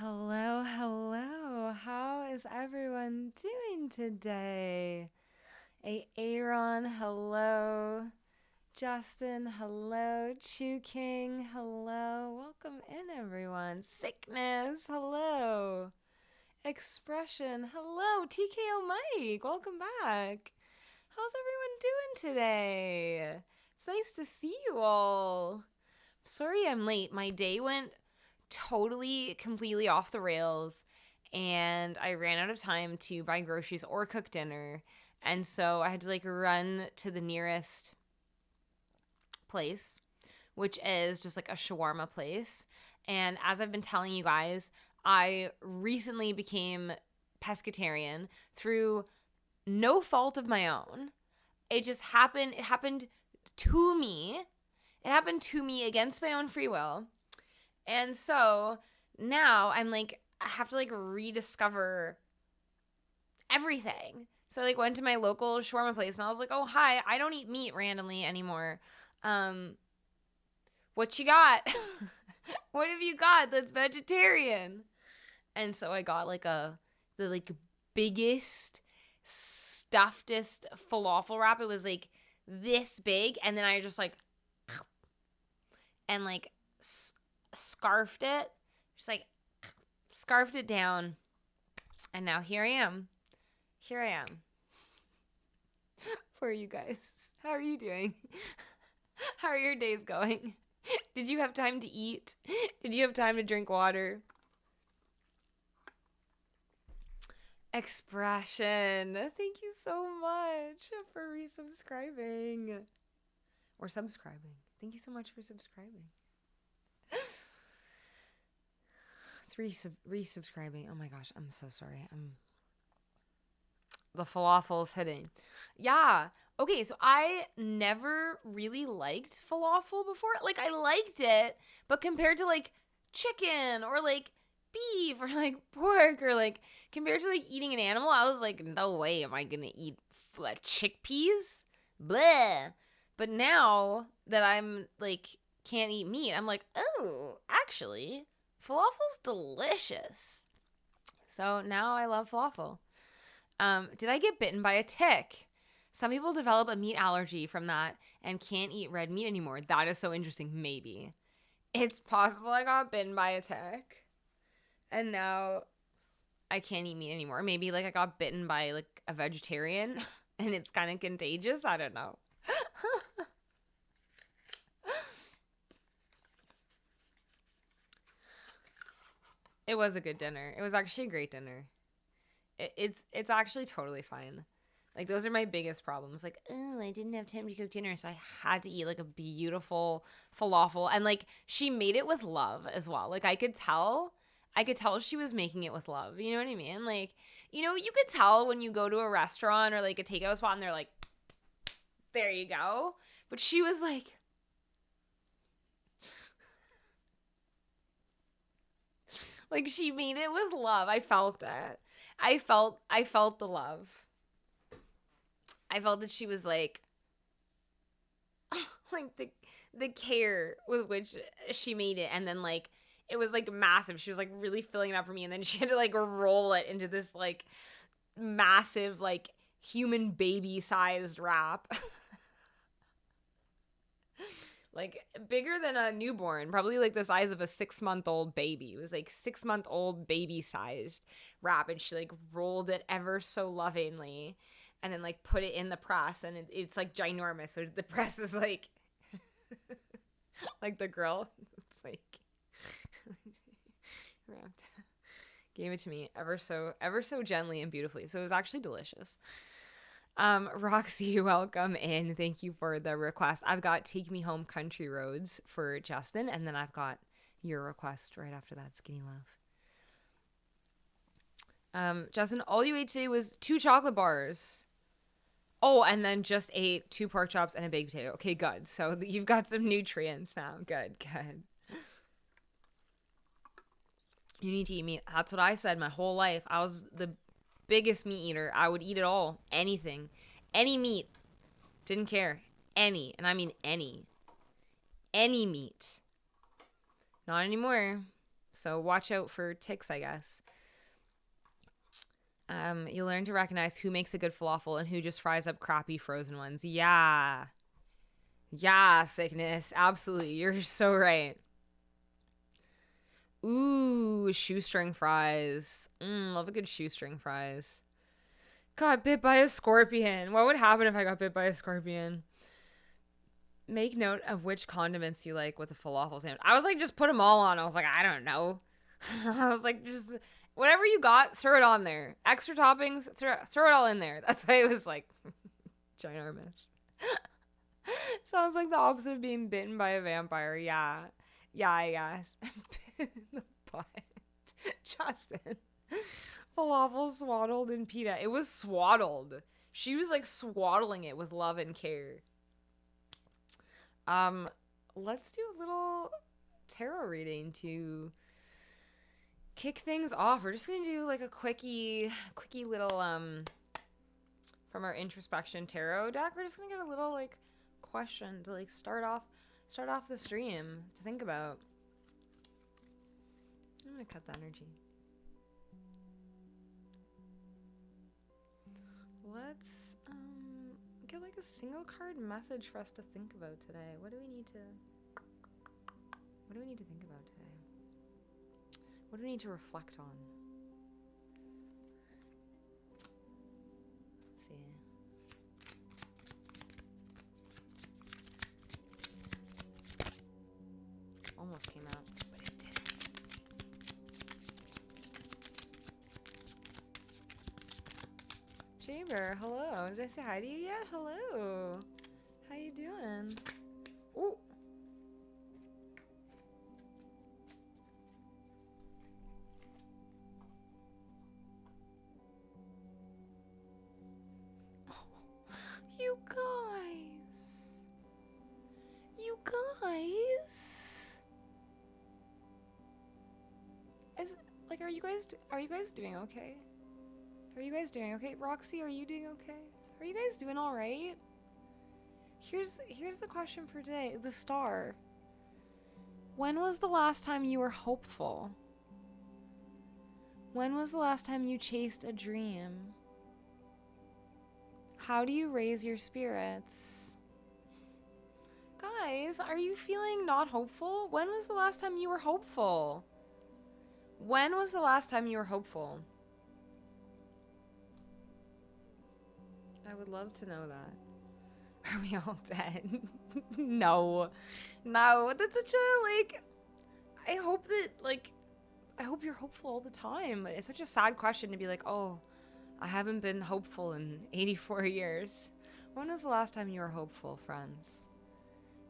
Hello, hello. How is everyone doing today? Aaron, hello. Justin, hello. Chu King, hello. Welcome in, everyone. Sickness, hello. Expression, hello. TKO Mike, welcome back. How's everyone doing today? It's nice to see you all. Sorry I'm late. My day went totally, completely off the rails, and I ran out of time to buy groceries or cook dinner. And so I had to run to the nearest place, which is just like a shawarma place. And as I've been telling you guys, I recently became pescatarian through no fault of my own. It just happened. It happened to me. It happened to me against my own free will. And so now I have to rediscover everything. So I went to my local shawarma place and I was like, oh, hi, I don't eat meat randomly anymore. What you got? What have you got that's vegetarian? And so I got the biggest, stuffedest falafel wrap. It was this big, and then I just and scarfed it, just scarfed it down, and now here I am. Here I am for you guys. How are you doing? How are your days going? Did you have time to eat? Did you have time to drink water? Expression. Thank you so much for resubscribing. Or subscribing. Thank you so much for subscribing. It's resubscribing. Oh my gosh, I'm so sorry. The falafel's hitting. Yeah. Okay, so I never really liked falafel before. I liked it, but compared to chicken or beef or pork or compared to eating an animal, I was like, no way am I gonna eat chickpeas. Bleh. But now that I'm can't eat meat, I'm like, oh, actually, falafel's delicious. So now I love falafel. Did I get bitten by a tick? Some people develop a meat allergy from that and can't eat red meat anymore. That is so interesting. Maybe. It's possible I got bitten by a tick and now I can't eat meat anymore. Maybe I got bitten by a vegetarian and it's kind of contagious. I don't know. It was a good dinner. It was actually a great dinner. It's actually totally fine. Those are my biggest problems. Oh, I didn't have time to cook dinner, so I had to eat a beautiful falafel. And she made it with love as well. I could tell she was making it with love. You know what I mean? You could tell when you go to a restaurant or a takeout spot and they're like, there you go. But she was she made it with love. I felt it. I felt the love. I felt that she was the care with which she made it, and then it was massive. She was really filling it up for me, and then she had to roll it into this massive human baby sized wrap. Bigger than a newborn, probably the size of a 6-month-old baby. It was 6-month-old baby sized wrap, and she rolled it ever so lovingly and then put it in the press, and it's ginormous. So the press is the grill. It's wrapped. Gave it to me ever so gently and beautifully. So it was actually delicious. Roxy, welcome in. Thank you for the request. I've got Take Me Home Country Roads for Justin, and then I've got your request right after that, Skinny Love. Justin, all you ate today was 2 chocolate bars. Oh, and then just ate 2 pork chops and a baked potato. Okay, good. So you've got some nutrients now. Good. You need to eat meat. That's what I said my whole life. I was the biggest meat eater. I would eat it all. Anything. Any meat. Didn't care. Any. And I mean any. Any meat. Not anymore. So watch out for ticks, I guess. You learn to recognize who makes a good falafel and who just fries up crappy frozen ones. Yeah. Yeah, sickness. Absolutely. You're so right. Ooh, shoestring fries. Love a good shoestring fries. Got bit by a scorpion. What would happen if I got bit by a scorpion? Make note of which condiments you like with a falafel sandwich. I was like, just put them all on. I was like, I don't know. I was like, just whatever you got, throw it on there. Extra toppings, throw it all in there. That's why it was like ginormous. Sounds like the opposite of being bitten by a vampire. Yeah. Yeah, I guess. Bit in the butt. Justin. Falafel swaddled in pita. It was swaddled. She was like swaddling it with love and care. Let's do a little tarot reading to kick things off. We're just gonna do like a quickie little from our introspection tarot deck. We're just gonna get a little like question to like start off the stream to think about. I'm gonna cut the energy. Let's get like a single card message for us to think about today. What do we need to think about today? What do we need to reflect on? Let's see. Almost came out, but it didn't. Jaber, hello. Did I say hi to you yet? Hello. How you doing? Ooh. You guys. You guys. Are you guys doing okay? Are you guys doing okay? Roxy, are you doing okay? Are you guys doing all right? Here's the question for today. The star. When was the last time you were hopeful? When was the last time you chased a dream? How do you raise your spirits? Guys, are you feeling not hopeful? When was the last time you were hopeful? When was the last time you were hopeful? I would love to know that. Are we all dead? No. That's such a, like, I hope you're hopeful all the time. It's such a sad question to be like, oh, I haven't been hopeful in 84 years. When was the last time you were hopeful, friends?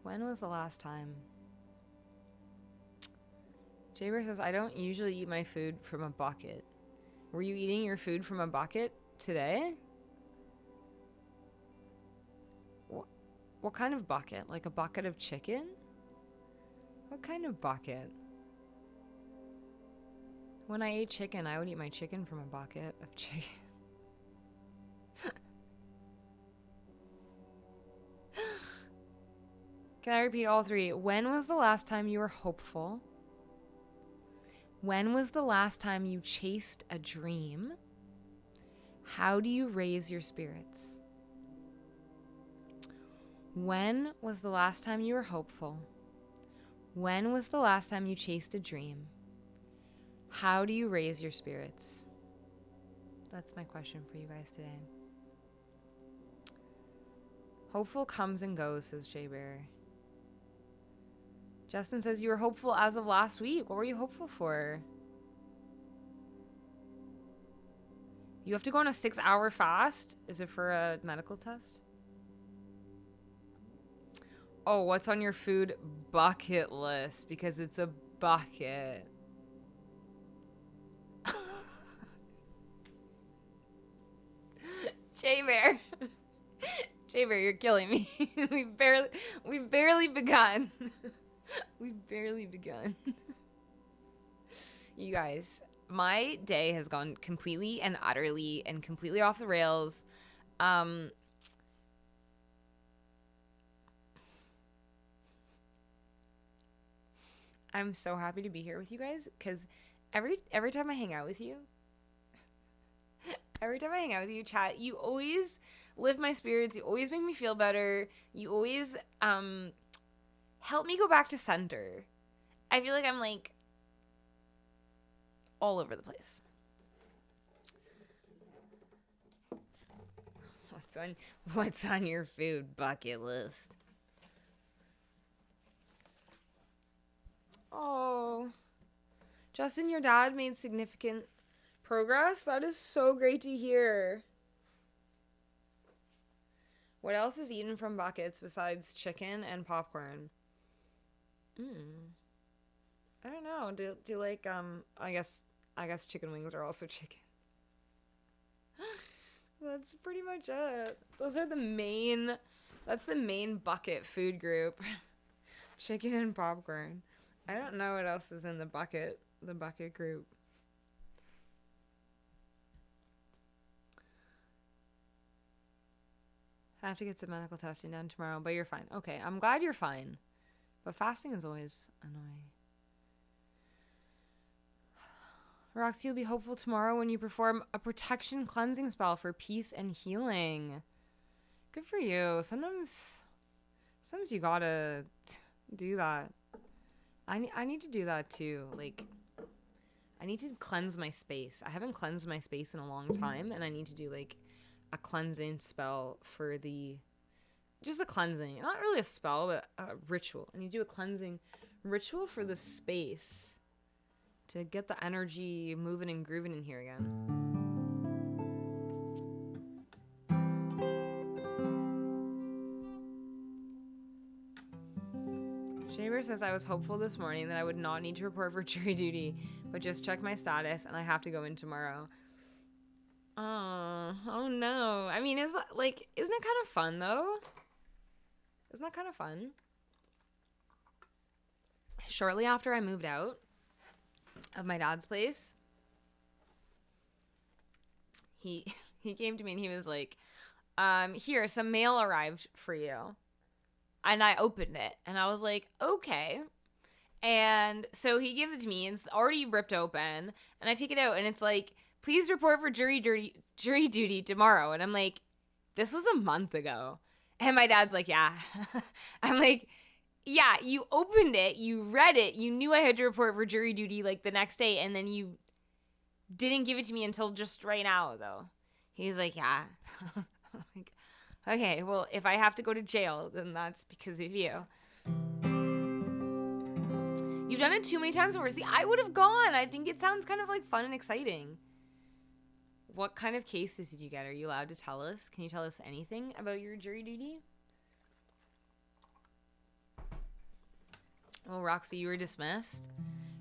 When was the last time? Jaber says, I don't usually eat my food from a bucket. Were you eating your food from a bucket today? What kind of bucket? Like a bucket of chicken? What kind of bucket? When I ate chicken, I would eat my chicken from a bucket of chicken. Can I repeat all three? When was the last time you were hopeful? When was the last time you chased a dream? How do you raise your spirits? When was the last time you were hopeful? When was the last time you chased a dream? How do you raise your spirits? That's my question for you guys today. Hopeful comes and goes, says Jay Bear. Justin says you were hopeful as of last week. What were you hopeful for? You have to go on a 6-hour fast? Is it for a medical test? Oh, what's on your food bucket list? Because it's a bucket. Jay Bear. Jay Bear, you're killing me. We've barely begun. We've barely begun. You guys, my day has gone completely and utterly and completely off the rails. I'm so happy to be here with you guys because every time I hang out with you, every time I hang out with you, chat, you always lift my spirits. You always make me feel better. You always help me go back to center. I feel like I'm like all over the place. What's on your food bucket list? Oh, Justin, your dad made significant progress. That is so great to hear. What else is eaten from buckets besides chicken and popcorn? I don't know. Do like I guess chicken wings are also chicken. That's pretty much it. Those are that's the main bucket food group. Chicken and popcorn. I don't know what else is in the bucket group. I have to get some medical testing done tomorrow, but you're fine. Okay, I'm glad you're fine. But fasting is always annoying. Roxy will be hopeful tomorrow when you perform a protection cleansing spell for peace and healing. Good for you. Sometimes you gotta do that. I need to do that too. Like, I need to cleanse my space. I haven't cleansed my space in a long time, and I need to do like a cleansing spell for just a cleansing. Not really a spell, but a ritual. I need to do a cleansing ritual for the space to get the energy moving and grooving in here again. Shaber says, I was hopeful this morning that I would not need to report for jury duty, but just check my status and I have to go in tomorrow. Oh no. I mean, isn't it kind of fun though? Isn't that kind of fun? Shortly after I moved out of my dad's place, he came to me and he was like, here, some mail arrived for you. And I opened it and I was like, okay. And so he gives it to me and it's already ripped open, and I take it out and it's like, please report for jury duty tomorrow. And I'm like, this was a month ago. And my dad's like, yeah. I'm like, yeah, you opened it, you read it, you knew I had to report for jury duty like the next day, and then you didn't give it to me until just right now, though. He's like, yeah. Like, okay, well, if I have to go to jail, then that's because of you. You've done it too many times before. See, I would have gone. I think it sounds kind of like fun and exciting. What kind of cases did you get? Are you allowed to tell us? Can you tell us anything about your jury duty? Oh, Roxy, you were dismissed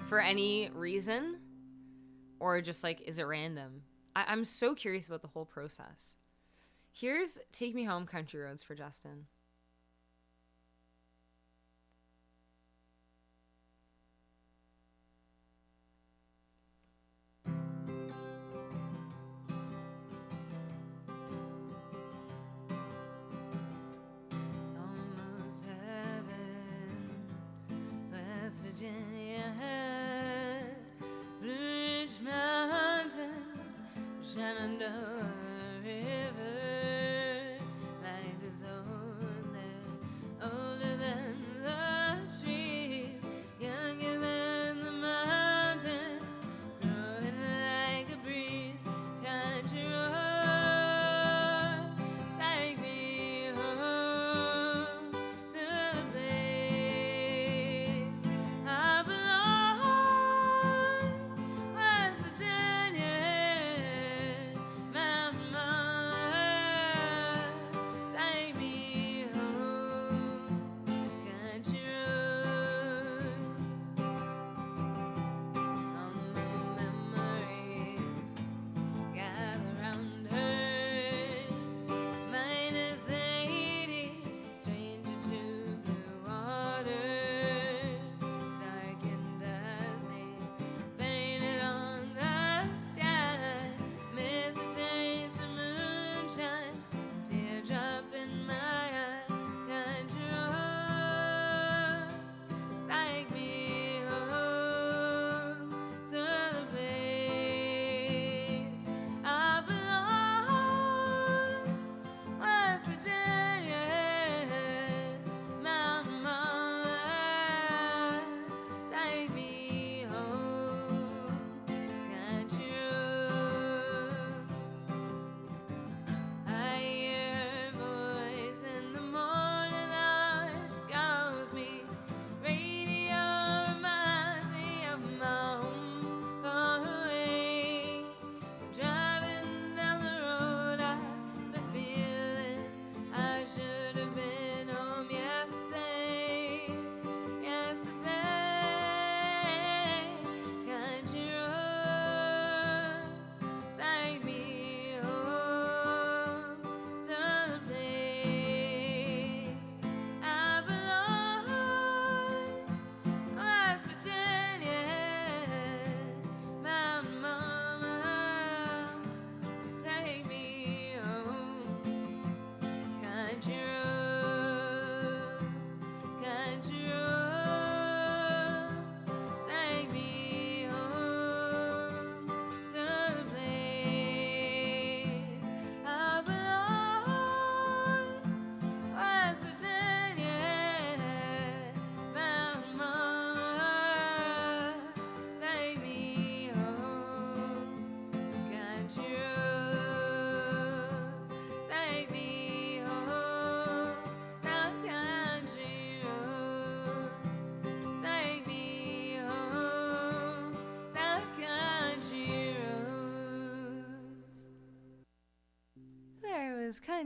for any reason? Or just like, is it random? I'm so curious about the whole process. Here's Take Me Home, Country Roads for Justin. Almost heaven, West Virginia, Blue Ridge Mountains, Shenandoah River, life is old there, older than the trees, younger than the mountains, growing like a breeze, country road, take me home to the place I belong, West Virginia, mountain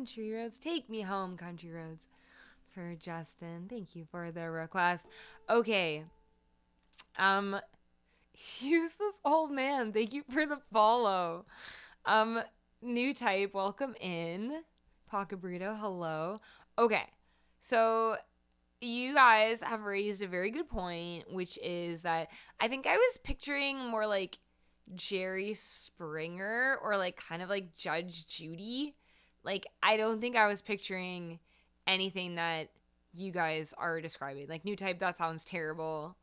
country roads. Take me home, country roads. For Justin. Thank you for the request. Okay. Useless old man. Thank you for the follow. New type. Welcome in. Pocket Burrito. Hello. Okay. So you guys have raised a very good point, which is that I think I was picturing more like Jerry Springer or like kind of like Judge Judy. Like, I don't think I was picturing anything that you guys are describing. Like, new type, that sounds terrible.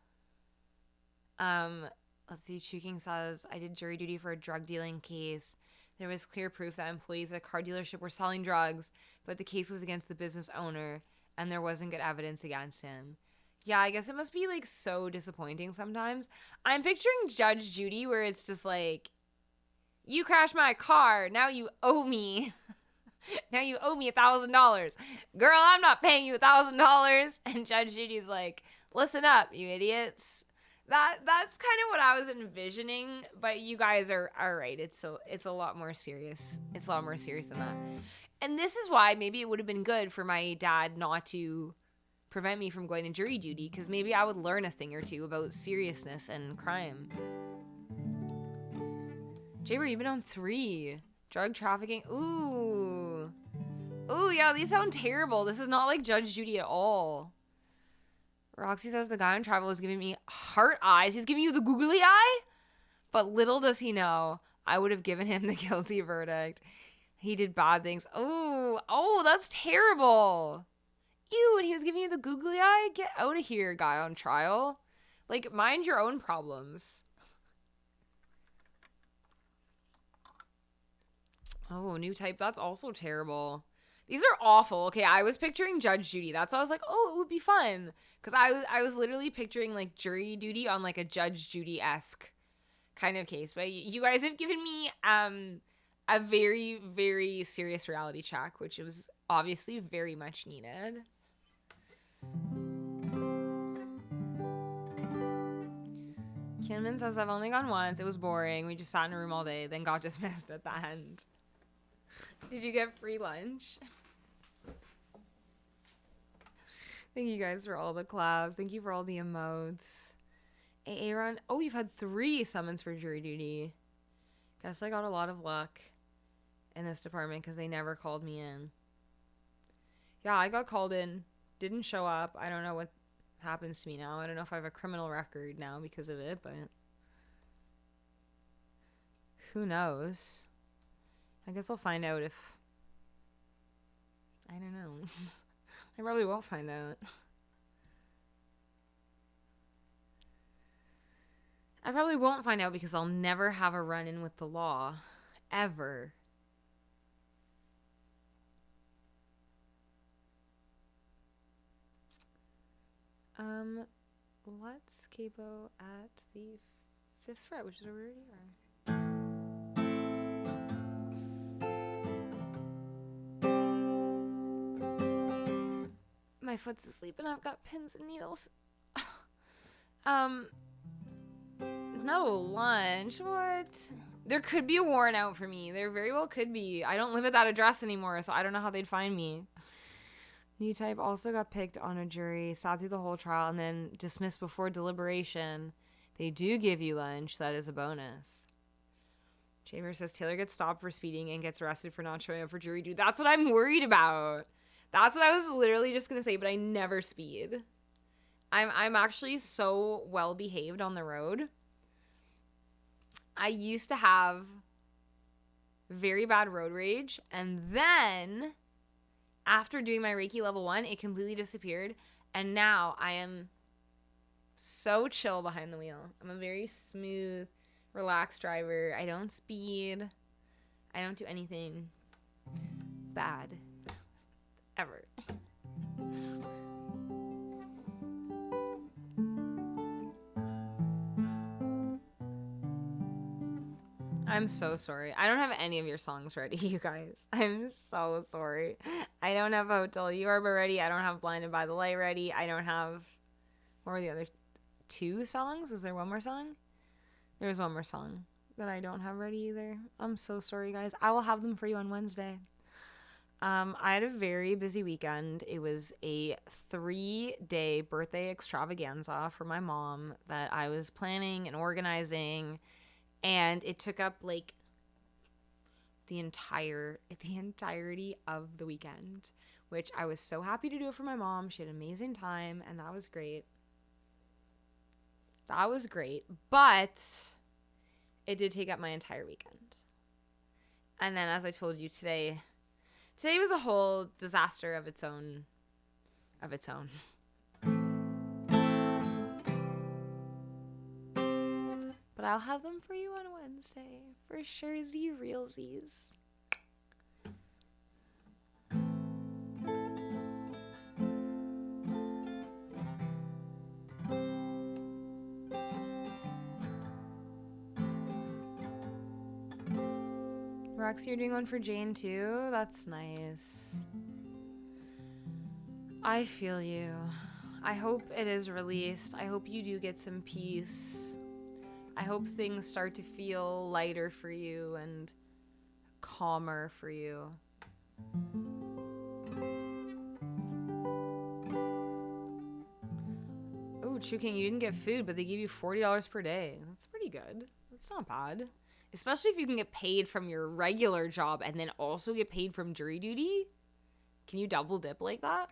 Let's see. Chuking says, I did jury duty for a drug dealing case. There was clear proof that employees at a car dealership were selling drugs, but the case was against the business owner, and there wasn't good evidence against him. Yeah, I guess it must be, like, so disappointing sometimes. I'm picturing Judge Judy where it's just like, you crashed my car, now you owe me. Now you owe me $1,000. Girl, I'm not paying you $1,000. And Judge Judy's like, listen up, you idiots. That's kind of what I was envisioning, but you guys are right. It's a lot more serious. It's a lot more serious than that. And this is why maybe it would have been good for my dad not to prevent me from going to jury duty, because maybe I would learn a thing or two about seriousness and crime. Jaber, you've been on 3. Drug trafficking. Ooh, yeah, these sound terrible. This is not like Judge Judy at all. Roxy says the guy on Travel was giving me heart eyes. He's giving you the googly eye? But little does he know, I would have given him the guilty verdict. He did bad things. Oh, that's terrible. Ew, and he was giving you the googly eye? Get out of here, guy on trial. Like, mind your own problems. Oh, new type. That's also terrible. These are awful. Okay, I was picturing Judge Judy. That's why I was like, oh, it would be fun. Because I was literally picturing, like, jury duty on, like, a Judge Judy-esque kind of case. But you guys have given me a very, very serious reality check, which was obviously very much needed. Kinman says, I've only gone once. It was boring. We just sat in a room all day, then got dismissed at the end. Did you get free lunch? Thank you guys for all the claps. Thank you for all the emotes. Hey, Aaron. Oh, you've had 3 summons for jury duty. Guess I got a lot of luck in this department because they never called me in. Yeah, I got called in. Didn't show up. I don't know what happens to me now. I don't know if I have a criminal record now because of it, but who knows? I guess I'll find out if... I don't know. I probably won't find out. I probably won't find out because I'll never have a run-in with the law. Ever. Let's capo at the 5th fret, which is over here. My foot's asleep and I've got pins and needles. No lunch. What? There could be a warrant out for me. There very well could be. I don't live at that address anymore, so I don't know how they'd find me. New type also got picked on a jury, sat through the whole trial, and then dismissed before deliberation. They do give you lunch. That is a bonus. Chamber says Taylor gets stopped for speeding and gets arrested for not showing up for jury duty. That's what I'm worried about. That's what I was literally just going to say, but I never speed. I'm actually so well behaved on the road. I used to have very bad road rage, and then after doing my Reiki level 1, it completely disappeared, and now I am so chill behind the wheel. I'm a very smooth, relaxed driver. I don't speed. I don't do anything bad ever. I'm so sorry. I don't have any of your songs ready, you guys. I'm so sorry. I don't have Hotel Yorba ready. I don't have Blinded by the Light ready. I don't have... What were the other 2 songs? Was there one more song? There was one more song that I don't have ready either. I'm so sorry, guys. I will have them for you on Wednesday. I had a very busy weekend. It was a 3-day birthday extravaganza for my mom that I was planning and organizing, and it took up like the entirety of the weekend, which I was so happy to do it for my mom. She had an amazing time, and that was great. That was great, but it did take up my entire weekend. And then, as I told you today was a whole disaster of its own. But I'll have them for you on Wednesday, for sure, realsies. Roxy, you're doing one for Jane too? That's nice. I feel you. I hope it is released. I hope you do get some peace. I hope things start to feel lighter for you and calmer for you. Oh, Chu King, you didn't get food, but they give you $40 per day. That's pretty good. That's not bad. Especially if you can get paid from your regular job and then also get paid from jury duty. Can you double dip like that?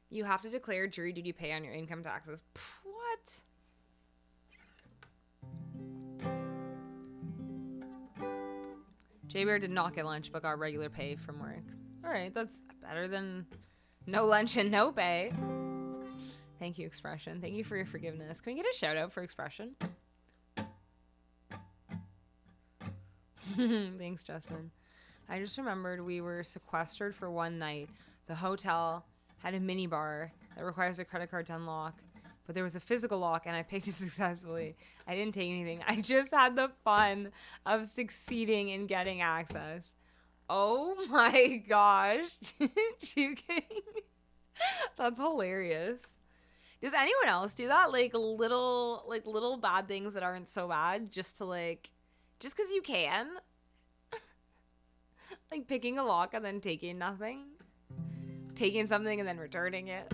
You have to declare jury duty pay on your income taxes. Pff, what? J-Bear did not get lunch but got regular pay from work. Alright, that's better than no lunch and no pay. Thank you, Expression. Thank you for your forgiveness. Can we get a shout out for Expression? Thanks, Justin. I just remembered we were sequestered for one night. The hotel had a mini bar that requires a credit card to unlock, but there was a physical lock and I picked it successfully. I didn't take anything. I just had the fun of succeeding in getting access. Oh my gosh. That's hilarious. Does anyone else do that? Like little bad things that aren't so bad just because you can? Like picking a lock and then taking nothing? Taking something and then returning it?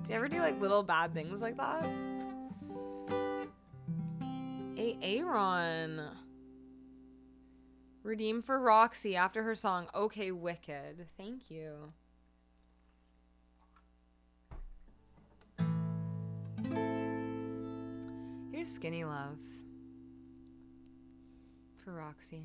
Do you ever do like little bad things like that? Hey, Aaron. Redeem for Roxy after her song Okay Wicked. Thank you. Here's Skinny Love for Roxy.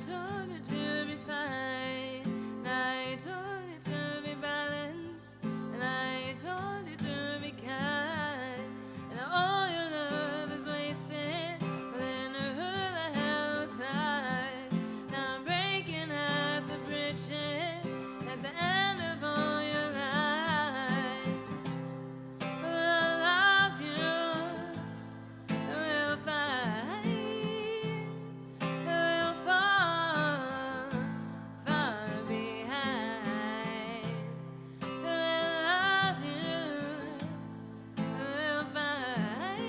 told you to be fine. I told you to be balanced. And I told you to be kind. And all your love is wasted. Well, then who the hell was I? Now I'm breaking at the bridges at the end of all your lies. Well, I love you. We'll fight. We'll fall far behind. We'll love you. We'll fight.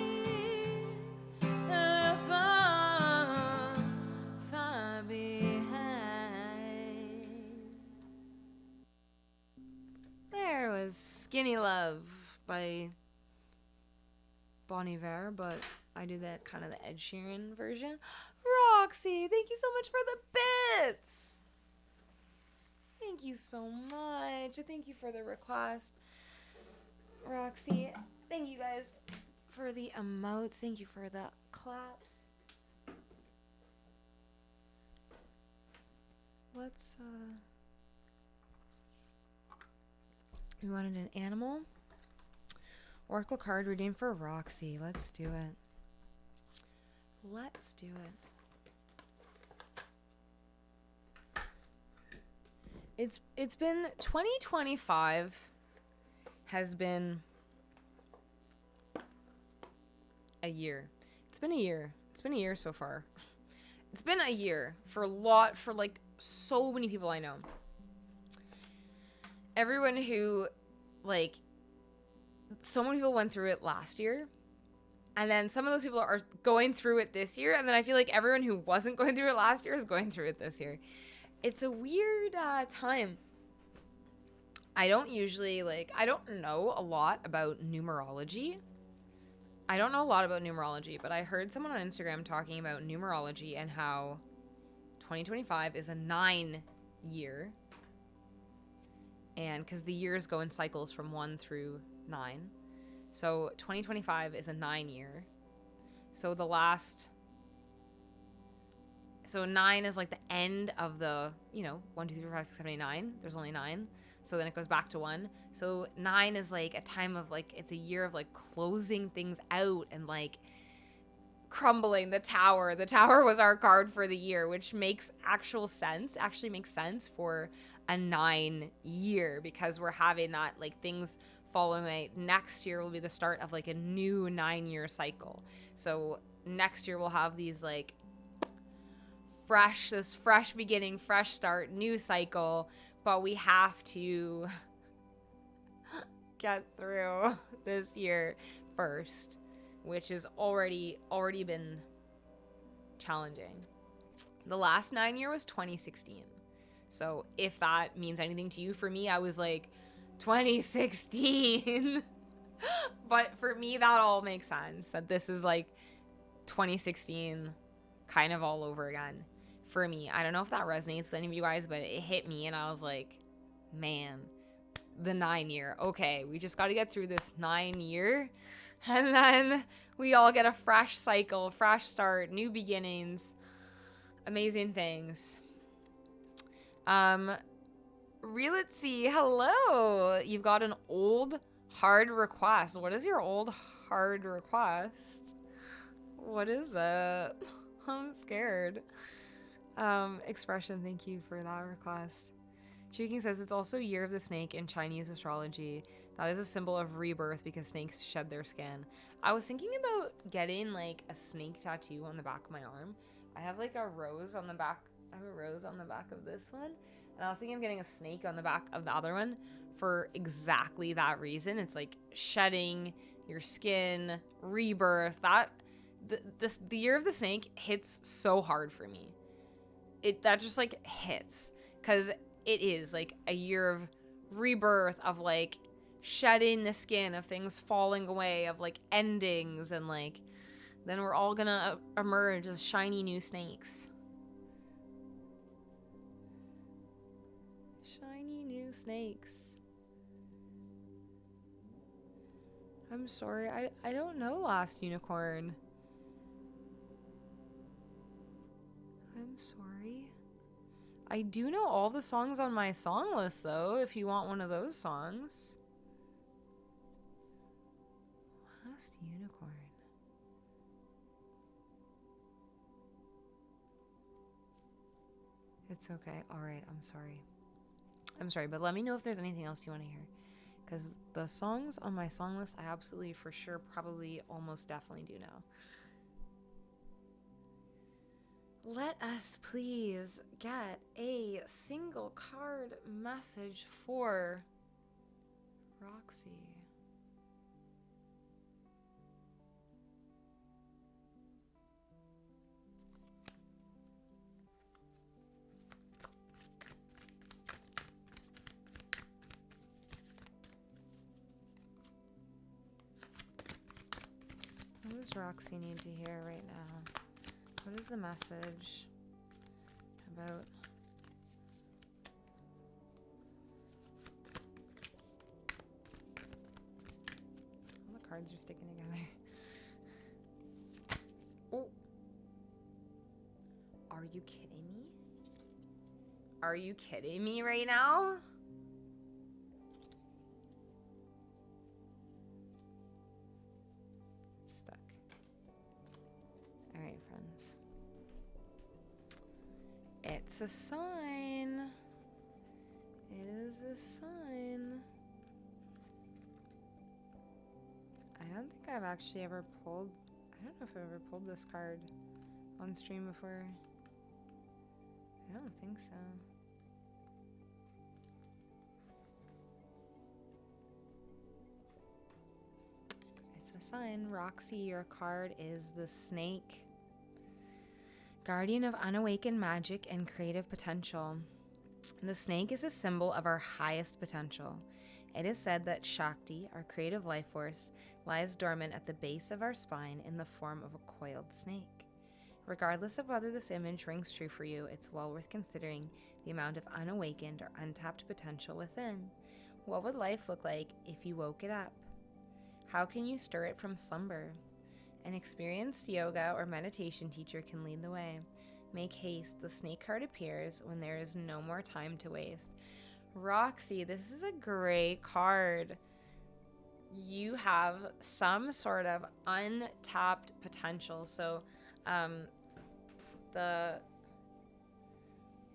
We'll fall far behind. There was Skinny Love by Bon Iver, but I do that kind of the Ed Sheeran version. Roxy, thank you so much for the bits. Thank you so much. Thank you for the request, Roxy. Thank you guys for the emotes. Thank you for the claps. Let's, we wanted an animal. Oracle card redeemed for Roxy. Let's do it. Let's do it. It's been 2025 has been a year. It's been a year. It's been a year so far. It's been a year for like so many people I know. Everyone who, like, so many people went through it last year, and then some of those people are going through it this year, and then I feel like everyone who wasn't going through it last year is going through it this year. It's a weird time. I don't know a lot about numerology. But I heard someone on Instagram talking about numerology and how 2025 is a 9 year. And because the years go in cycles from 1 through 9. So 2025 is a 9 year. So 9 is like the end of the, 1, 2, 3, 4, 5, 6, 7, 8, 9. There's only 9. So then it goes back to 1. So 9 is like a time of like, it's a year of like closing things out and like crumbling the tower. The tower was our card for the year, which makes actually makes sense for a 9 year, because we're having that like things following away. Next year will be the start of like a new 9-year cycle. So next year we'll have these like fresh beginning, fresh start, new cycle, but we have to get through this year first, which is already been challenging. The last 9 year was 2016. So if that means anything to you, for me, I was like 2016. But for me, that all makes sense, that this is like 2016 kind of all over again for me. I don't know if that resonates with any of you guys, but it hit me and I was like, man, the 9 year. Okay, we just got to get through this 9 year, and then we all get a fresh cycle, fresh start, new beginnings, amazing things. Let's see. Hello. You've got an old hard request. What is your old hard request? What is it? I'm scared. Expression, thank you for that request. Chuking says it's also Year of the Snake in Chinese astrology. That is a symbol of rebirth because snakes shed their skin. I was thinking about getting like a snake tattoo on the back of my arm. I have like a rose on the back. I have a rose on the back of this one. And I was thinking of getting a snake on the back of the other one for exactly that reason. It's like shedding your skin, rebirth. The Year of the Snake hits so hard for me. That just like hits, because it is like a year of rebirth, of like shedding the skin, of things falling away, of like endings, and like then we're all gonna emerge as shiny new snakes. Shiny new snakes. I'm sorry, I don't know Last Unicorn. I'm sorry. I do know all the songs on my song list, though, if you want one of those songs. Last Unicorn. It's okay. All right, I'm sorry. I'm sorry, but let me know if there's anything else you want to hear. Because the songs on my song list, I absolutely, for sure, probably, almost definitely do know. Let us please get a single card message for Roxy. What does Roxy need to hear right now? What is the message about? All the cards are sticking together. Oh. Are you kidding me? Are you kidding me right now? It's stuck. All right, friends. It's a sign. It is a sign. I don't think I've actually ever pulled... I don't know if I've ever pulled this card on stream before. I don't think so. It's a sign. Roxy, your card is the Snake. Guardian of unawakened magic and creative potential. The snake is a symbol of our highest potential. It is said that Shakti, our creative life force, lies dormant at the base of our spine in the form of a coiled snake. Regardless of whether this image rings true for you, it's well worth considering the amount of unawakened or untapped potential within. What would life look like if you woke it up? How can you stir it from slumber? An experienced yoga or meditation teacher can lead the way. Make haste, the snake card appears when there is no more time to waste. Roxy, this is a great card. You have some sort of untapped potential. So,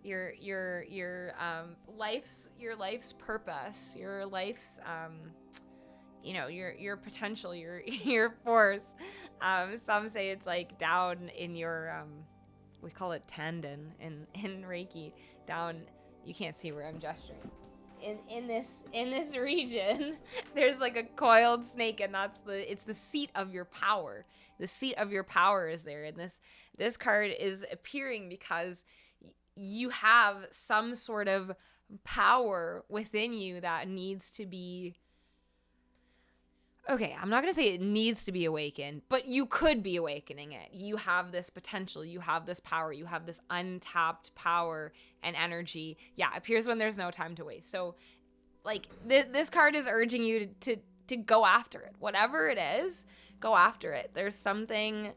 your life's purpose, your life's your potential, your force. Some say it's like down in your we call it tendon in Reiki. Down, you can't see where I'm gesturing. In this region, there's like a coiled snake, and it's the seat of your power. The seat of your power is there, and this card is appearing because you have some sort of power within you that needs to be... Okay, I'm not going to say it needs to be awakened, but you could be awakening it. You have this potential, you have this power, you have this untapped power and energy. Yeah, appears when there's no time to waste. So, like, this card is urging you to go after it. Whatever it is, go after it. There's something,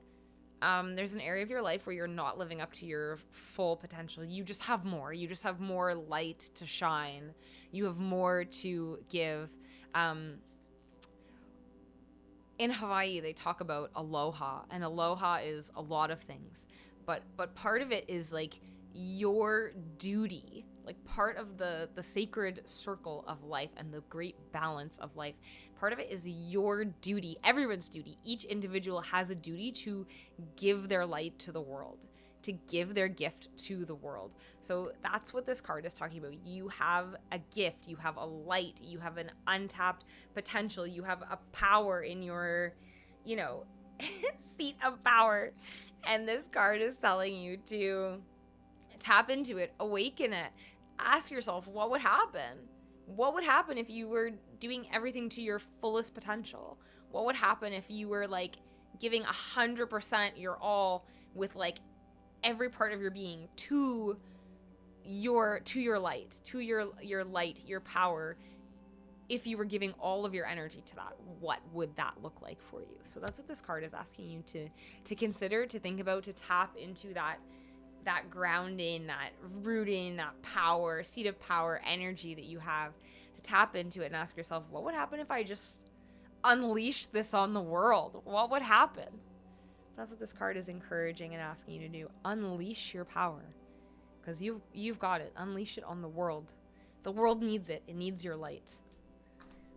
there's an area of your life where you're not living up to your full potential. You just have more. You just have more light to shine. You have more to give. In Hawaii, they talk about aloha, and aloha is a lot of things, but part of it is like your duty, like part of the sacred circle of life and the great balance of life. Part of it is your duty, everyone's duty. Each individual has a duty to give their light to the world, to give their gift to the world. So that's what this card is talking about. You have a gift, you have a light, you have an untapped potential, you have a power in your, seat of power. And this card is telling you to tap into it, awaken it. Ask yourself, what would happen? What would happen if you were doing everything to your fullest potential? What would happen if you were like giving 100% your all with like every part of your being to your light, to your light, your power? If you were giving all of your energy to that, what would that look like for you? So that's what this card is asking you to consider, to think about, to tap into that that grounding, that rooting, that power, seed of power, energy that you have, to tap into it and ask yourself, what would happen if I just unleashed this on the world? What would happen? That's what this card is encouraging and asking you to do. Unleash your power, because you've got it. Unleash it on the world. The world needs it. It needs your light.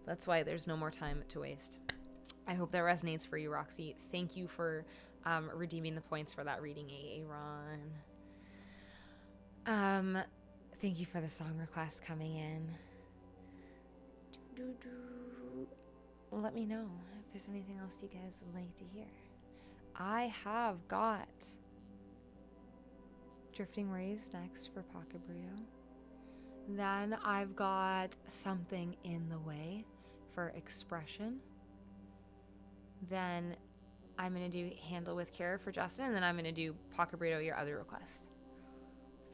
That's why there's no more time to waste. I hope that resonates for you, Roxy. Thank you for redeeming the points for that reading, Aaron. Thank you for the song request coming in. Let me know if there's anything else you guys would like to hear. I have got Drifting Rays next for Pocket Burrito. Then I've got Something in the Way for Expression. Then I'm going to do Handle with Care for Justin, and then I'm going to do Pocket Burrito, your other request.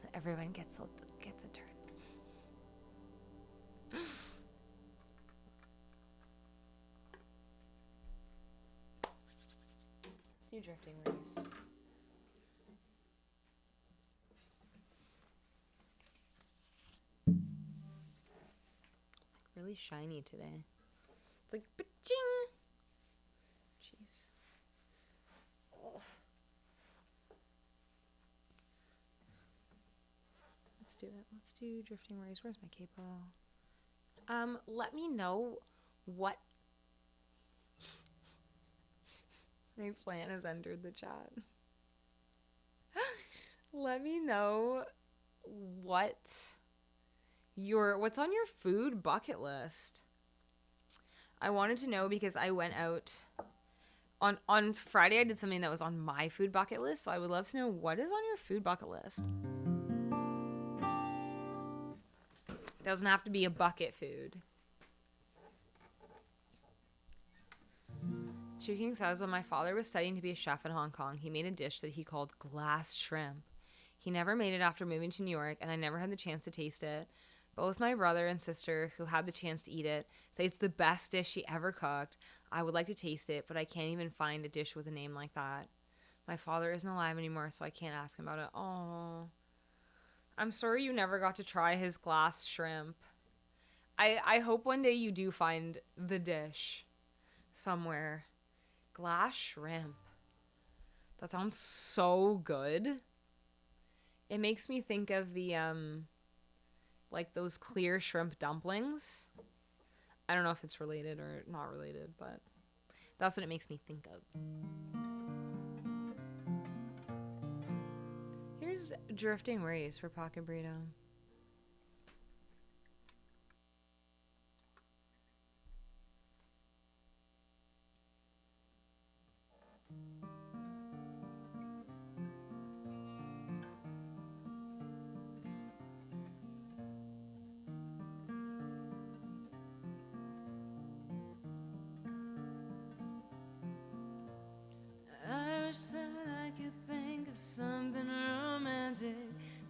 So everyone gets a turn. Let's do Drifting Rays. Really shiny today. It's like ba-ching. Jeez. Oh. Let's do it. Let's do Drifting Rays. Where's my capo? Let me know what my plan has entered the chat. Let me know what's on your food bucket list. I wanted to know because I went out on Friday. I did something that was on my food bucket list, so I would love to know what is on your food bucket list. It doesn't have to be a bucket food. Chu King says, when my father was studying to be a chef in Hong Kong, he made a dish that he called glass shrimp. He never made it after moving to New York, and I never had the chance to taste it. Both my brother and sister, who had the chance to eat it, say it's the best dish he ever cooked. I would like to taste it, but I can't even find a dish with a name like that. My father isn't alive anymore, so I can't ask him about it. Oh, I'm sorry you never got to try his glass shrimp. I hope one day you do find the dish somewhere. Glass shrimp. That sounds so good. It makes me think of the like those clear shrimp dumplings. I don't know if it's related or not related, but that's what it makes me think of. Here's Drifting Rays for Pocket Burrito.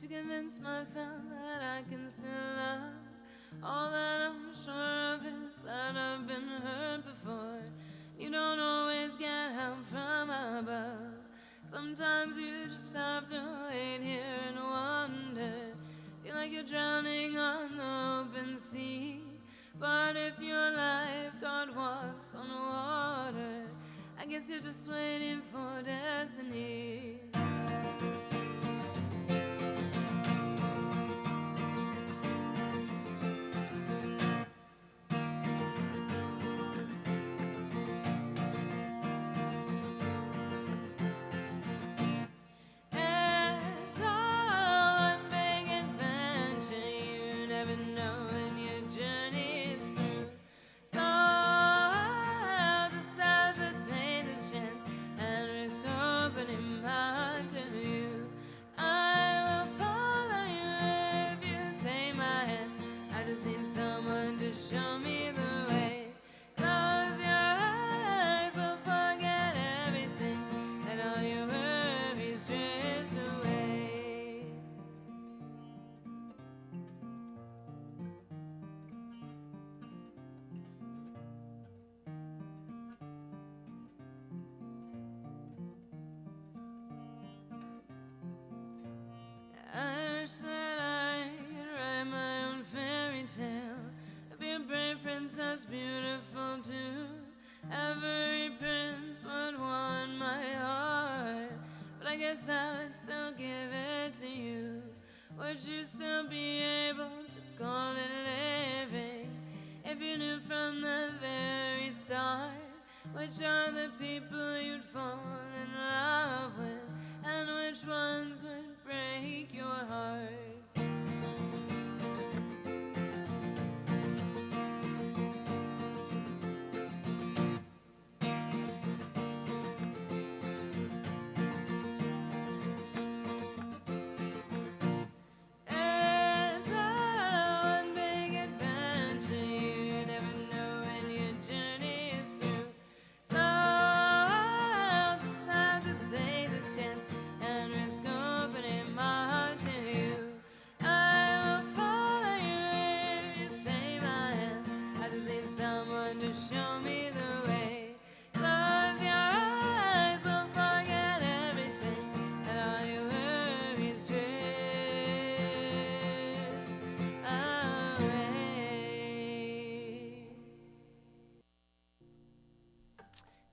To convince myself that I can still love. All that I'm sure of is that I've been hurt before. You don't always get help from above. Sometimes you just have to wait here and wonder. Feel like you're drowning on the open sea. But if your lifeguard walks on water, I guess you're just waiting for destiny. My as beautiful too. Every prince would want my heart, but I guess I'd still give it to you. Would you still be able to call it living if you knew from the very start which are the people you'd fall in love with and which ones would break your heart?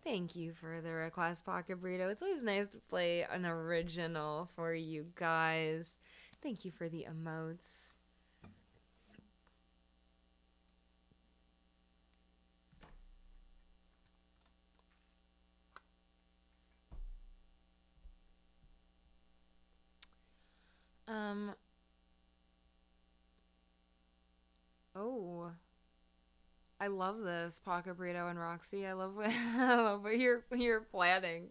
Thank you for the request, Pocket Burrito. It's always nice to play an original for you guys. Thank you for the emotes. Oh, I love this, Pocket Burrito and Roxy. I love what I love what you're planning.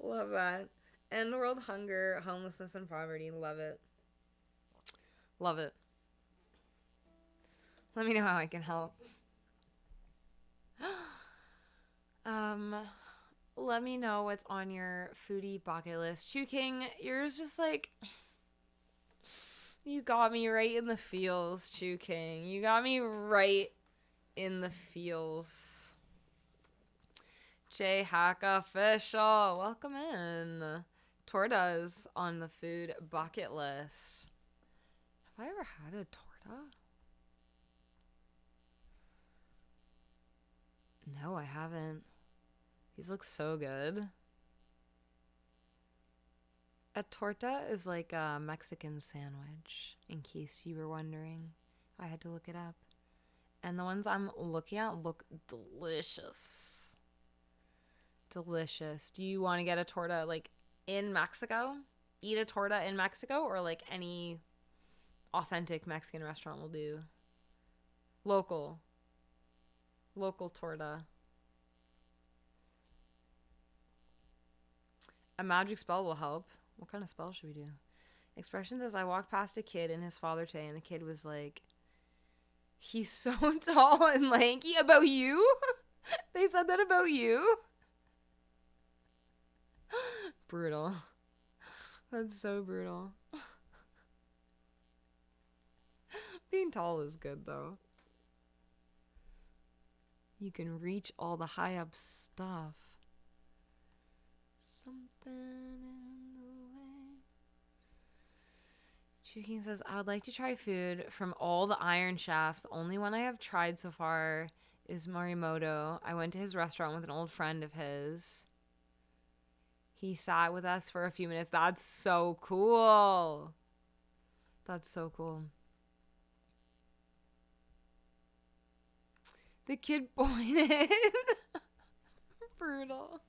Love that. End world hunger, homelessness, and poverty. Love it. Love it. Let me know how I can help. Let me know what's on your foodie bucket list. Chew King, yours just like you got me right in the feels, Chew King. You got me right in the feels. J Hack Official, welcome in. Tortas on the food bucket list. Have I ever had a torta? No, I haven't. These look so good. A torta is like a Mexican sandwich, in case you were wondering. I had to look it up. And the ones I'm looking at look delicious. Delicious. Do you want to get a torta like in Mexico? Eat a torta in Mexico, or like any authentic Mexican restaurant will do? Local torta. A magic spell will help. What kind of spell should we do? Expression says, I walked past a kid and his father today, and the kid was like, he's so tall and lanky. About you? They said that about you? Brutal. That's so brutal. Being tall is good, though. You can reach all the high up stuff. Something in the way. Chuking says, I would like to try food from all the Iron Chefs. The only one I have tried so far is Morimoto. I went to his restaurant with an old friend of his. He sat with us for a few minutes. That's so cool. That's so cool. The kid pointed. Brutal.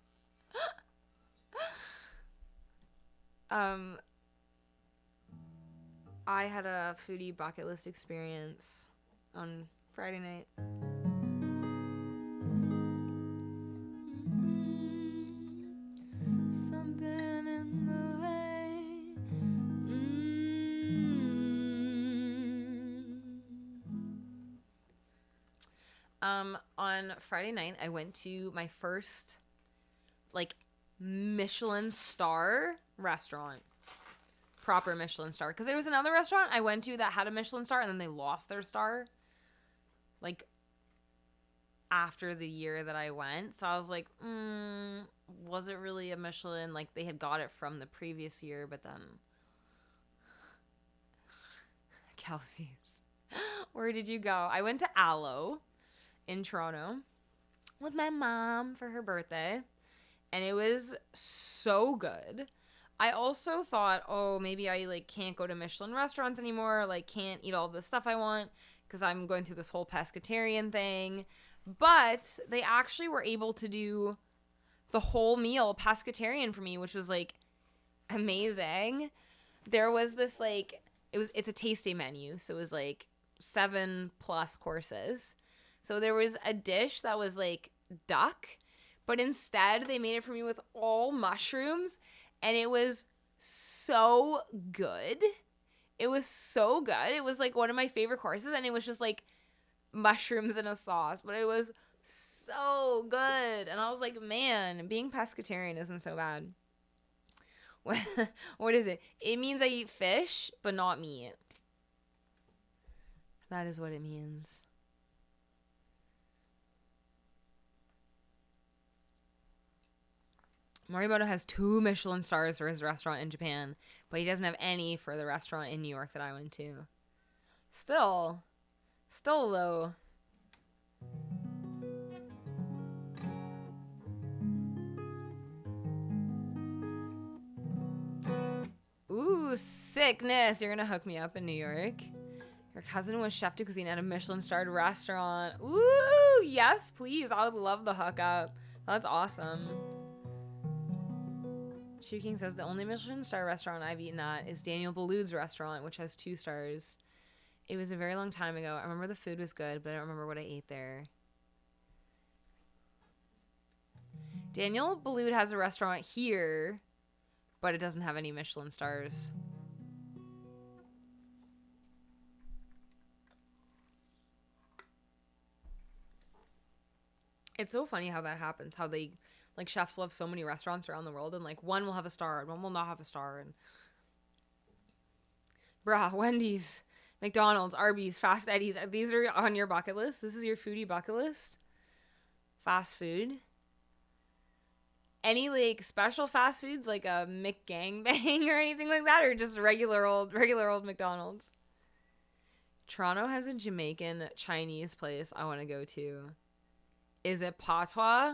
I had a foodie bucket list experience on Friday night. Something in the way. On Friday night, I went to my first, like, Michelin star restaurant. Proper Michelin star. Because there was another restaurant I went to that had a Michelin star, and then they lost their star, like, after the year that I went. So I was like, was it really a Michelin? Like, they had got it from the previous year, but then... Kelsey's. Where did you go? I went to Aloe in Toronto with my mom for her birthday, and it was so good. I also thought, oh, maybe I like can't go to Michelin restaurants anymore, like can't eat all the stuff I want because I'm going through this whole pescatarian thing. But they actually were able to do the whole meal pescatarian for me, which was like amazing. There was this like it's a tasting menu, so it was like 7+ courses. So there was a dish that was like duck, but instead they made it for me with all mushrooms, and it was so good. It was so good. It was like one of my favorite courses, and it was just like mushrooms in a sauce, but it was so good. And I was like, man, being pescatarian isn't so bad. What is it? It means I eat fish, but not meat. That is what it means. Morimoto has 2 Michelin stars for his restaurant in Japan, but he doesn't have any for the restaurant in New York that I went to. Still low. Ooh, sickness. You're going to hook me up in New York? Your cousin was chef de cuisine at a Michelin-starred restaurant. Ooh, yes, please. I would love the hookup. That's awesome. Chu King says the only Michelin-star restaurant I've eaten at is Daniel Boulud's restaurant, which has 2 stars. It was a very long time ago. I remember the food was good, but I don't remember what I ate there. Daniel Boulud has a restaurant here, but it doesn't have any Michelin stars. It's so funny how that happens, how they, like, chefs will have so many restaurants around the world, and, like, one will have a star, and one will not have a star, and... Bruh, Wendy's, McDonald's, Arby's, Fast Eddie's, these are on your bucket list? This is your foodie bucket list? Fast food? Any, like, special fast foods, like a McGangbang or anything like that, or just regular old McDonald's? Toronto has a Jamaican Chinese place I want to go to. Is it Patois?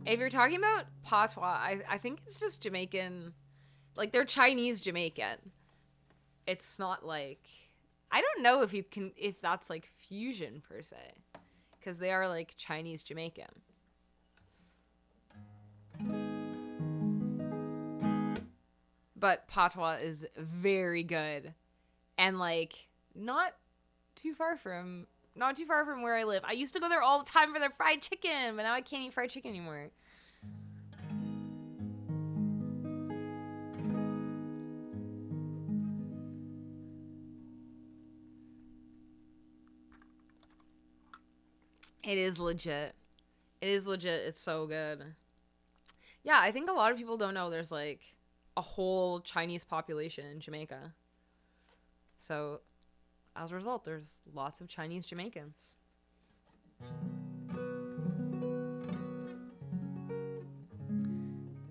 If you're talking about Patois, I think it's just Jamaican. Like, they're Chinese Jamaican. It's not like... I don't know if that's like fusion per se. Because they are like Chinese Jamaican. But Patois is very good. And like not too far from where I live. I used to go there all the time for their fried chicken, but now I can't eat fried chicken anymore. It is legit. It's so good. Yeah, I think a lot of people don't know there's like a whole Chinese population in Jamaica. So, as a result, there's lots of Chinese Jamaicans.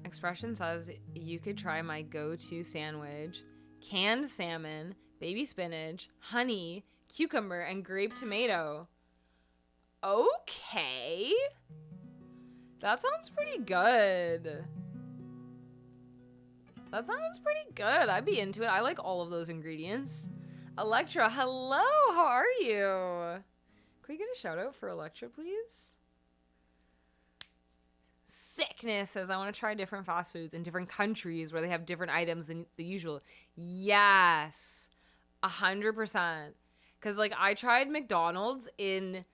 Expression says, you could try my go-to sandwich. Canned salmon, baby spinach, honey, cucumber, and grape tomato. Okay. That sounds pretty good. I'd be into it. I like all of those ingredients. Electra, hello. How are you? Can we get a shout out for Electra, please? Sickness says, I want to try different fast foods in different countries where they have different items than the usual. Yes. 100%. Because, like, I tried McDonald's in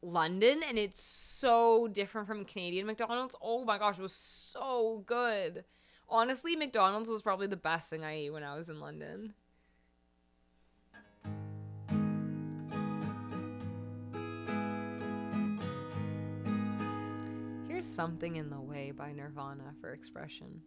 London, and it's so different from Canadian McDonald's. Oh my gosh, it was so good. Honestly, McDonald's was probably the best thing I ate when I was in London. Here's Something in the Way by Nirvana for Expression.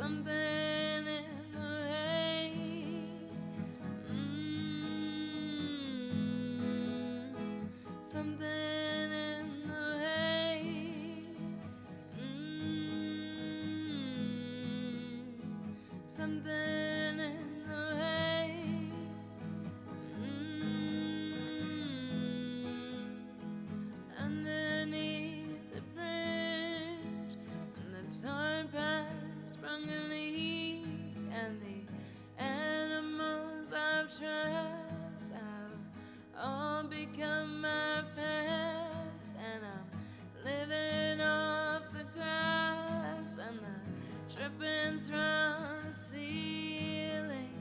something in the way. Something in the way. Something in the way. Underneath the bridge, and the tar path sprung a leak, and the animals of traps have all become my pets, and I'm living off the grass and the drippings from the ceiling.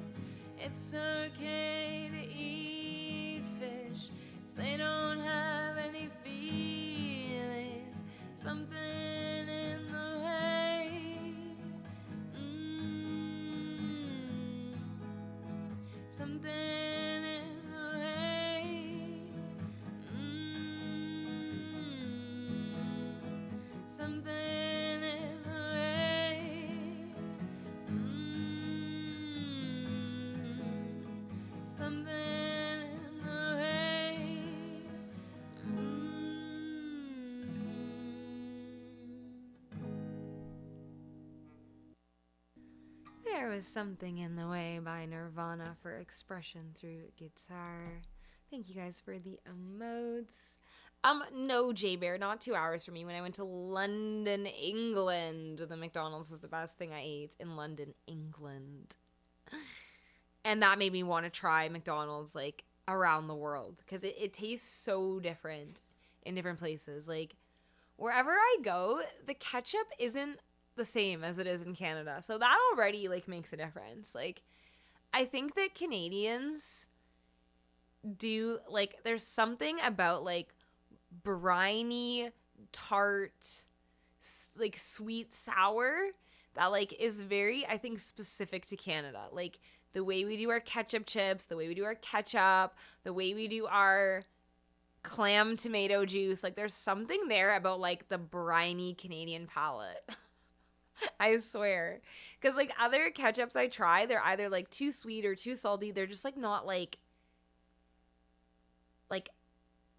It's okay to eat fish, 'cause they don't have any feelings. Something in the way. Something in the way. Something in the way. Something in the way. There was something in the way by Nirvana for expression through guitar. Thank you guys for the emotes. No, J Bear, not 2 hours from me. When I went to London, England, the McDonald's was the best thing I ate in London, England. And that made me want to try McDonald's, like, around the world, because it tastes so different in different places. Like, wherever I go, the ketchup isn't the same as it is in Canada. So that already, like, makes a difference. Like, I think that Canadians do, like, there's something about, like, briny, tart, like, sweet, sour that, like, is very, I think, specific to Canada. Like, the way we do our ketchup chips, the way we do our ketchup, the way we do our clam tomato juice. Like, there's something there about, like, the briny Canadian palate. I swear. Because, like, other ketchups I try, they're either, like, too sweet or too salty. They're just, like, not, like,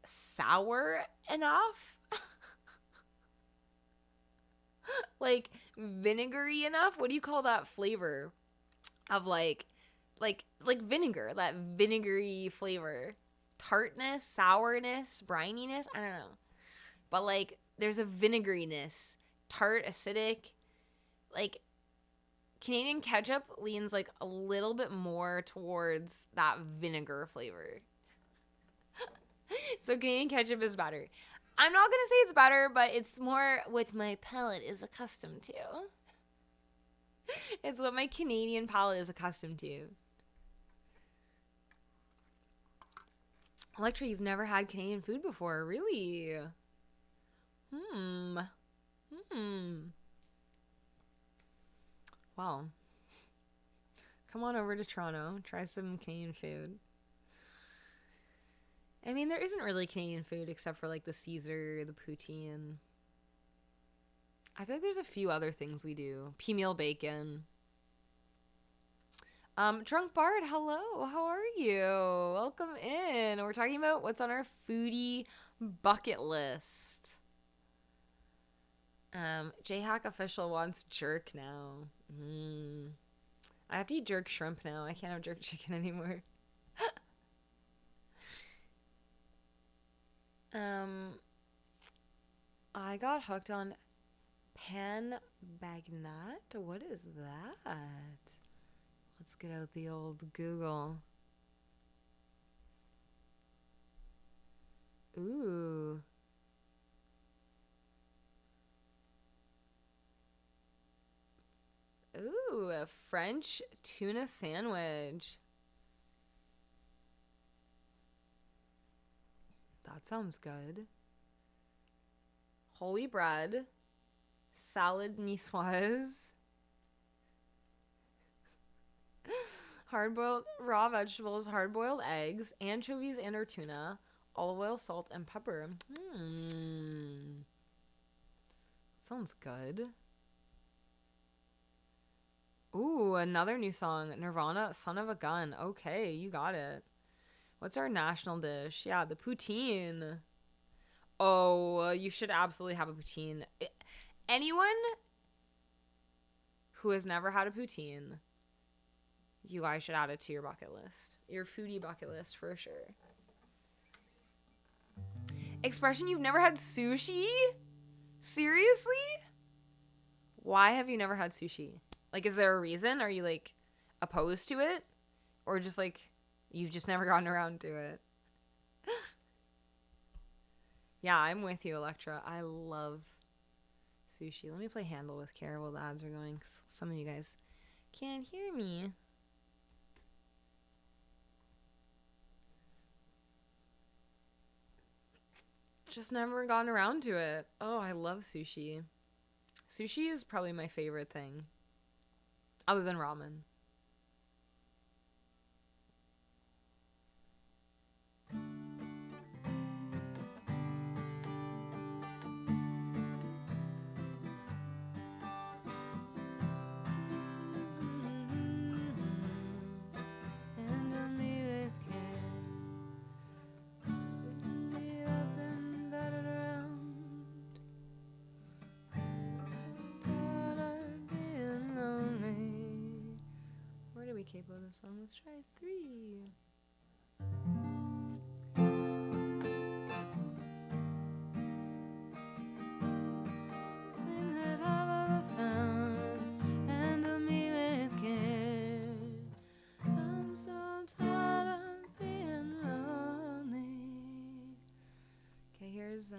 sour enough. Like, vinegary enough. What do you call that flavor of, like vinegar, that vinegary flavor? Tartness, sourness, brininess, I don't know. But, like, there's a vinegariness, tart, acidic. Like, Canadian ketchup leans, like, a little bit more towards that vinegar flavor. So Canadian ketchup is better. I'm not going to say it's better, but it's more what my palate is accustomed to. It's what my Canadian palate is accustomed to. Electra, you've never had Canadian food before, really? Well, come on over to Toronto. Try some Canadian food. I mean, there isn't really Canadian food except for, like, the Caesar, the poutine. I feel like there's a few other things we do. Pea meal bacon. Drunk Bard, hello. How are you? Welcome in. We're talking about what's on our foodie bucket list. J-Hack official wants jerk now. I have to eat jerk shrimp now. I can't have jerk chicken anymore. I got hooked on Pan Bagnat. What is that? Let's get out the old Google. Ooh. Ooh, a French tuna sandwich. That sounds good. Whole wheat bread. Salad niçoise. Hard-boiled raw vegetables, hard-boiled eggs, anchovies and or tuna, olive oil, salt, and pepper. Sounds good. another new song. Nirvana, Son of a Gun. Okay, you got it. What's our national dish? Yeah, the poutine. Oh, you should absolutely have a poutine. Anyone who has never had a poutine, you guys should add it to your bucket list. Your foodie bucket list for sure. Expression, you've never had sushi? Seriously? Why have you never had sushi? Like, is there a reason? Are you, like, opposed to it? Or just, like, you've just never gotten around to it? Yeah, I'm with you, Electra. I love sushi. Let me play Handle with Care while the ads are going, 'cause some of you guys can't hear me. Just never gotten around to it. Oh, I love sushi. Sushi is probably my favorite thing, other than ramen. Capo the song. Let's try 3. Thing that I've ever found, handle me with care. I'm so tired of being lonely. Okay, here's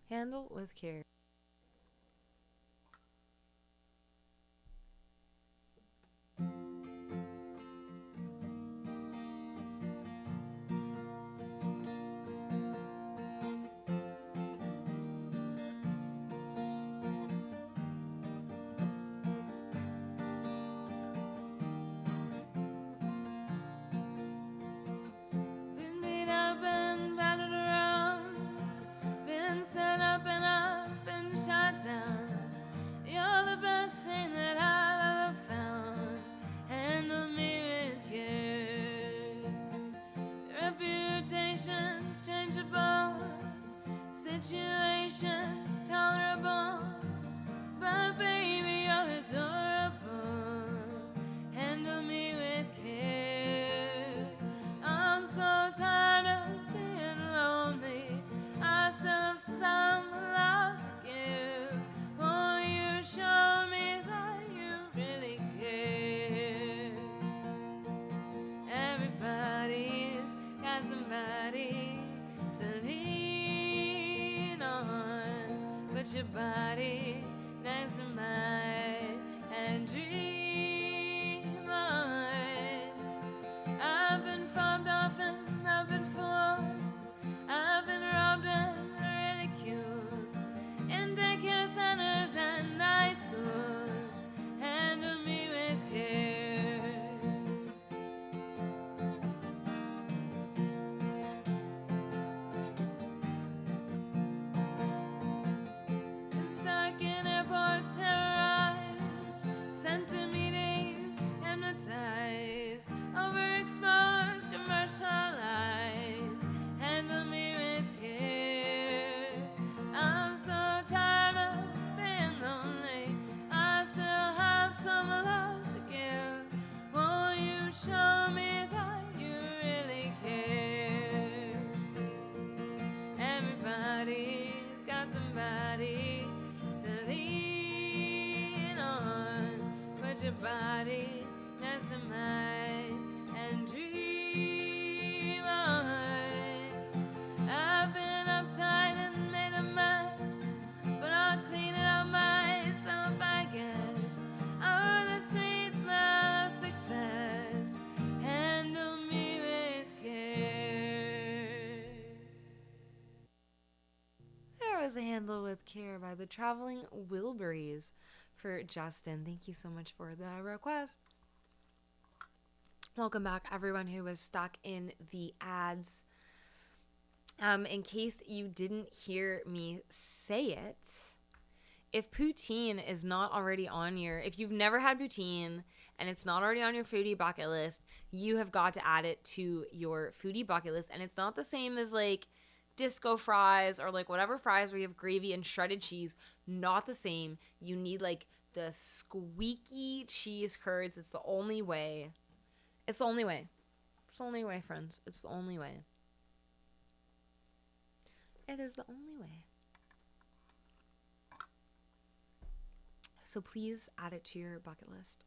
Handle with Care. You're the best thing that I've ever found. Handle me with care. Reputation's changeable, situations tolerable, but baby, you're adorable. Handle me with care. I'm so tired of being lonely. I still have some love to give. Won't you show me that you really care? Everybody's got somebody to lean on. Put your body next to mine and dream on. I've been fobbed off and I've been fooled. I've been robbed and ridiculed in daycare centers and night schools. Handle me with care. Been stuck in airports, terrorized, sent to meetings, hypnotized, overexposed, commercialized. Handle me with care. I'm so tired of being lonely. I still have some love to give. Won't you show me that you really care? Everybody's got somebody to lean on. Put your body next to mine and dream on. I've been uptight and made a mess, but I'll clean it up myself, I guess. Oh, the sweet smell of success. Handle me with care. There was a Handle with Care by the Traveling Wilburys for Justin. Thank you so much for the request. Welcome back, everyone who was stuck in the ads. In case you didn't hear me say it, if poutine is not already on if you've never had poutine and it's not already on your foodie bucket list, you have got to add it to your foodie bucket list. And it's not the same as like disco fries or like whatever fries where you have gravy and shredded cheese. Not the same. You need like the squeaky cheese curds. It's the only way. It's the only way. It's the only way, friends. It's the only way. It is the only way. So please add it to your bucket list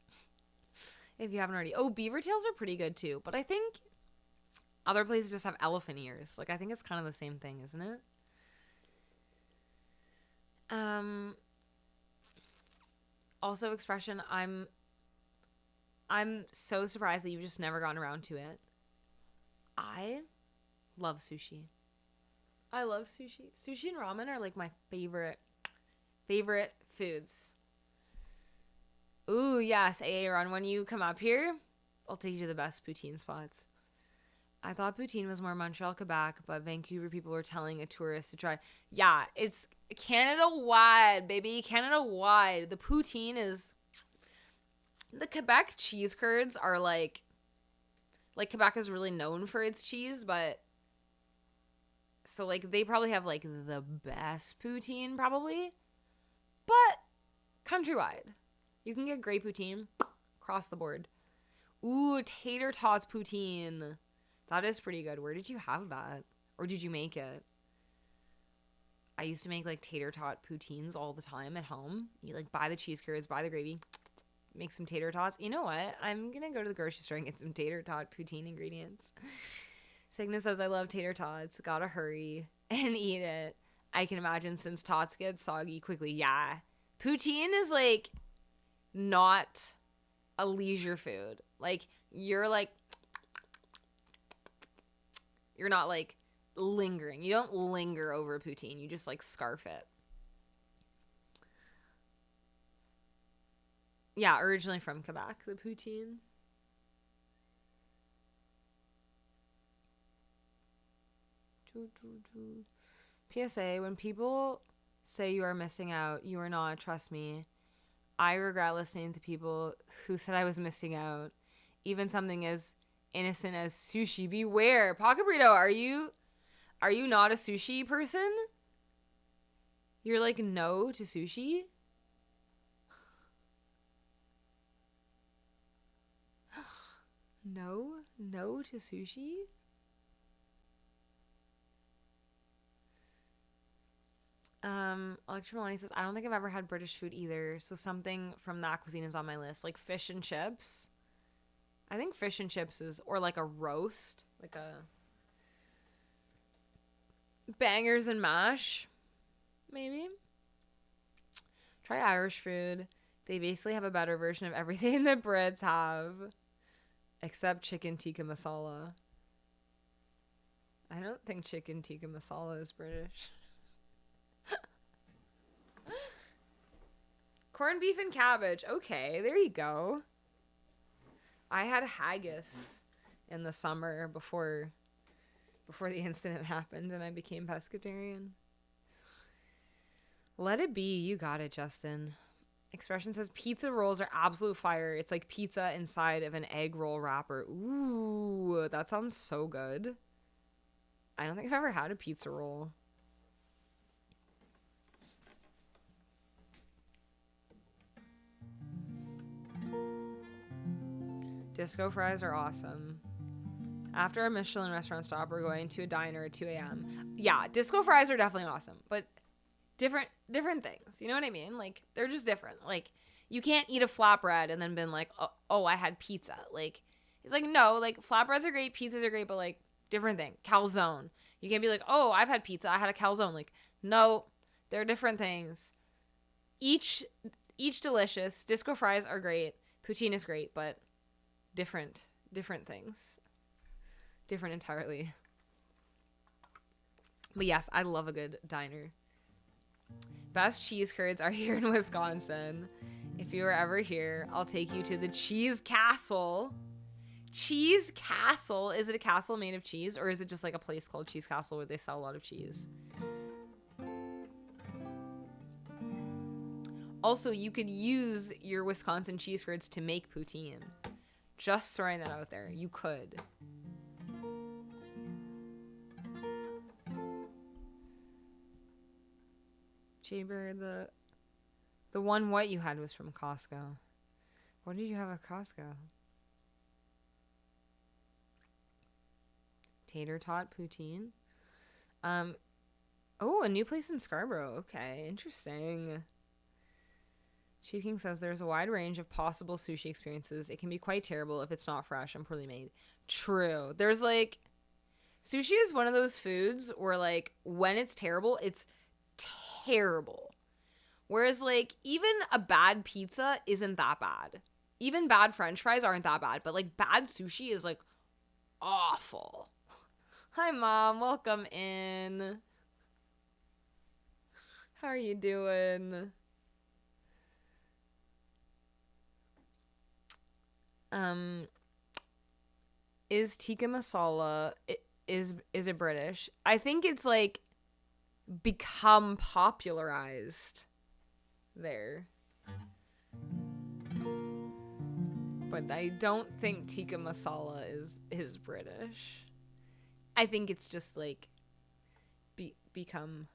if you haven't already. Oh, beaver tails are pretty good too, but I think other places just have elephant ears. Like, I think it's kind of the same thing, isn't it? Also, expression, I'm so surprised that you've just never gotten around to it. I love sushi. I love sushi. Sushi and ramen are like my favorite foods. Ooh, yes, Aaron, when you come up here, I'll take you to the best poutine spots. I thought poutine was more Montreal, Quebec, but Vancouver people were telling a tourist to try. Yeah, it's Canada-wide, baby. Canada-wide. The poutine is... The Quebec cheese curds are like Quebec is really known for its cheese, but... So, like, they probably have, like, the best poutine, probably. But countrywide. You can get great poutine across the board. Ooh, tater tots poutine. That is pretty good. Where did you have that? Or did you make it? I used to make, like, tater tot poutines all the time at home. You, like, buy the cheese curds, buy the gravy, make some tater tots. You know what? I'm going to go to the grocery store and get some tater tot poutine ingredients. Cygnus says, I love tater tots. Gotta hurry and eat it. I can imagine since tots get soggy quickly. Yeah. Poutine is, like, not a leisure food. Like, you're not, like, lingering. You don't linger over poutine. You just, like, scarf it. Yeah, originally from Quebec, the poutine. PSA, when people say you are missing out, you are not. Trust me. I regret listening to people who said I was missing out. Even something as innocent as sushi. Beware. Pocket Burrito, are you not a sushi person? You're like no to sushi? No to sushi? Electra Milani says, I don't think I've ever had British food either, so something from that cuisine is on my list. Like fish and chips. I think fish and chips is, or like a roast, like a bangers and mash, maybe. Try Irish food. They basically have a better version of everything the Brits have, except chicken tikka masala. I don't think chicken tikka masala is British. Corned beef and cabbage. Okay, there you go. I had haggis in the summer before the incident happened and I became pescatarian. Let it be. You got it, Justin. Expression says pizza rolls are absolute fire. It's like pizza inside of an egg roll wrapper. Ooh, that sounds so good. I don't think I've ever had a pizza roll. Disco fries are awesome. After a Michelin restaurant stop, we're going to a diner at 2 a.m. Yeah, disco fries are definitely awesome, but different things. You know what I mean? Like, they're just different. Like, you can't eat a flatbread and then been like, oh, I had pizza. Like, it's like, no, like, flatbreads are great, pizzas are great, but, like, different thing. Calzone. You can't be like, oh, I've had pizza, I had a calzone. Like, no, they're different things. Each delicious. Disco fries are great. Poutine is great, but different things. Different entirely. But yes, I love a good diner. Best cheese curds are here in Wisconsin. If you are ever here, I'll take you to the Cheese Castle. Cheese Castle? Is it a castle made of cheese, or is it just like a place called Cheese Castle where they sell a lot of cheese? Also, you could use your Wisconsin cheese curds to make poutine. Just throwing that out there. You could. Jaber, the one what you had was from Costco. What did you have at Costco? Tater tot poutine. Oh, a new place in Scarborough. Okay, interesting. Chu King says there's a wide range of possible sushi experiences. It can be quite terrible if it's not fresh and poorly made. True. There's like, sushi is one of those foods where like when it's terrible, it's terrible. Whereas like even a bad pizza isn't that bad. Even bad French fries aren't that bad, but like bad sushi is like awful. Hi Mom, welcome in. How are you doing? Is tikka masala is it British? I think it's like become popularized there. But I don't think tikka masala is British. I think it's just like become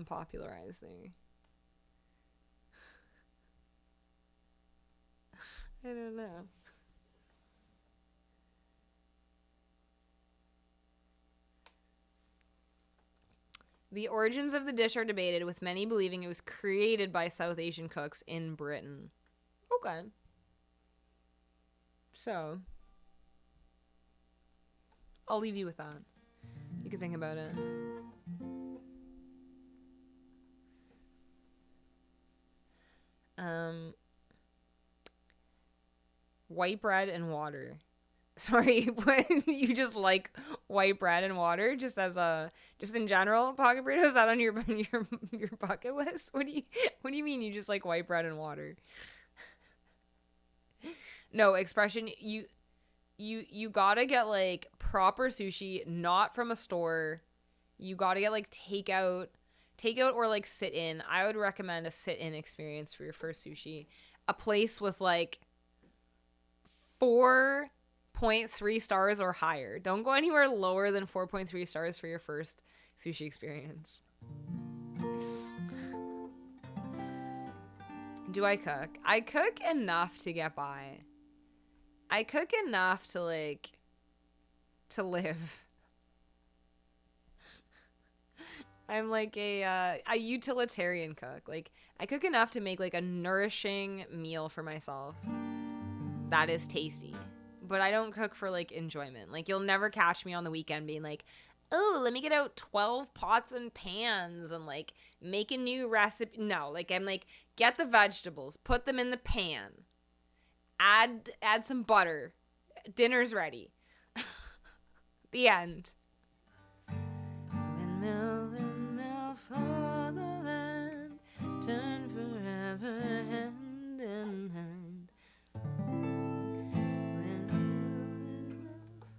popularized there. I don't know. The origins of the dish are debated, with many believing it was created by South Asian cooks in Britain. Okay. So, I'll leave you with that. You can think about it. White bread and water. Sorry, you just like white bread and water, just in general pocket burrito? Is that on your bucket list? What do you mean you just like white bread and water? No, expression, you gotta get like proper sushi, not from a store. You gotta get like takeout or like sit in. I would recommend a sit in experience for your first sushi. A place with like 4.3 stars or higher. Don't go anywhere lower than 4.3 stars for your first sushi experience. Do I cook? I cook enough to get by. I cook enough to like to live. I'm like a utilitarian cook. Like I cook enough to make like a nourishing meal for myself that is tasty. But I don't cook for like enjoyment. Like you'll never catch me on the weekend being like, oh, let me get out 12 pots and pans and like make a new recipe. No, like I'm like, get the vegetables, put them in the pan, add some butter, dinner's ready. The end. Windmill for the land, turn forever hand in hand. Windmill for the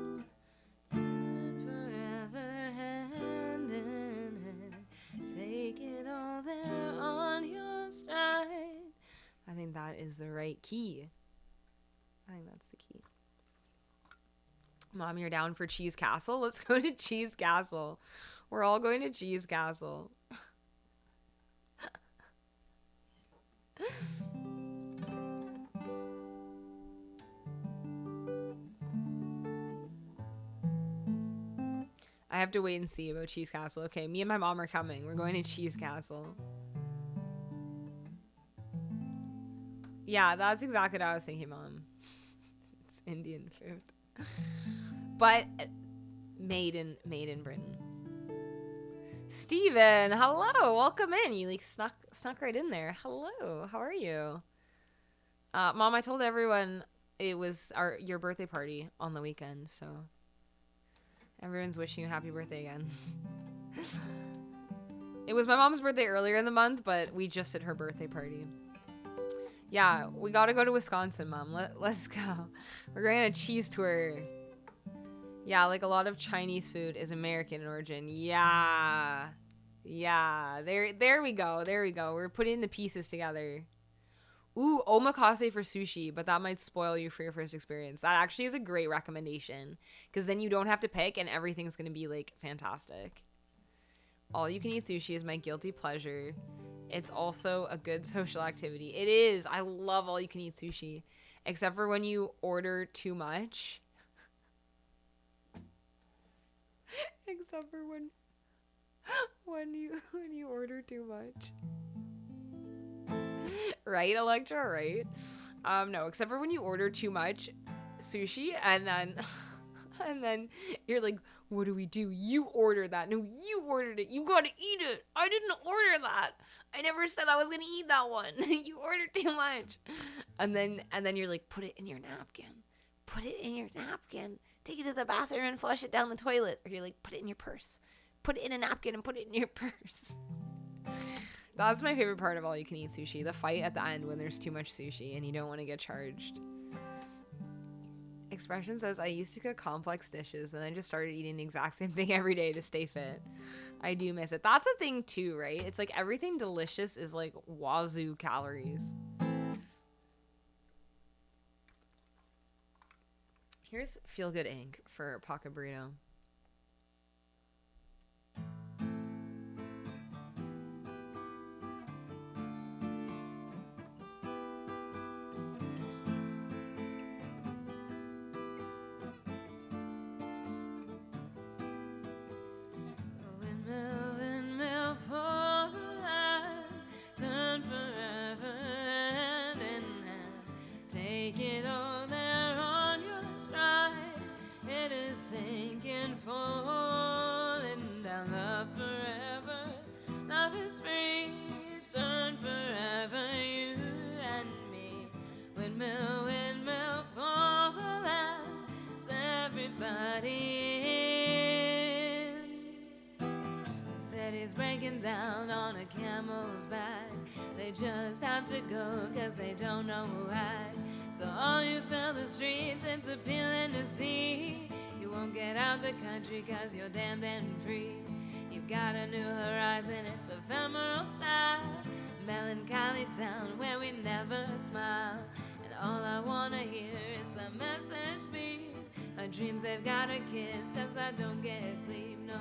land, turn forever hand in hand. Take it all there on your stride. I think that is the right key. I think that's the key. Mom, you're down for Cheese Castle? Let's go to Cheese Castle. We're all going to Cheese Castle. I have to wait and see about Cheese Castle. Okay, me and my mom are coming. We're going to Cheese Castle. Yeah, that's exactly what I was thinking, Mom. It's Indian food. But made in Britain. Steven, hello, welcome in. You like snuck right in there. Hello, how are you? Mom, I told everyone it was your birthday party on the weekend, so everyone's wishing you a happy birthday again. It was my mom's birthday earlier in the month, but we just did her birthday party. Yeah, we gotta go to Wisconsin, Mom. Let's go. We're going on a cheese tour. Yeah, like a lot of Chinese food is American in origin. Yeah. Yeah, there we go. There we go. We're putting the pieces together. Ooh, omakase for sushi, but that might spoil you for your first experience. That actually is a great recommendation because then you don't have to pick and everything's going to be like fantastic. All you can eat sushi is my guilty pleasure. It's also a good social activity. It is. I love all you can eat sushi, except for when you order too much. Except for when you order too much. Right, Electra, right? No, except for when you order too much sushi and then and then you're like, what do we do? You ordered that. No, you ordered it. You gotta eat it. I didn't order that. I never said I was gonna eat that one. You ordered too much. And then you're like, put it in your napkin. Put it in your napkin. Take it to the bathroom and flush it down the toilet. Or you're like, put it in your purse. Put it in a napkin and put it in your purse. That's my favorite part of all you can eat sushi. The fight at the end when there's too much sushi and you don't want to get charged. Expression says, I used to cook complex dishes, then I just started eating the exact same thing every day to stay fit. I do miss it. That's a thing too, right? It's like everything delicious is like wazoo calories. Here's Feel Good Inc. for Pocket Burrito. Down on a camel's back. They just have to go cause they don't know why. So all you fill the streets, it's appealing to see. You won't get out the country cause you're damned and free. You've got a new horizon, it's ephemeral style. Melancholy town where we never smile. And all I wanna hear is the message beat. My dreams they've got a kiss cause I don't get sleep, no.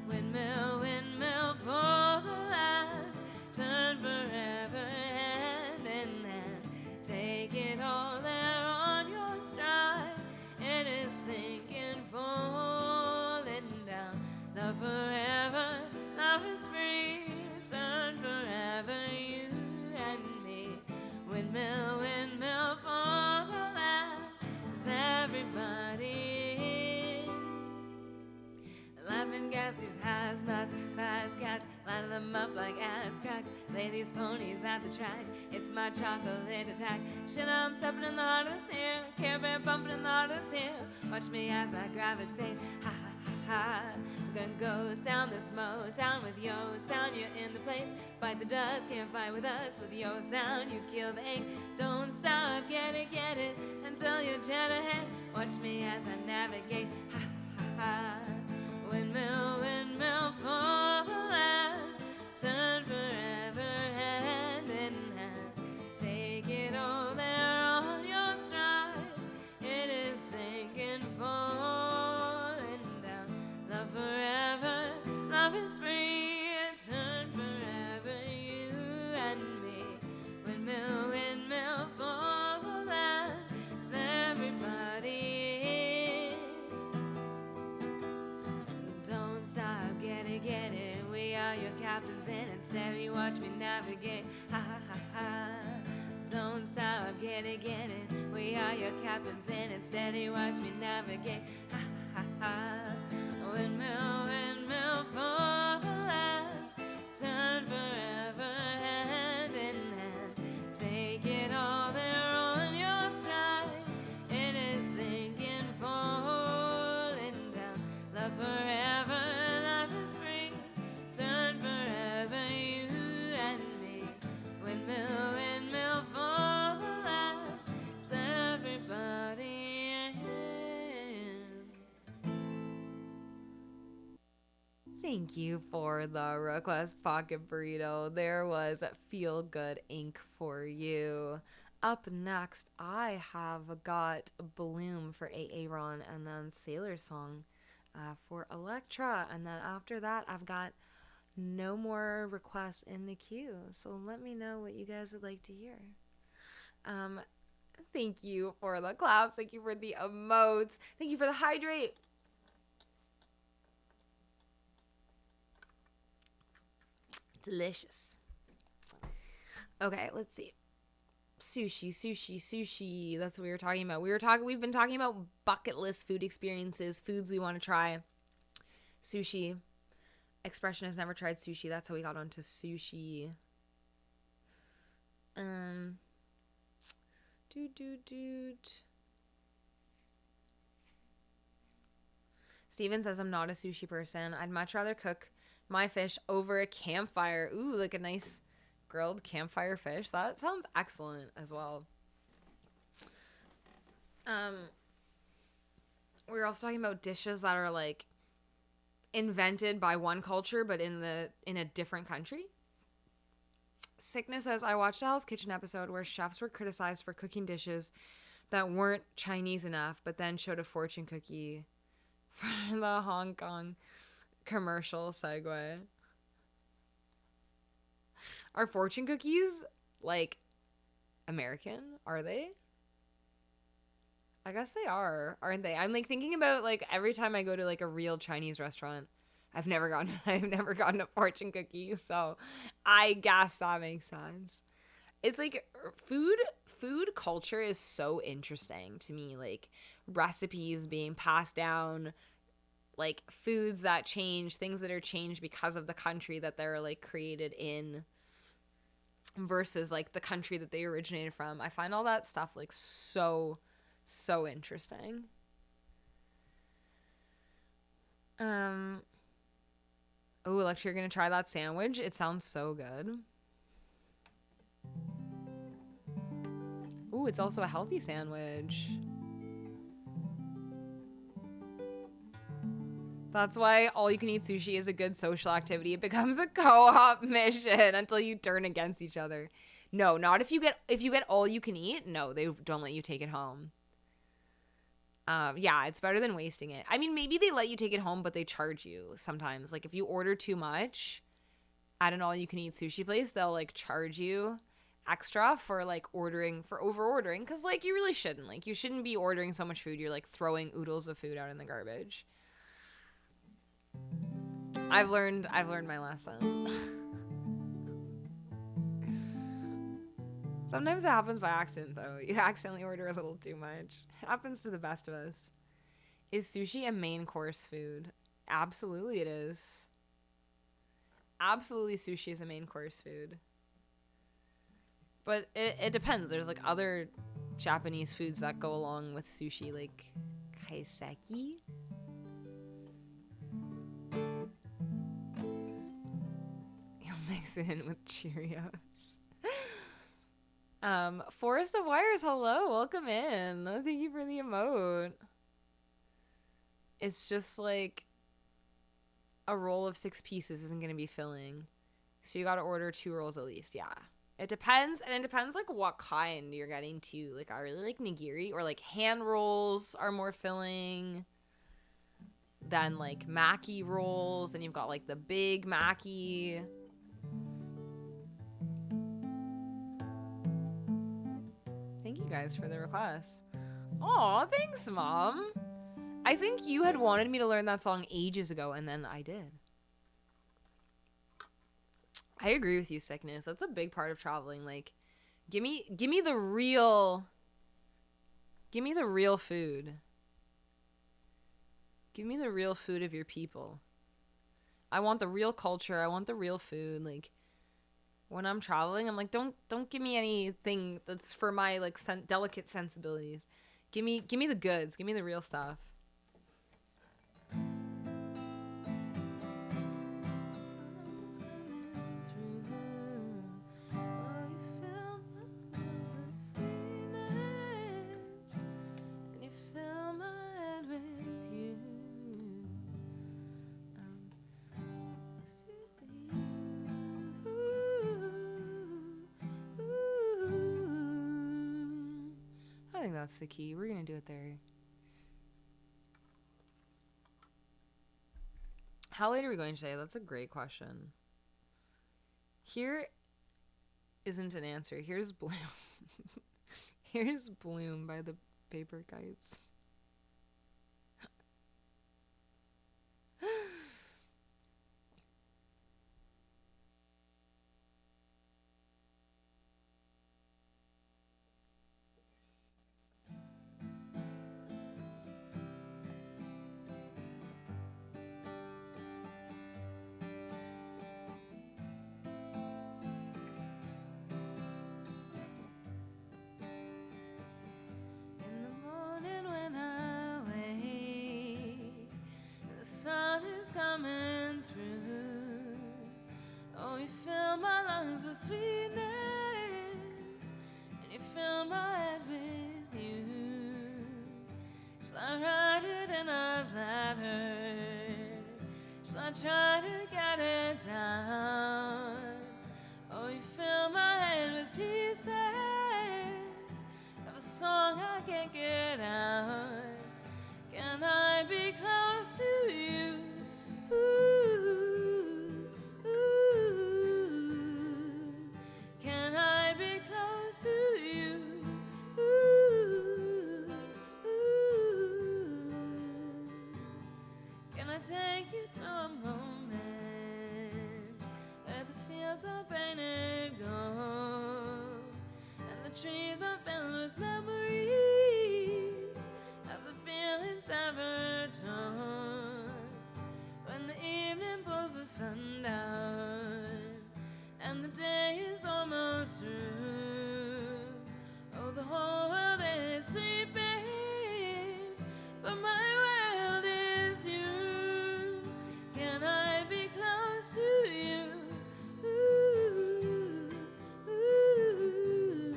Windmill, windmill for the land, turn forever hand in hand. Take it all there on your stride. It is sinking, falling down. Love forever, love is free. Turn forever, you and me. Windmill, windmill for the land. Is everybody laughing gas, these hazmats, fast cats, line them up like ass cracks. Lay these ponies at the track, it's my chocolate attack. Shit, I'm stepping in the heart of this here, Care Bear bumping in the heart of this here. Watch me as I gravitate, ha ha ha ha. We're gonna ghost down this Motown with yo sound. You're in the place, fight the dust, can't fight with us. With yo sound, you kill the ink. Don't stop, get it, until you jet ahead. Watch me as I navigate, ha ha ha. Windmill, windmill for the land, turn forever hand in hand. Take it all there on your stride. It is sinking, falling down. Love forever, love is free. Turn forever, you and me. Windmill, windmill for the land. Is everybody? Stop, get it, we are your captains and instead you watch me navigate, ha ha ha ha. Don't stop, get it, we are your captains and instead you watch me navigate, ha ha ha. Windmill, windmill for the land, turn forever hand in hand. Take it all there on your stride. It is sinking, falling down. Love forever. Turn forever, you and me. Windmill, windmill for the land. Is everybody? Thank you for the request, Pocket Burrito. There was Feel Good Ink for you. Up next, I have got Bloom for Aaron, and then Sailor Song for Electra. And then after that, I've got no more requests in the queue. So let me know what you guys would like to hear. Thank you for the claps. Thank you for the emotes. Thank you for the hydrate. Delicious. Okay, let's see. Sushi. That's what we were talking about. We've been talking about bucket list food experiences, foods we want to try. Sushi. Expression has never tried sushi. That's how we got onto sushi. Steven says I'm not a sushi person. I'd much rather cook my fish over a campfire. Ooh, like a nice grilled campfire fish. That sounds excellent as well. We were also talking about dishes that are like invented by one culture but in a different country. Sickness says I watched a Hell's Kitchen episode where chefs were criticized for cooking dishes that weren't Chinese enough, but then showed a fortune cookie for the Hong Kong commercial segue. Are fortune cookies like American? Are they? I guess they are, aren't they? I'm like thinking about like every time I go to like a real Chinese restaurant, I've never gotten a fortune cookie, so I guess that makes sense. It's like food culture is so interesting to me, like recipes being passed down, like foods that change, things that are changed because of the country that they're like created in versus like the country that they originated from. I find all that stuff like so interesting. Oh, Alexa, you're gonna try that sandwich? It sounds so good. Ooh, it's also a healthy sandwich. That's why all you can eat sushi is a good social activity. It becomes a co-op mission until you turn against each other. No, not if you get all you can eat. No, they don't let you take it home. Yeah, it's better than wasting it. I mean, maybe they let you take it home, but they charge you sometimes. Like if you order too much at an all-you-can-eat sushi place, they'll like charge you extra for like over ordering, because like you really shouldn't. Like you shouldn't be ordering so much food. You're like throwing oodles of food out in the garbage. I've learned my lesson. Sometimes it happens by accident, though. You accidentally order a little too much. It happens to the best of us. Is sushi a main course food? Absolutely it is. Absolutely sushi is a main course food. But it depends. There's like other Japanese foods that go along with sushi, like kaiseki. You'll mix it in with Cheerios. Forest of Wires, hello, welcome in. Thank you for the emote. It's just like a roll of 6 pieces isn't gonna be filling, so you gotta order 2 rolls at least. Yeah, it depends, and it depends like what kind you're getting too. Like I really like nigiri, or like hand rolls are more filling than like maki rolls. Then you've got like the big maki. Thank you guys for the request. Aw, thanks, Mom. I think you had wanted me to learn that song ages ago, and then I did. I agree with you, Sickness. That's a big part of traveling. Like, give me the real food. Give me the real food of your people. I want the real culture. I want the real food. Like, when I'm traveling, I'm like, don't give me anything that's for my like delicate sensibilities. Give me the goods. Give me the real stuff. that's the key. We're going to do it there. How late are we going today? That's a great question. Here isn't an answer. Here's Bloom. Here's Bloom by the Paper Kites. Coming through. Oh, you fill my lungs with sweetness, and you fill my head with you. Shall I write it in a letter? Shall I try to get it down? Oh, you fill my head with pieces of a song I can't get out. Can I be close to you? Ooh, ooh. Can I be close to you? Ooh, ooh. Can I take you to a moment where the fields are painted gold and the trees are filled with memories of the feelings never told? When the evening pulls the sun down and the day is almost through, oh, the whole world is sleeping, but my world is you. Can I be close to you? Ooh, ooh.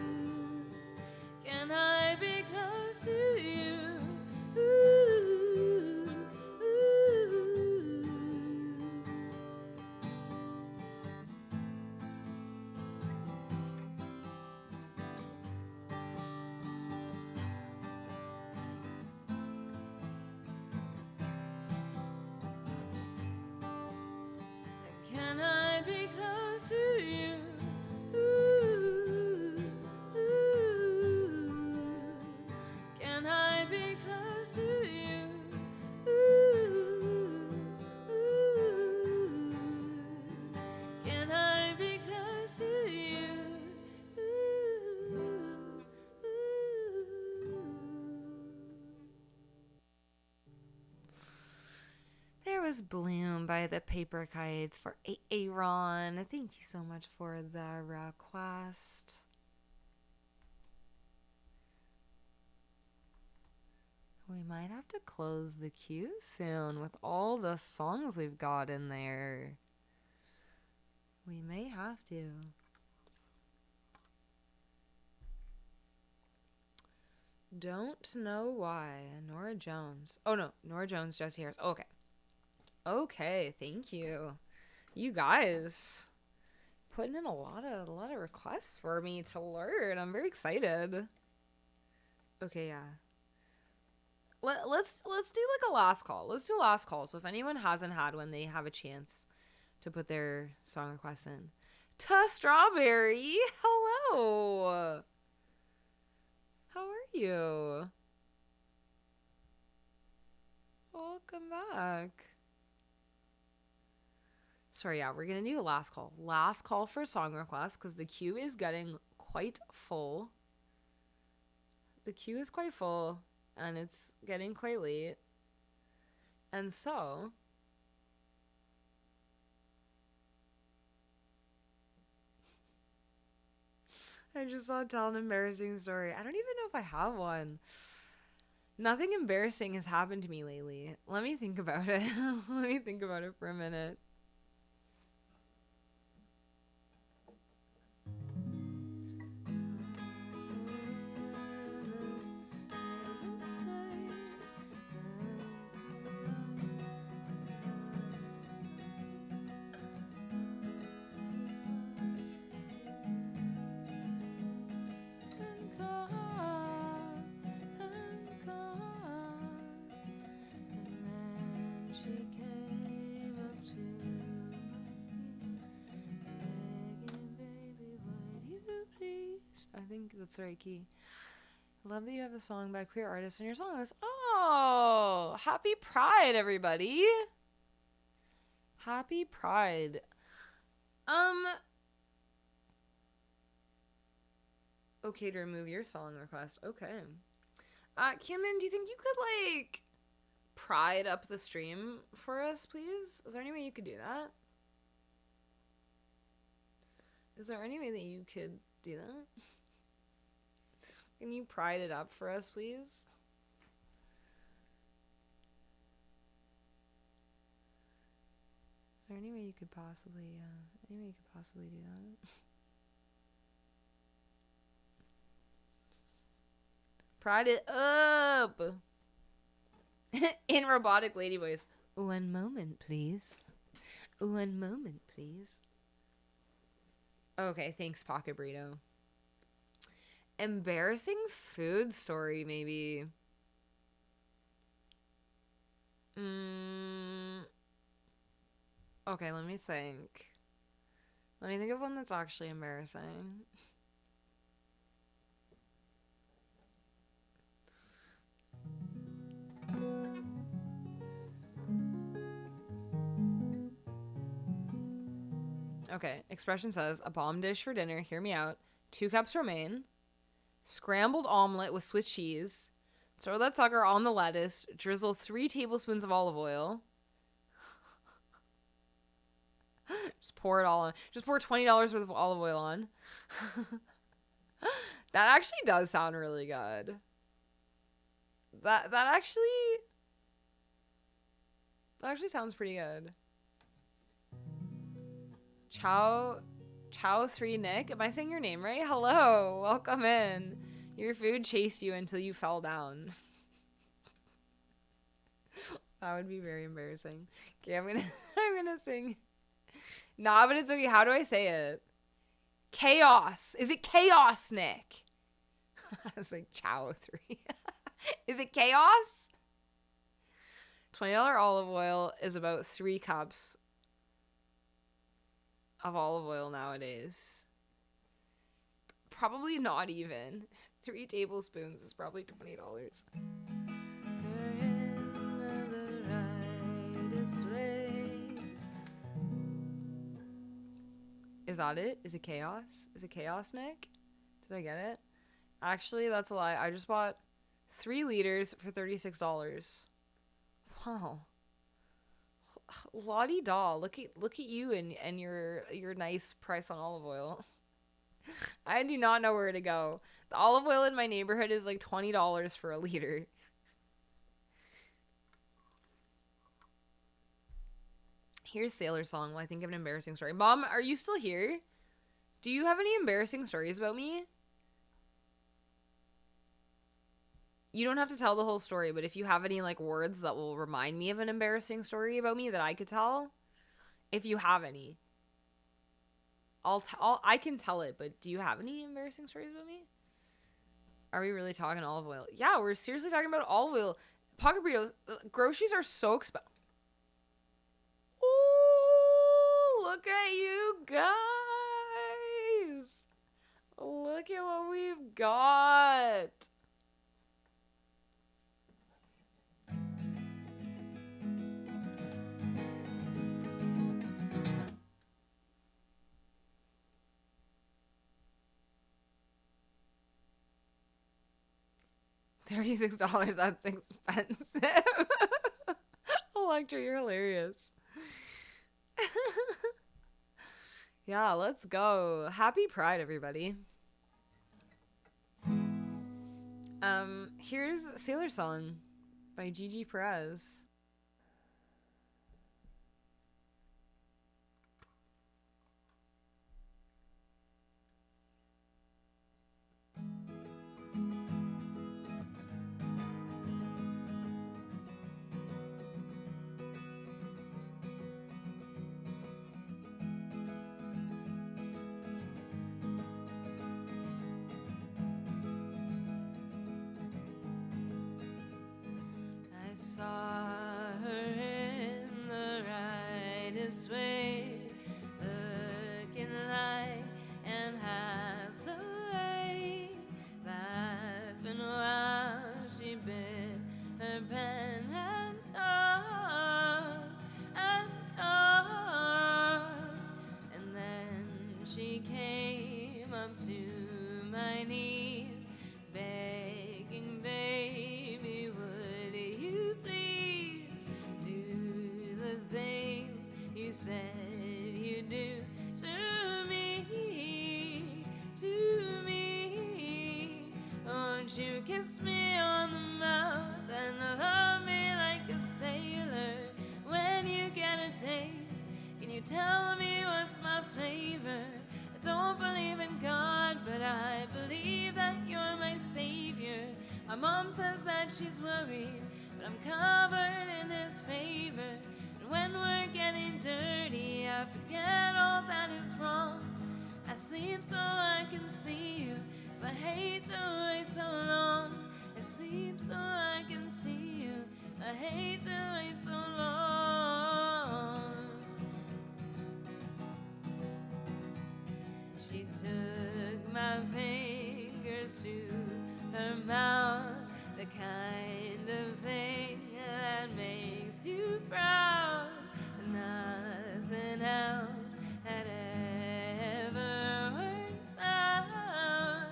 Can I be close to you? Ooh, ooh. Can I be close to you? Ooh, ooh. Can I be close to you? Ooh, ooh. Can I be close to you? Ooh, ooh. There was Bloom by the Paper Kites for Aaron. Thank you so much for the request. We might have to close the queue soon with all the songs we've got in there. We may have to. Don't know why. Nora Jones. Oh no, Nora Jones, Jesse Harris. Okay. Okay, thank you. You guys putting in a lot of requests for me to learn. I'm very excited. Okay, yeah. Let's do like a last call. Let's do a last call. So if anyone hasn't had one, they have a chance to put their song requests in. To Strawberry, hello. How are you? Welcome back. Sorry, yeah, we're gonna do a last call. Last call for song requests because the queue is getting quite full. The queue is quite full and it's getting quite late. And so I just saw tell an embarrassing story. I don't even know if I have one. Nothing embarrassing has happened to me lately. Let me think about it. Let me think about it for a minute. I think that's the right key. Love that you have a song by a queer artist on your song list. Oh, happy Pride, everybody. Happy Pride. Okay to remove your song request. Okay. Kimmin, do you think you could, like, pride up the stream for us, please? Is there any way you could do that? Is there any way that you could do that? Can you pride it up for us, please? Is there any way you could possibly do that? Pride it up! In robotic lady voice. One moment, please. One moment, please. Okay, thanks, Pocket Burrito. Embarrassing food story, maybe. Okay, let me think. Let me think of one that's actually embarrassing. Okay, expression says, a bomb dish for dinner, hear me out, 2 cups romaine, scrambled omelet with Swiss cheese, throw that sucker on the lettuce, drizzle 3 tablespoons of olive oil, just pour it all on, just pour $20 worth of olive oil on. That actually does sound really good. That actually sounds pretty good. Chow 3 Nick, am I saying your name right? Hello, welcome in. Your food chased you until you fell down. That would be very embarrassing. Okay, I'm gonna sing. Nah, but it's okay. How do I say it? Chaos. Is it chaos, Nick? I was like, Chow 3. Is it chaos? $20 olive oil is about 3 cups of olive oil nowadays. Probably not even. 3 tablespoons is probably $20. Is that it? Is it chaos? Is it chaos, Nick? Did I get it? Actually, that's a lie. I just bought 3 liters for $36. Wow. La-di-da. Look at you and your nice price on olive oil. I do not know where to go. The olive oil in my neighborhood is like $20 for a liter. Here's Sailor Song while I think of an embarrassing story. Mom, are you still here? Do you have any embarrassing stories about me? You don't have to tell the whole story, but if you have any like words that will remind me of an embarrassing story about me that I could tell, if you have any, I can tell it. But do you have any embarrassing stories about me? Are we really talking olive oil? Yeah, we're seriously talking about olive oil. Pocket burritos. Groceries are so expensive. Oh, look at you guys! Look at what we've got. $36, that's expensive. Electra, you're hilarious. Yeah, let's go. Happy Pride, everybody. Here's Sailor Song by Gigi Perez. I saw her in the rightest way, looking like Anne Hathaway. knees, begging, baby, would you please do the things you said you'd do to me, to me. Won't you kiss me on the mouth and love me like a sailor? When you get a taste, can you tell me what's my flavor? I don't believe in God, but I believe that you're my savior. My mom says that she's worried, but I'm covered in his favor. And when we're getting dirty, I forget all that is wrong. I sleep so I can see you, 'cause I hate to wait so long. I sleep so I can see you, I hate to wait so long. She took my fingers to her mouth, the kind of thing that makes you proud. Nothing else had ever worked out,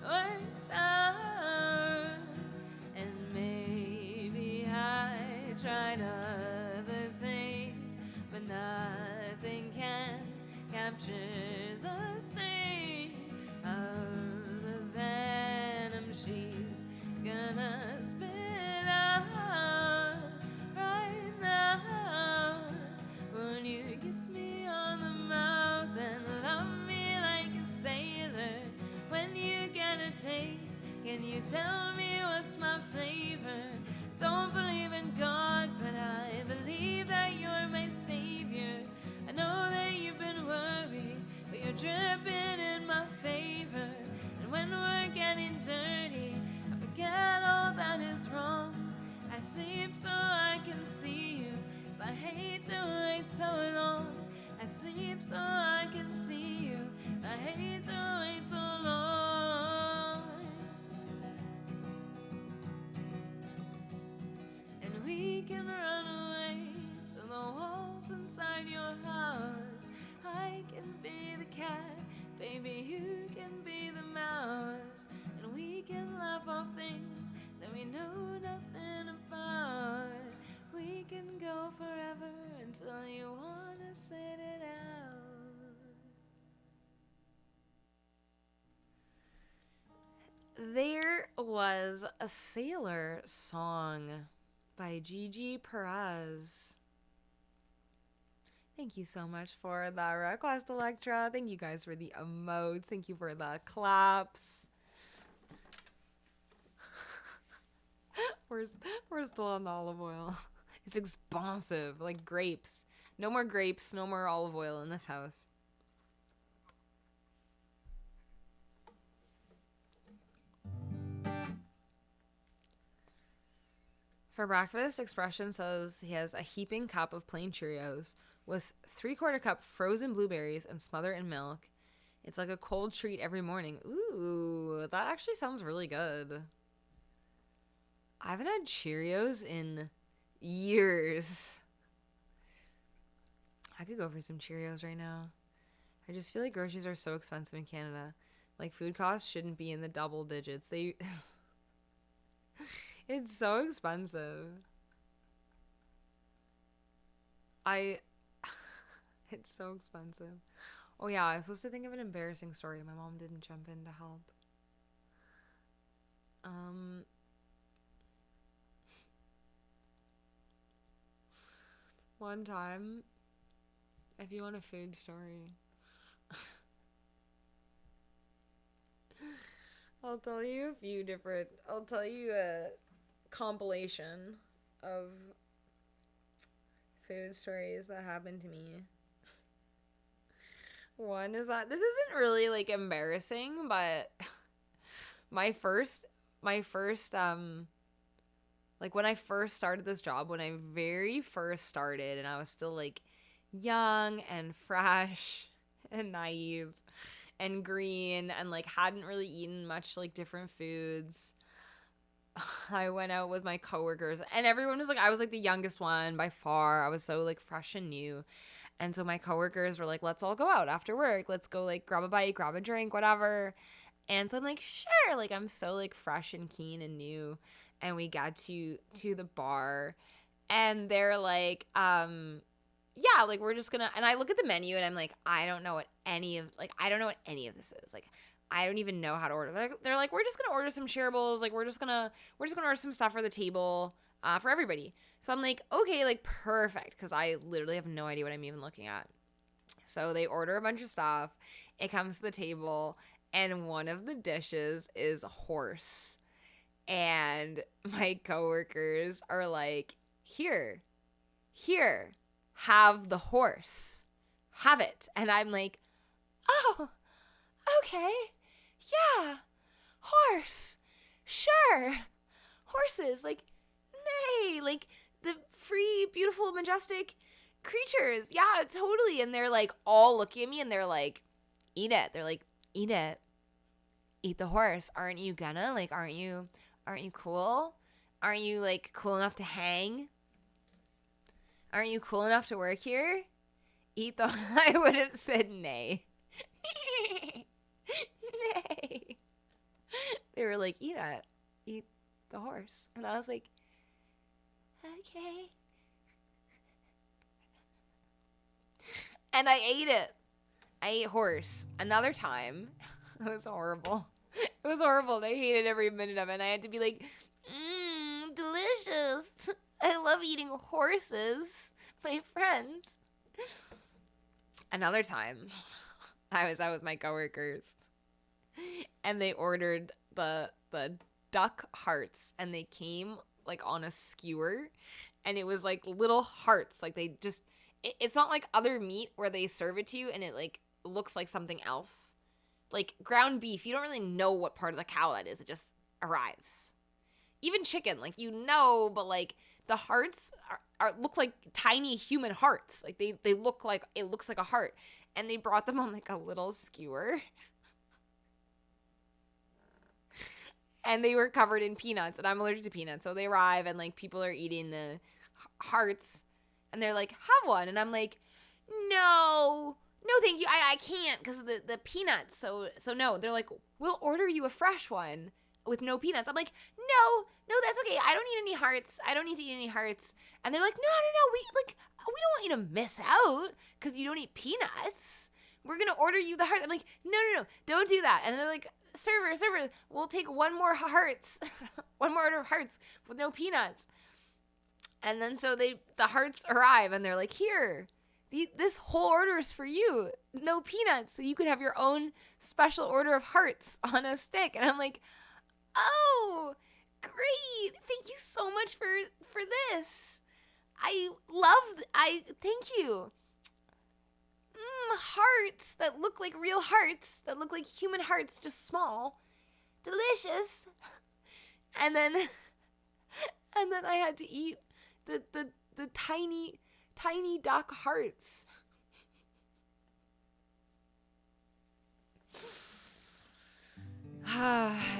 worked out. And maybe I tried other things, but nothing can capture the sting of the venom she's gonna spit out right now. Won't you kiss me on the mouth and love me like a sailor? When you get a taste, can you tell me what's my flavor? Don't believe in God, but I believe that you're my savior. I know that you've been worried, but you're dripping in my favor. And when we're getting dirty, I forget all that is wrong. I sleep so I can see you, 'cause I hate to wait so long. I sleep so I can see you, I hate to wait so long. And we can run away to the walls inside your house. I can be the cat, baby, you can be the mouse. And we can laugh off things that we know nothing about. We can go forever until you wanna sit it out. There was a Sailor song by Gigi Perez. Thank you so much for the request, Electra. Thank you guys for the emotes. Thank you for the claps. We're still on the olive oil. It's expensive, like grapes. No more grapes, no more olive oil in this house. For breakfast, Expression says he has a heaping cup of plain Cheerios with 3/4 cup frozen blueberries and smother in milk. It's like a cold treat every morning. Ooh, that actually sounds really good. I haven't had Cheerios in years. I could go for some Cheerios right now. I just feel like groceries are so expensive in Canada. Like, food costs shouldn't be in the double digits. It's so expensive. It's so expensive. Oh yeah, I was supposed to think of an embarrassing story. My mom didn't jump in to help. One time, if you want a food story, I'll tell you a compilation of food stories that happened to me. One is that this isn't really like embarrassing, but my first like when I first started this job, when I very first started and I was still like young and fresh and naive and green and like hadn't really eaten much like different foods, I went out with my coworkers and everyone was like, I was like the youngest one by far. I was so like fresh and new. And so my coworkers were like, let's all go out after work. Let's go like grab a bite, grab a drink, whatever. And so I'm like, sure. Like, I'm so like fresh and keen and new. And we got to the bar, and they're like, yeah, like we're just gonna, and I look at the menu and I'm like, I don't know what any of this is. Like, I don't even know how to order. They're like, we're just gonna order some shareables. Like, we're just gonna order some stuff for the table, for everybody. So I'm like, okay, like perfect, because I literally have no idea what I'm even looking at. So they order a bunch of stuff. It comes to the table, and one of the dishes is horse. And my coworkers are like, here, have the horse. Have it. And I'm like, oh, okay. Yeah. Horse. Sure. Horses. Like, nay. Like, the free, beautiful, majestic creatures. Yeah, totally. And they're like all looking at me and they're like, eat it. They're like, eat it. Eat the horse. Aren't you gonna? Like, aren't you cool? Aren't you like cool enough to hang? Aren't you cool enough to work here? Eat the I would have said nay. Nay. They were like, eat it. Eat the horse. And I was like, okay. And I ate it. I ate horse. Another time. It was horrible. It was horrible. And I hated every minute of it. And I had to be like, delicious. I love eating horses. My friends. Another time, I was out with my coworkers, and they ordered the duck hearts, and they came like on a skewer, and it was like little hearts. Like they just, it's not like other meat where they serve it to you and it like looks like something else. Like ground beef, you don't really know what part of the cow that is. It just arrives. Even chicken, like but like the hearts are look like tiny human hearts. Like they look like, it looks like a heart. And they brought them on like a little skewer. And they were covered in peanuts, and I'm allergic to peanuts. So they arrive and like people are eating the hearts, and they're like, have one. And I'm like, no, thank you. I can't because of the peanuts. So no, they're like, we'll order you a fresh one with no peanuts. I'm like, no, that's okay. I don't need any hearts. I don't need to eat any hearts. And they're like, no, we don't want you to miss out because you don't eat peanuts. We're going to order you the hearts. I'm like, no, don't do that. And they're like, server, we'll take one more hearts, one more order of hearts with no peanuts. And then so the hearts arrive and they're like, here, this whole order is for you. No peanuts. So you can have your own special order of hearts on a stick. And I'm like, oh, great. Thank you so much for this. Thank you. Hearts that look like real hearts, that look like human hearts, just small. Delicious. And then I had to eat the tiny duck hearts.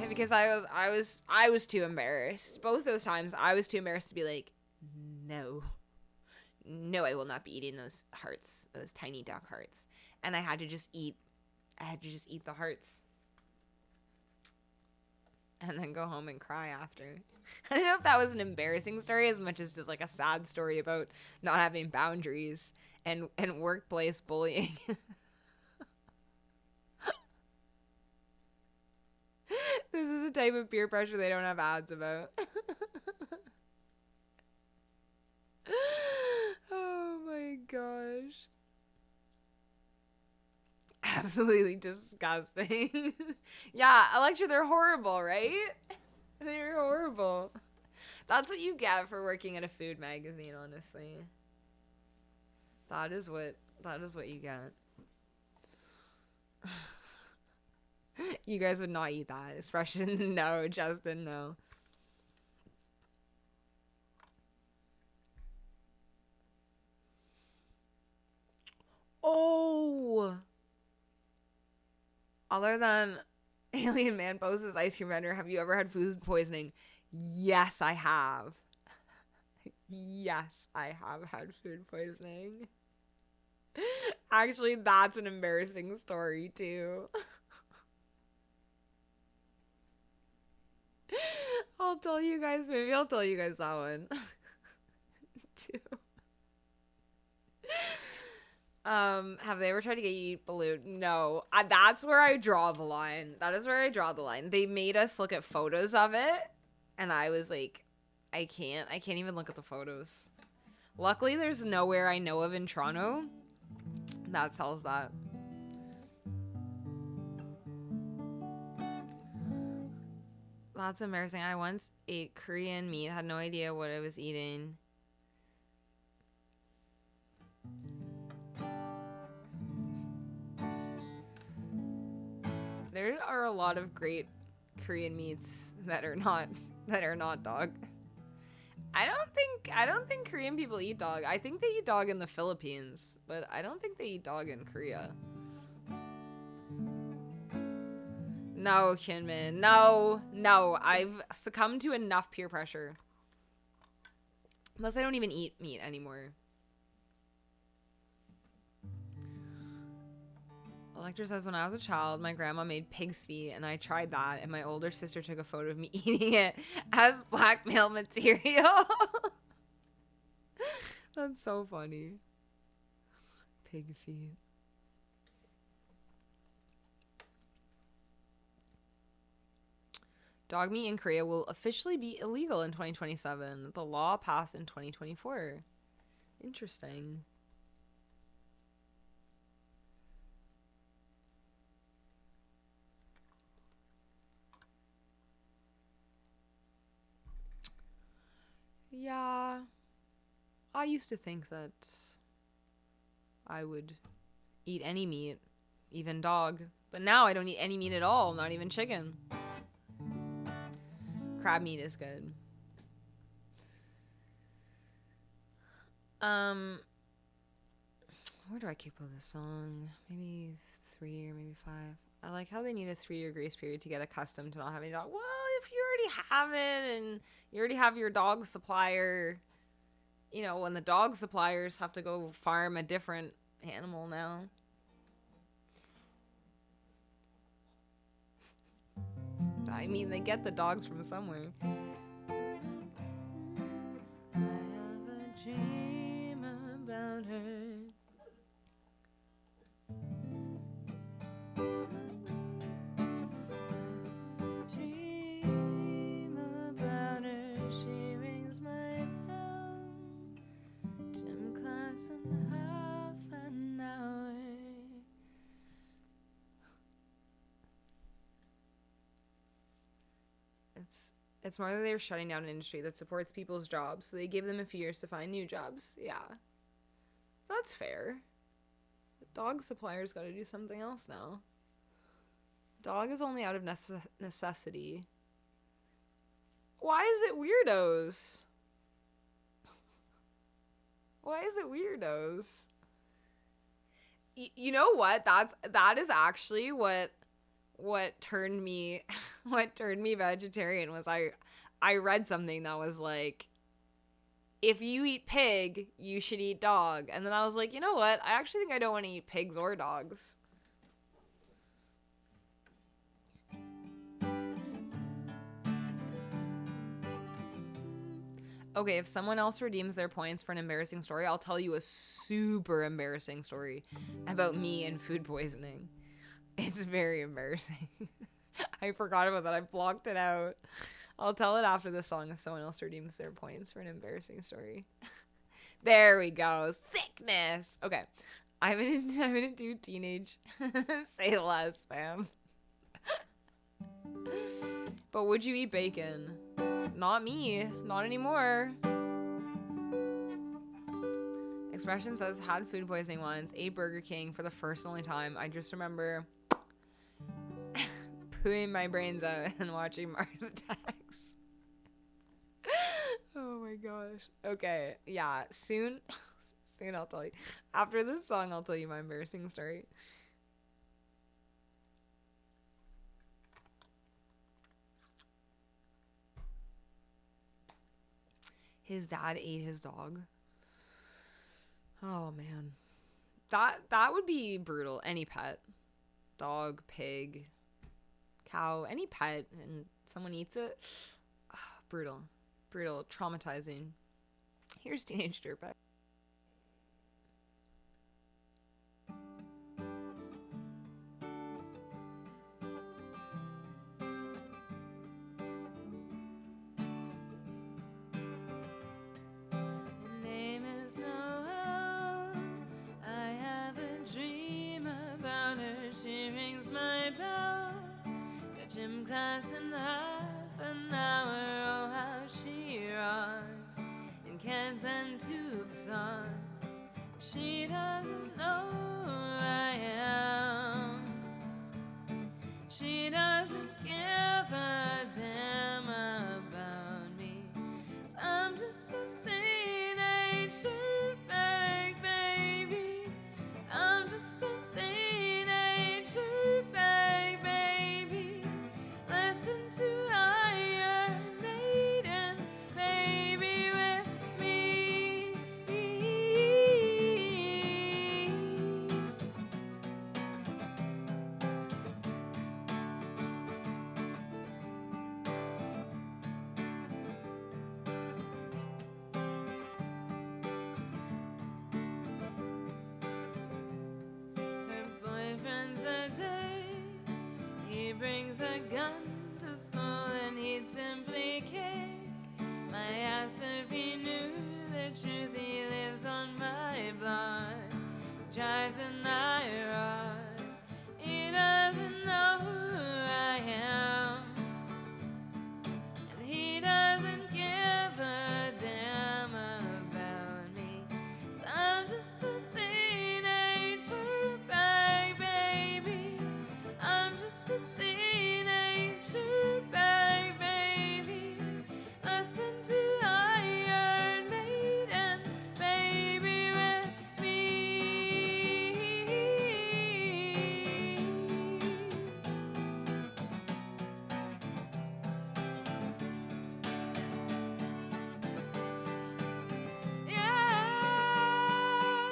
Because I was too embarrassed. Both those times I was too embarrassed to be like, no, I will not be eating those hearts, those tiny duck hearts. And I had to just eat the hearts. And then go home and cry after. I don't know if that was an embarrassing story as much as just like a sad story about not having boundaries and workplace bullying. This is a type of peer pressure they don't have ads about. Oh my gosh. Absolutely disgusting. Yeah, Electra, they're horrible, right? They're horrible. That's what you get for working at a food magazine, honestly. That is what you get. You guys would not eat that. Expression, no. Justin, no. Oh! Other than Alien Man Bose's ice cream vendor, have you ever had food poisoning? Yes, I have. Yes, I have had food poisoning. Actually, that's an embarrassing story, too. tell you guys. Maybe I'll tell you guys that one. Too. Have they ever tried to get you to eat balloon? No. That's where I draw the line. That is where I draw the line. They made us look at photos of it, and I was like, I can't even look at the photos. Luckily, there's nowhere I know of in Toronto that sells that. That's embarrassing. I once ate Korean meat, had no idea what I was eating. There are a lot of great Korean meats that are not dog. I don't think Korean people eat dog. I think they eat dog in the Philippines, but I don't think they eat dog in Korea. No, Kinman. No. I've succumbed to enough peer pressure. Unless I don't even eat meat anymore. Electra says, when I was a child, my grandma made pig's feet, and I tried that, and my older sister took a photo of me eating it as blackmail material. That's so funny. Pig feet. Dog meat in Korea will officially be illegal in 2027. The law passed in 2024. Interesting. Yeah, I used to think that I would eat any meat, even dog. But now I don't eat any meat at all, not even chicken. Crab meat is good. Where do I keep with this song? Maybe 3 or maybe 5. I like how they need a 3-year grace period to get accustomed to not having a dog. Well, if you already have it and you already have your dog supplier, you know, when the dog suppliers have to go farm a different animal now. I mean, they get the dogs from somewhere. I have a dream about her. Dream about her. She rings my bell. Gym class in half an hour. It's more that they're shutting down an industry that supports people's jobs, so they give them a few years to find new jobs. Yeah. That's fair. Dog suppliers gotta do something else now. Dog is only out of necessity. Why is it weirdos? Why is it weirdos? You know what? That is actually what turned me vegetarian. Was I read something that was like, if you eat pig, you should eat dog. And then I was like, you know what? I actually think I don't want to eat pigs or dogs. Okay, if someone else redeems their points for an embarrassing story, I'll tell you a super embarrassing story about me and food poisoning. It's very embarrassing. I forgot about that. I blocked it out. I'll tell it after the song if someone else redeems their points for an embarrassing story. There we go. Sickness. Okay. I'm gonna do teenage say less, fam. But would you eat bacon? Not me. Not anymore. Expression says, had food poisoning once, ate Burger King for the first and only time. I just remember pooing my brains out and watching Mars Attacks. Oh my gosh. Okay, yeah, soon I'll tell you. After this song, I'll tell you my embarrassing story. His dad ate his dog. Oh man. That would be brutal. Any pet. Dog, pig, cow, any pet, and someone eats it. brutal, traumatizing. Here's Teenage Dirtbag. Her name is Noel. I have a dream about her. She rings my bell. Got gym class in half an hour. Oh, how she rocks in cans and tube socks. She doesn't know who I am. She doesn't give a damn about me. 'Cause I'm just a teenage dirtbag baby. I'm just a teenage dirtbag baby. Listen to Iron Maiden, baby, with me. Her boyfriend's a day. He brings a gun to school and he'd simply kick my ass if he knew the truth. He lives on my block, drives an IROC. He doesn't know who I am, and he doesn't give a damn about me. 'Cause I'm just a teenage dirtbag baby. I'm just a teenage dirtbag baby. Listen to Iron Maiden, baby, with me. Yeah,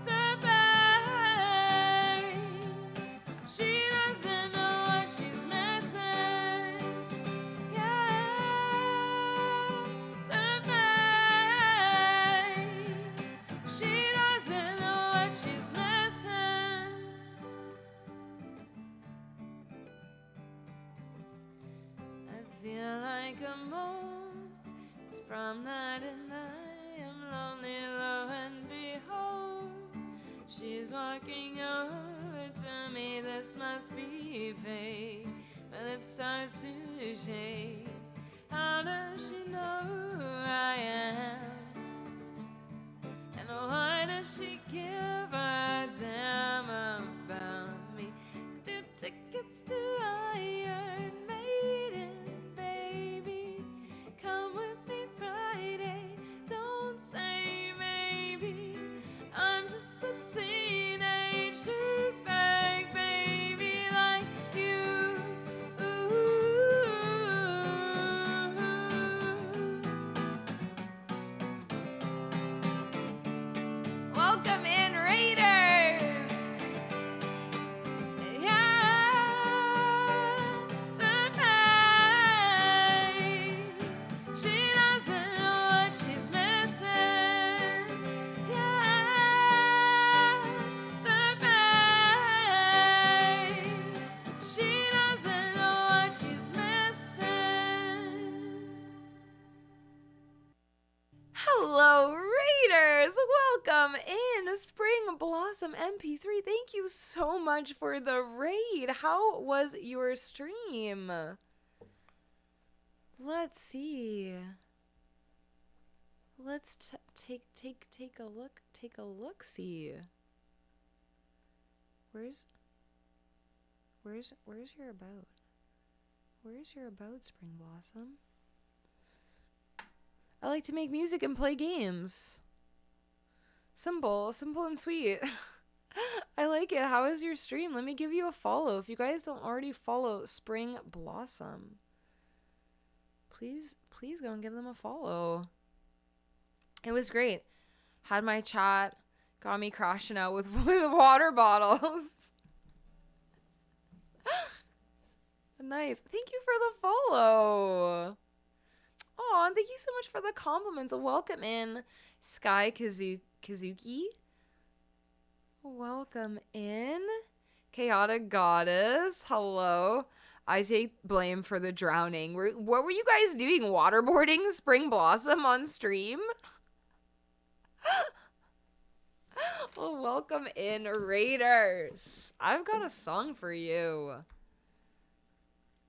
dirtbag. She doesn't know what she's missing. Yeah, dirtbag. She doesn't know what she's missing. I feel like a mole. It's from night and I am lonely, lo and behold, she's walking over to me. This must be fate. My lips starts to shake. How does she know who I am? And why does she give a damn about me? 2 tickets to Iron Maiden, baby. Come with me Friday. Don't say maybe. I'm just a teenage dirtbag baby like you. Welcome in, Raiders! Yeah, dirtbag. She doesn't know what she's missing. Yeah, dirtbag. She doesn't know what she's missing. Hello, Raiders! Welcome in, Spring Blossom MP3. Thank you so much for the raid. How was your stream? Let's see. Let's take a look. Take a look. See. Where's your about? Where's your about, Spring Blossom? I like to make music and play games. Simple and sweet. I like it. How is your stream? Let me give you a follow. If you guys don't already follow Spring Blossom, please go and give them a follow. It was great. Had my chat, got me crashing out with water bottles. Nice. Thank you for the follow. Oh, and thank you so much for the compliments. Welcome in, Sky Kazuki. Welcome in, Chaotic Goddess. Hello. I take blame for the drowning. What were you guys doing? Waterboarding Spring Blossom on stream? Well, welcome in, Raiders. I've got a song for you.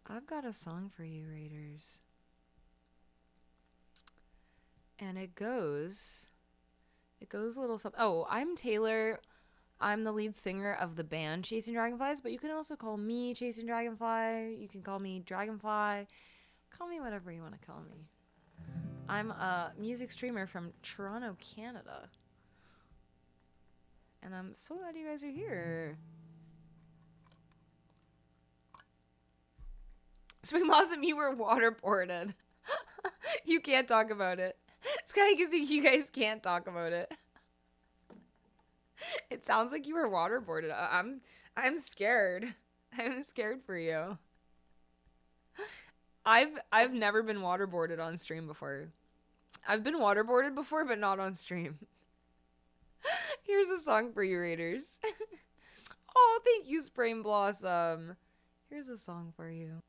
Raiders. And it goes a little something. Oh, I'm Taylor. I'm the lead singer of the band Chasing Dragonflies, but you can also call me Chasing Dragonfly. You can call me Dragonfly. Call me whatever you want to call me. I'm a music streamer from Toronto, Canada. And I'm so glad you guys are here. Spring Blossom, you were waterboarded. You can't talk about it. Sky Kissy, you guys can't talk about it. It sounds like you were waterboarded. I'm scared. I'm scared for you. I've never been waterboarded on stream before. I've been waterboarded before, but not on stream. Here's a song for you, Raiders. Oh, thank you, Spring Blossom. Here's a song for you.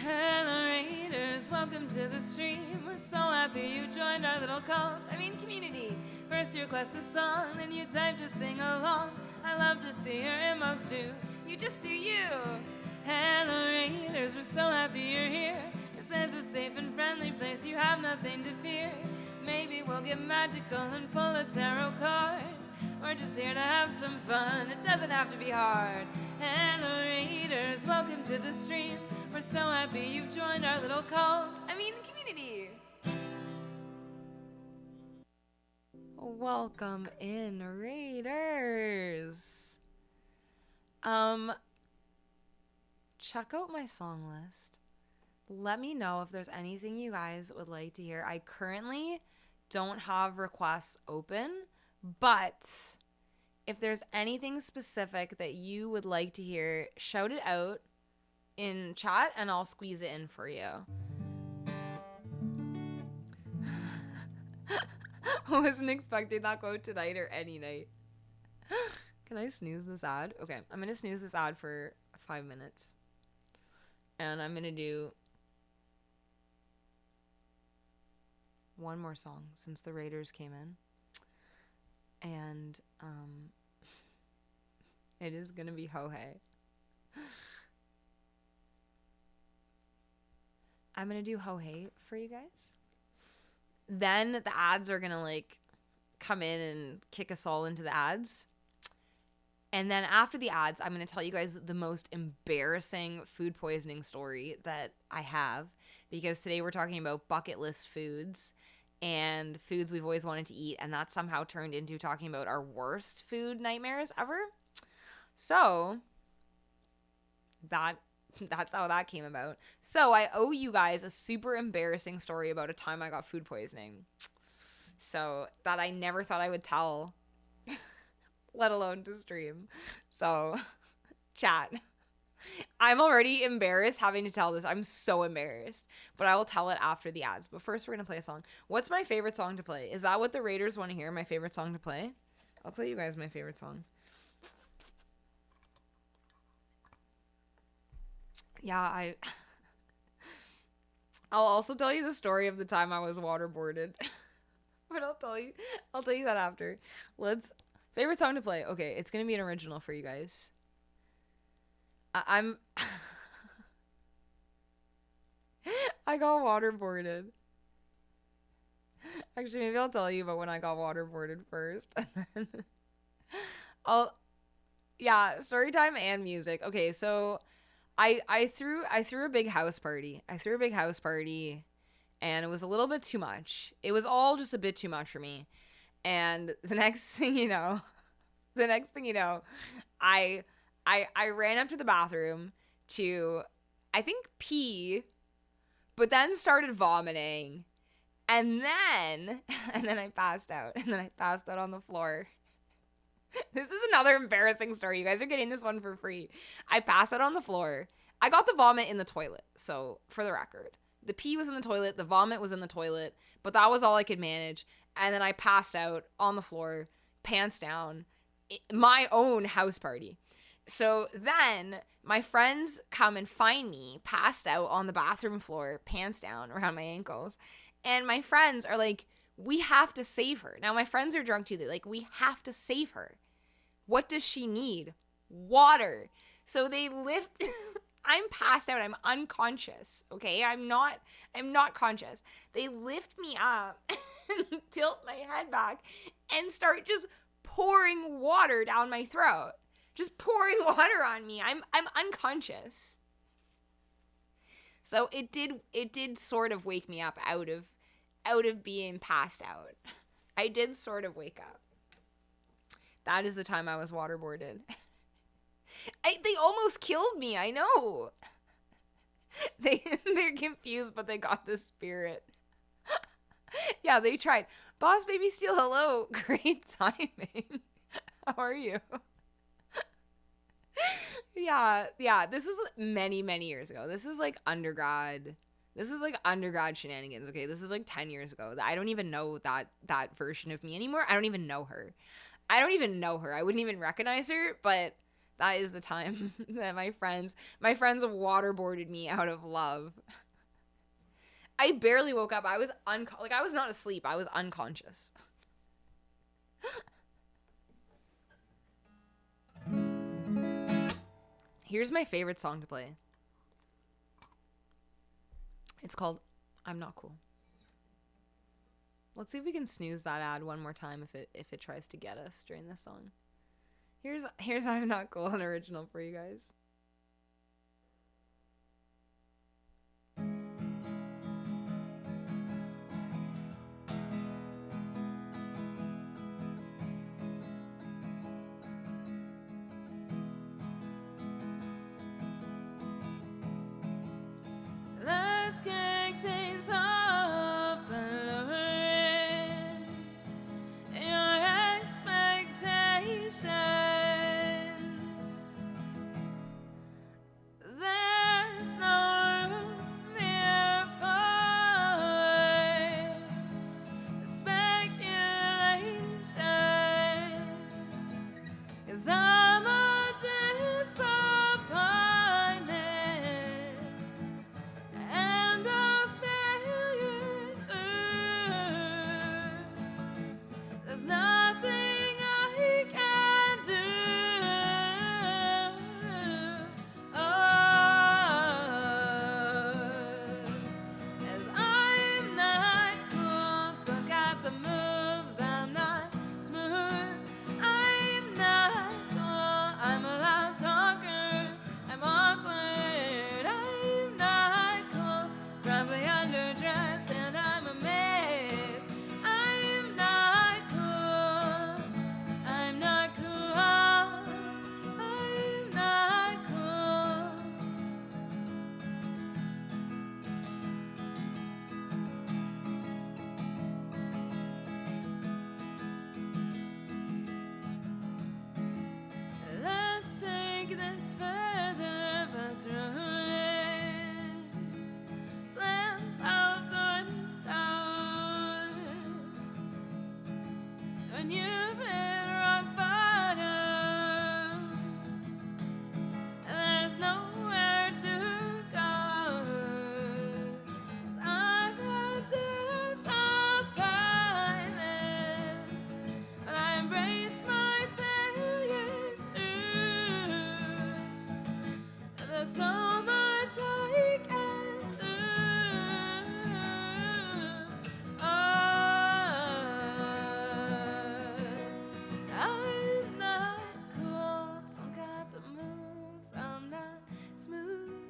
Hello Raiders, welcome to the stream. We're so happy you joined our little cult. Community. First you request a song, then you type to sing along. I love to see your emotes too. You just do you. Hello Raiders, we're so happy you're here. This is a safe and friendly place, you have nothing to fear. Maybe we'll get magical and pull a tarot card. We're just here to have some fun, it doesn't have to be hard. Hello Raiders, welcome to the stream. We're so happy you've joined our little cult. Community. Welcome in, Raiders. Check out my song list. Let me know if there's anything you guys would like to hear. I currently don't have requests open, but if there's anything specific that you would like to hear, shout it out in chat and I'll squeeze it in for you. I wasn't expecting that quote tonight or any night. Can I snooze this ad? Okay, I'm going to snooze this ad for 5 minutes. And I'm going to do one more song since the Raiders came in. And it is going to be Ho Hey. I'm going to do Ho Hey for you guys. Then the ads are going to come in and kick us all into the ads. And then after the ads, I'm going to tell you guys the most embarrassing food poisoning story that I have. Because today we're talking about bucket list foods and foods we've always wanted to eat. And that somehow turned into talking about our worst food nightmares ever. So that's how that came about. So I owe you guys a super embarrassing story about a time I got food poisoning. So that I never thought I would tell, let alone to stream. So chat. I'm already embarrassed having to tell this. I'm so embarrassed. But I will tell it after the ads. But first we're going to play a song. What's my favorite song to play? Is that what the Raiders want to hear? My favorite song to play? I'll play you guys my favorite song. Yeah, I'll also tell you the story of the time I was waterboarded. But I'll tell you that after. Favorite song to play. Okay, it's going to be an original for you guys. I got waterboarded. Actually, maybe I'll tell you about when I got waterboarded first. And then story time and music. Okay, so I threw a big house party. And it was a little bit too much. It was all just a bit too much for me. And the next thing you know, I ran up to the bathroom to, I think, pee, but then started vomiting. And then I passed out. And then I passed out on the floor. This is another embarrassing story. You guys are getting this one for free. I passed out on the floor. I got the vomit in the toilet. So, for the record, the pee was in the toilet, the vomit was in the toilet, but that was all I could manage. And then I passed out on the floor, pants down, my own house party. So then my friends come and find me passed out on the bathroom floor, pants down around my ankles. And my friends are like, we have to save her. Now, my friends are drunk too. They're like, we have to save her. What does she need? Water. So they lift. I'm passed out. I'm unconscious. Okay. I'm not conscious. They lift me up and tilt my head back and start just pouring water down my throat. Just pouring water on me. I'm unconscious. So it did sort of wake me up out of being passed out. I did sort of wake up. That is the time I was waterboarded. They almost killed me, I know. They're confused, but they got the spirit. Yeah, they tried. Boss Baby Steel, hello. Great timing. How are you? Yeah, this was many, many years ago. This is like undergrad. This is like undergrad shenanigans, okay? This is like 10 years ago. I don't even know that version of me anymore. I don't even know her. I wouldn't even recognize her, but that is the time that my friends waterboarded me out of love. I barely woke up. I was I was not asleep. I was unconscious. Here's my favorite song to play. It's called I'm Not Cool. Let's see if we can snooze that ad one more time if it tries to get us during this song. Here's I'm Not Cool, an original for you guys. Let's kick things off by lowering your expectations. There's no room here for speculation, 'cause I'm a disappointment and a failure too. There's nothing I can do. Oh, as I'm not cool, don't got the moves. I'm not smooth. I'm not cool. I'm a loud talker. I'm awkward. I'm not cool. Probably underdressed and I'm a mess. I'm not cool. I'm not cool. I'm not cool. Let's take this further, but through it, plans out the window. When you've hit rock bottom, there's nowhere to go. 'Cause I've had disappointments, but I embrace my failures too. There's so much I can do. Oh, I'm not cool, don't got the moves. I'm not smooth.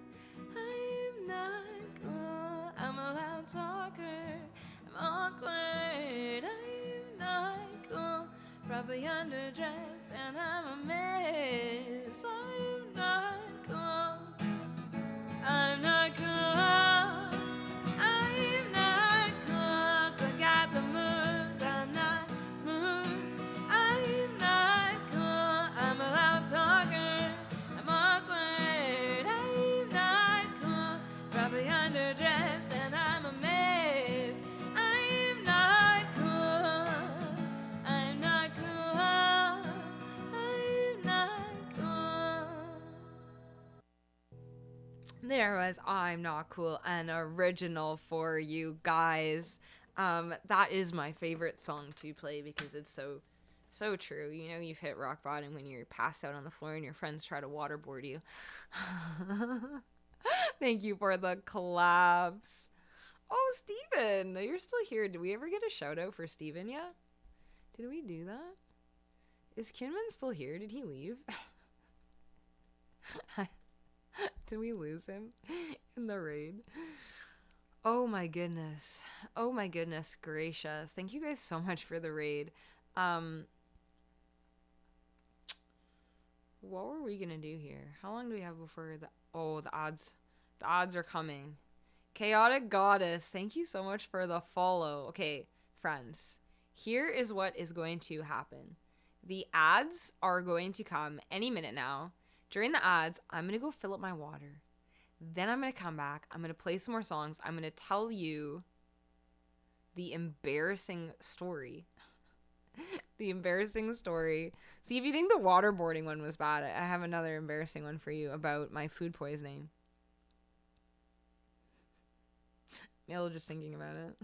I'm not cool. I'm a loud talker. I'm awkward. I'm not cool. Probably underdressed and I'm a mess. I'm not cool. I'm not cool. I'm not cool. was I'm Not Cool, an original for you guys. That is my favorite song to play because it's so true. You know, you've hit rock bottom when you're passed out on the floor and your friends try to waterboard you. Thank you for the collabs. Oh, Steven, you're still here. Did we ever get a shout out for Steven yet? Did we do that? Is Kinman still here? Did he leave? Did we lose him in the raid? Oh my goodness. Oh my goodness gracious. Thank you guys so much for the raid. What were we gonna do here? How long do we have before the odds are coming. Chaotic Goddess, thank you so much for the follow. Okay, friends, here is what is going to happen. The ads are going to come any minute now. During the ads, I'm going to go fill up my water. Then I'm going to come back. I'm going to play some more songs. I'm going to tell you the embarrassing story. The embarrassing story. See, if you think the waterboarding one was bad, I have another embarrassing one for you about my food poisoning. Neil just thinking about it.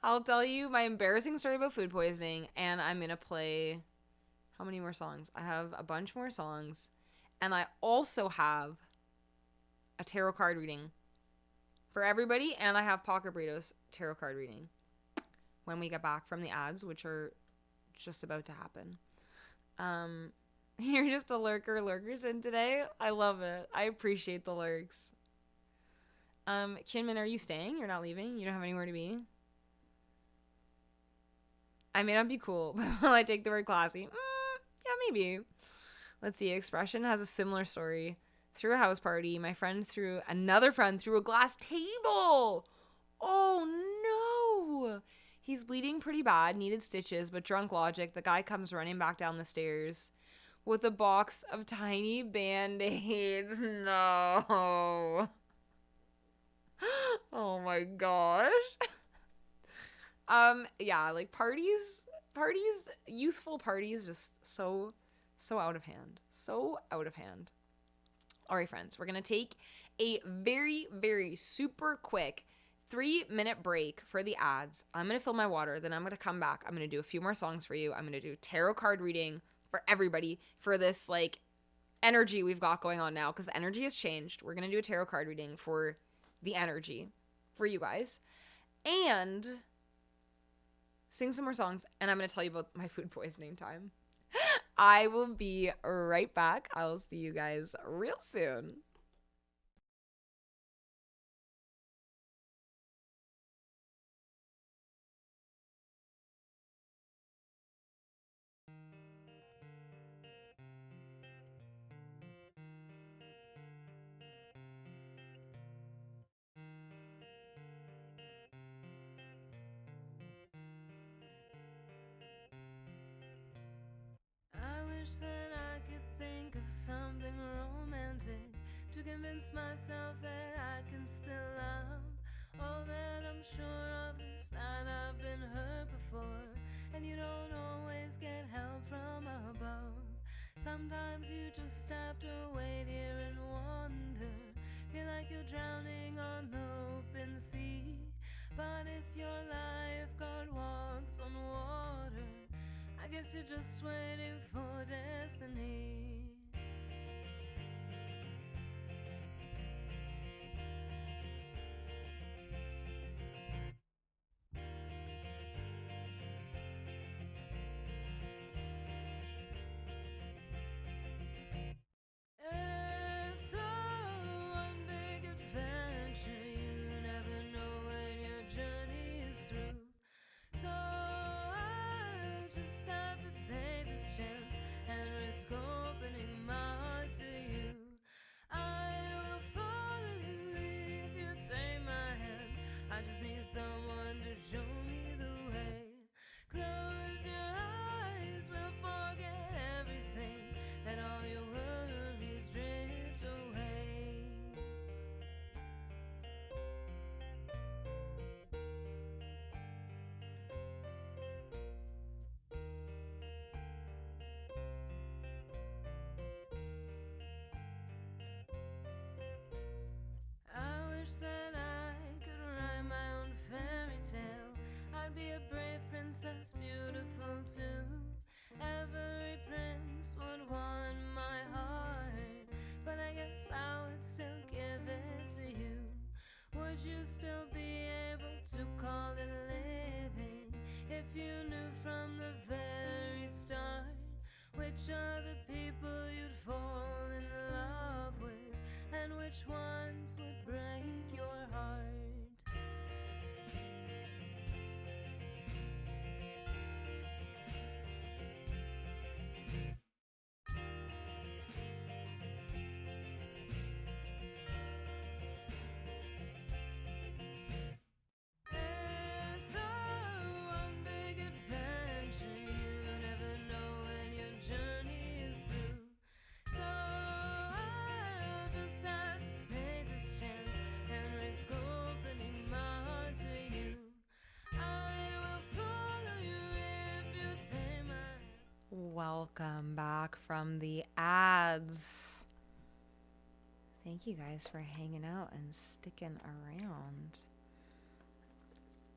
I'll tell you my embarrassing story about food poisoning, and I'm going to play... How many more songs? I have a bunch more songs, and I also have a tarot card reading for everybody, and I have Pocket Burritos tarot card reading when we get back from the ads, which are just about to happen. You're just a lurkers in today. I love it. I appreciate the lurks. Kinman, are you staying? You're not leaving? You don't have anywhere to be? I may not be cool, but will I take the word classy? Yeah, maybe. Let's see. Expression has a similar story. Through a house party, my friend threw another friend through a glass table. Oh no. He's bleeding pretty bad, needed stitches, but drunk logic, the guy comes running back down the stairs with a box of tiny Band-Aids. No. Oh my gosh. Yeah, like parties, youthful parties, just so out of hand. So out of hand. All right, friends, we're going to take a very, very super quick 3-minute break for the ads. I'm going to fill my water. Then I'm going to come back. I'm going to do a few more songs for you. I'm going to do tarot card reading for everybody for this like energy we've got going on now because the energy has changed. We're going to do a tarot card reading for the energy for you guys and sing some more songs. And I'm going to tell you about my food poisoning time. I will be right back. I'll see you guys real soon. I wish that I could think of something romantic to convince myself that I can still love. All that I'm sure of is that I've been hurt before, and you don't always get help from above. Sometimes you just have to wait here and wonder, feel like you're drowning on the open sea. But if your lifeguard walks on water, I guess you're just waiting for destiny. It's all one big adventure. You never know when your journey is through. So I just have to take this chance and risk opening my heart to you. I will follow you if you take my hand. I just need someone to show me the way. Close your eyes, we'll forget everything. Let all your worries drift away. would you still be able to call it living if you knew from the very start which are the people you'd fall in love with and which ones would break your heart? It's a one big adventure. You never know when your journey is through. So I'll just have to take this chance and risk opening my heart to you. I will follow you if you take my hand. Welcome back from the ads. Thank you guys for hanging out and sticking around.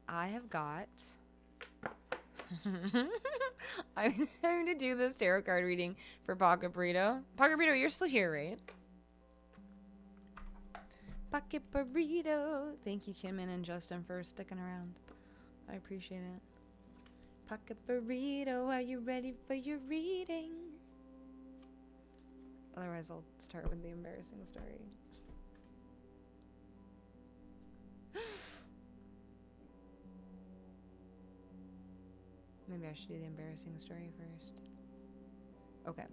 I have got I'm going to do this tarot card reading for Pocket Burrito. Pocket Burrito, you're still here, right? Pocket Burrito. Thank you, Kinman and Justin, for sticking around. I appreciate it. Pocket Burrito, are you ready for your reading? Otherwise, I'll start with the embarrassing story. Maybe I should do the embarrassing story first. Okay.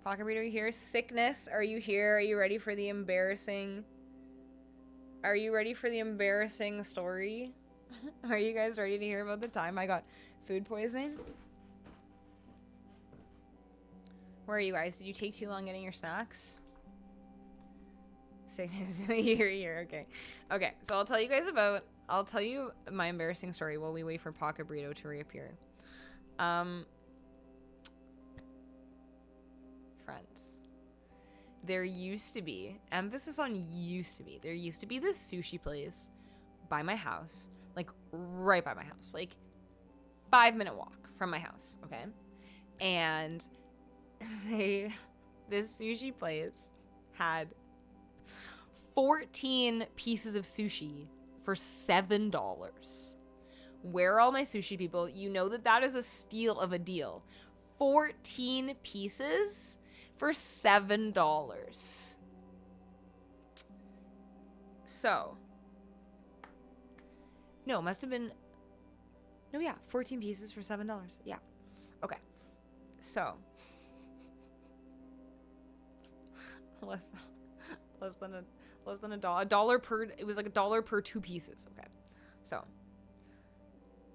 Pocket Burrito, are you here? Sickness, are you here? Are you ready for the embarrassing? Are you ready for the embarrassing story? Are you guys ready to hear about the time I got food poisoning? Where are you guys? Did you take too long getting your snacks? Sickness, you're okay. Okay, so I'll tell you my embarrassing story while we wait for Pocket Burrito to reappear. Friends, there used to be, emphasis on used to be, there used to be this sushi place by my house, like right by my house, like 5-minute walk from my house, okay? And this sushi place had 14 pieces of sushi for $7. Where are all my sushi people? You know that is a steal of a deal. 14 pieces for $7. So, no, it must have been, no, yeah, 14 pieces for $7. Yeah. Okay. So, less than a dollar per, it was like $1 per 2 pieces. Okay. So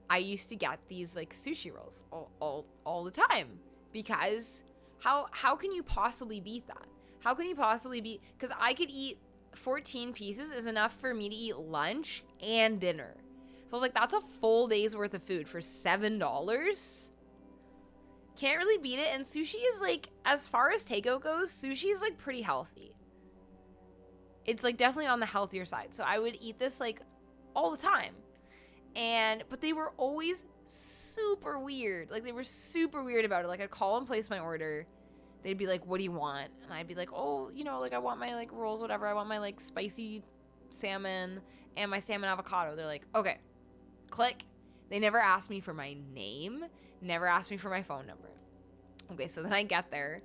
I used to get these like sushi rolls all the time, because how can you possibly beat that? How can you possibly beat, because I could eat 14 pieces is enough for me to eat lunch and dinner. So I was like, that's a full day's worth of food for $7. Can't really beat it. And sushi is like, as far as takeout goes, sushi is like pretty healthy. It's like definitely on the healthier side. So I would eat this like all the time. But they were always super weird. Like they were super weird about it. Like I'd call and place my order. They'd be like, what do you want? And I'd be like, oh, like I want my like rolls, whatever. I want my like spicy salmon and my salmon avocado. They're like, okay, click. They never asked me for my name, never asked me for my phone number. Okay, so then I get to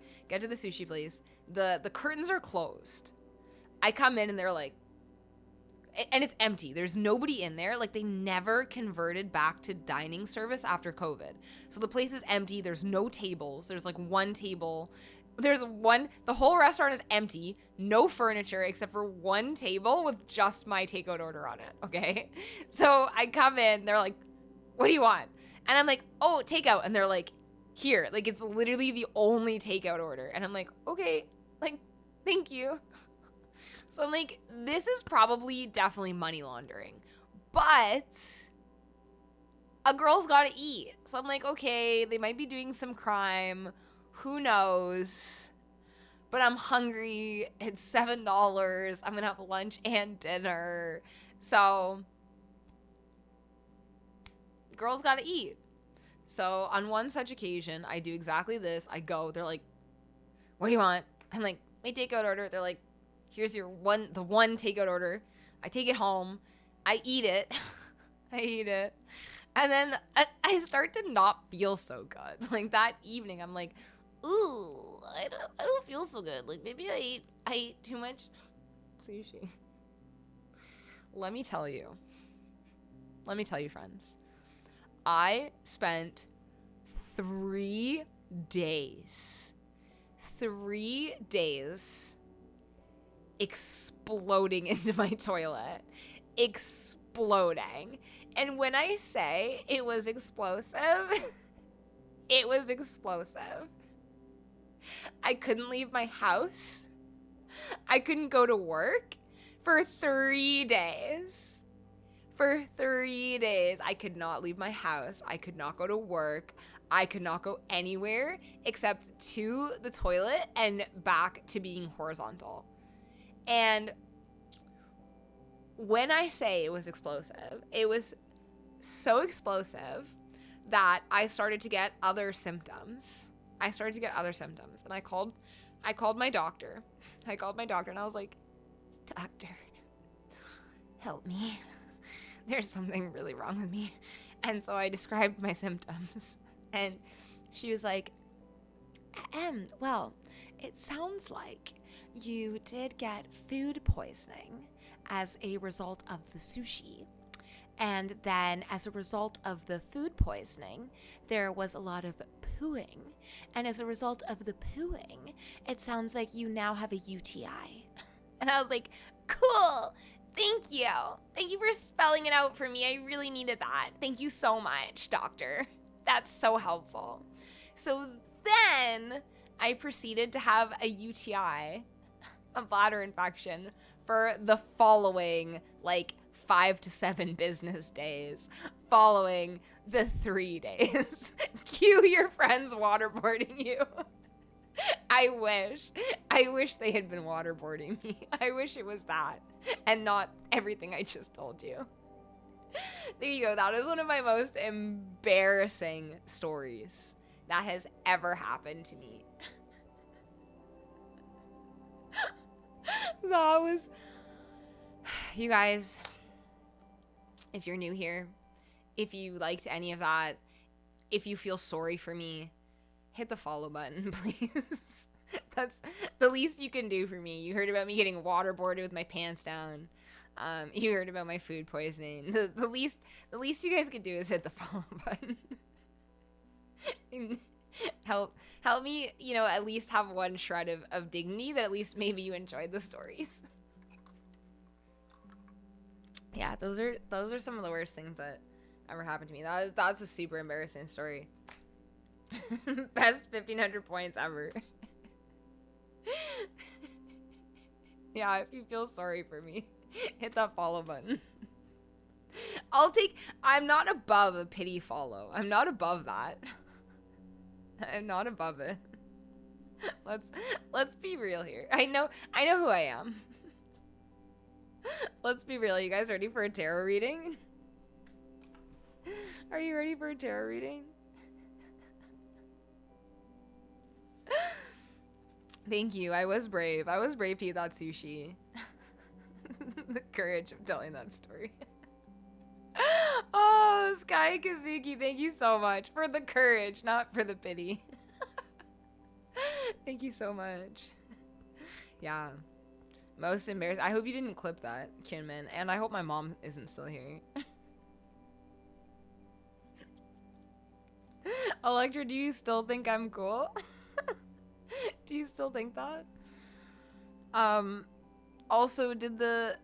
the sushi place. The curtains are closed. I come in and they're like, and it's empty. There's nobody in there. Like they never converted back to dining service after COVID. So the place is empty. There's no tables. There's like one table. The whole restaurant is empty. No furniture except for one table with just my takeout order on it. Okay. So I come in, they're like, what do you want? And I'm like, oh, takeout. And they're like, here. Like it's literally the only takeout order. And I'm like, okay, like, thank you. So I'm like, this is probably definitely money laundering, but a girl's got to eat. So I'm like, okay, they might be doing some crime. Who knows? But I'm hungry. It's $7. I'm going to have lunch and dinner. So girl's got to eat. So on one such occasion, I do exactly this. I go, they're like, what do you want? I'm like, my takeout order. They're like, Here's the one takeout order. I take it home. I eat it. I eat it. And then I start to not feel so good. Like that evening, I'm like, ooh, I don't feel so good. Like maybe I ate too much sushi. Let me tell you, friends. I spent 3 days exploding into my toilet. Exploding. And when I say it was explosive, it was explosive. I couldn't leave my house. I couldn't go to work for 3 days. For 3 days, I could not leave my house. I could not go to work. I could not go anywhere except to the toilet and back to being horizontal. And when I say it was explosive, it was so explosive that I started to get other symptoms. And I called my doctor. And I was like, "Doctor, help me. There's something really wrong with me." And so I described my symptoms. And she was like, well, it sounds like you did get food poisoning as a result of the sushi. And then as a result of the food poisoning, there was a lot of pooing. And as a result of the pooing, it sounds like you now have a UTI. And I was like, cool. Thank you. Thank you for spelling it out for me. I really needed that. Thank you so much, doctor. That's so helpful. So then I proceeded to have a UTI, a bladder infection, for the following 5 to 7 business days following the 3 days. Cue your friends waterboarding you. I wish they had been waterboarding me. I wish it was that and not everything I just told you. There you go. That is one of my most embarrassing stories that has ever happened to me. That was... You guys, if you're new here, if you liked any of that, if you feel sorry for me, hit the follow button, please. That's the least you can do for me. You heard about me getting waterboarded with my pants down. You heard about my food poisoning. The least you guys could do is hit the follow button. And help me, at least have one shred of dignity that at least maybe you enjoyed the stories. Yeah, those are some of the worst things that ever happened to me. That's a super embarrassing story. Best 1,500 points ever. Yeah, if you feel sorry for me, hit that follow button. I'm not above a pity follow. I'm not above that. I'm not above it. Let's be real here. I know who I am. Let's be real. You guys ready for a tarot reading? Are you ready for a tarot reading? Thank you. I was brave. To eat that sushi. The courage of telling that story. Oh, Sky Kazuki, thank you so much for the courage, not for the pity. Thank you so much. Yeah. Most embarrassing. I hope you didn't clip that, Kinman. And I hope my mom isn't still here. Electra, do you still think I'm cool? Do you still think that? Also, did the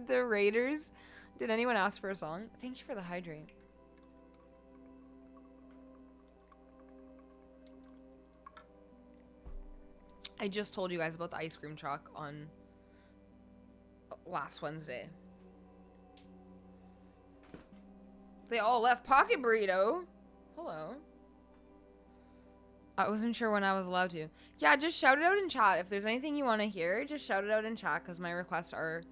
Raiders, did anyone ask for a song? Thank you for the hydrate. I just told you guys about the ice cream truck on last Wednesday. They all left Pocket Burrito. Hello. I wasn't sure when I was allowed to. Yeah, just shout it out in chat. If there's anything you want to hear, just shout it out in chat because my requests are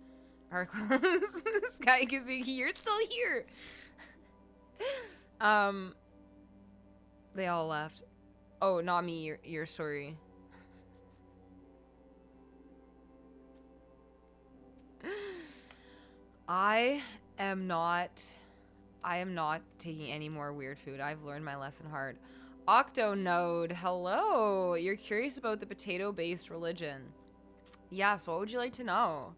closed. Sky Kazuki, you're still here. They all left. Oh, not me, your story. I am not taking any more weird food. I've learned my lesson hard. Octonode, hello. You're curious about the potato-based religion. Yeah, so what would you like to know?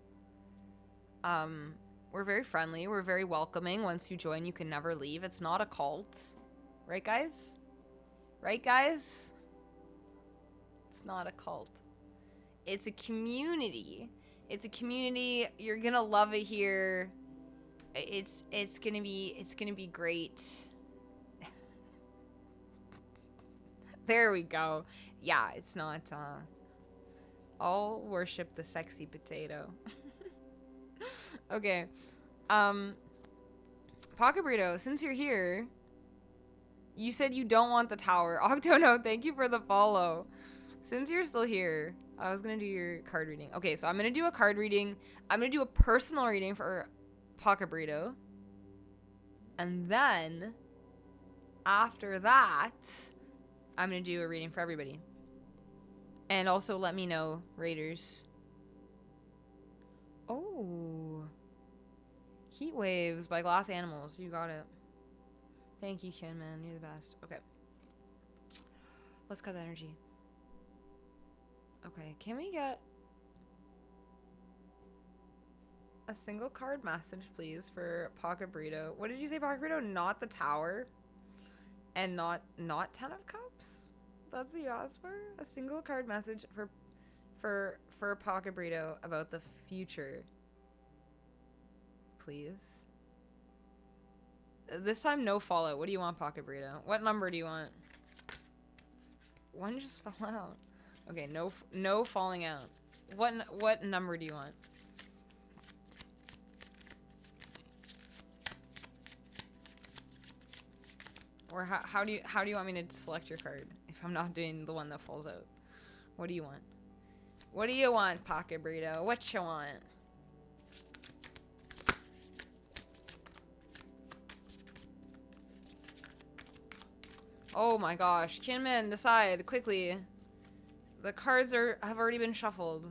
We're very friendly. We're very welcoming. Once you join, you can never leave. It's not a cult. Right, guys? Right, guys? It's not a cult. It's a community. It's a community. You're going to love it here. It's going to be great. There we go. Yeah, it's not I'll worship the sexy potato. Okay. Pocket Burrito, since you're here, you said you don't want the tower. Octono, thank you for the follow. Since you're still here, I was going to do your card reading. Okay, so I'm going to do a card reading. I'm going to do a personal reading for Pocket Burrito. And then, after that, I'm going to do a reading for everybody. And also let me know, Raiders. Oh. Heat Waves by Glass Animals. You got it. Thank you, Ken, man. You're the best. Okay. Let's cut the energy. Okay, can we get a single card message, please, for Pocket Burrito? What did you say, Pocket Burrito? Not the tower? And not 10 of Cups? That's what you asked for? A single card message for Pocket Burrito about the future. Please. This time, no fallout. What do you want, Pocket Burrito? What number do you want? One just fell out. Okay, no falling out. What number do you want? Or how do you want me to select your card if I'm not doing the one that falls out? What do you want? What do you want, Pocket Burrito? What you want? Oh my gosh, Kinman, decide quickly. The cards have already been shuffled.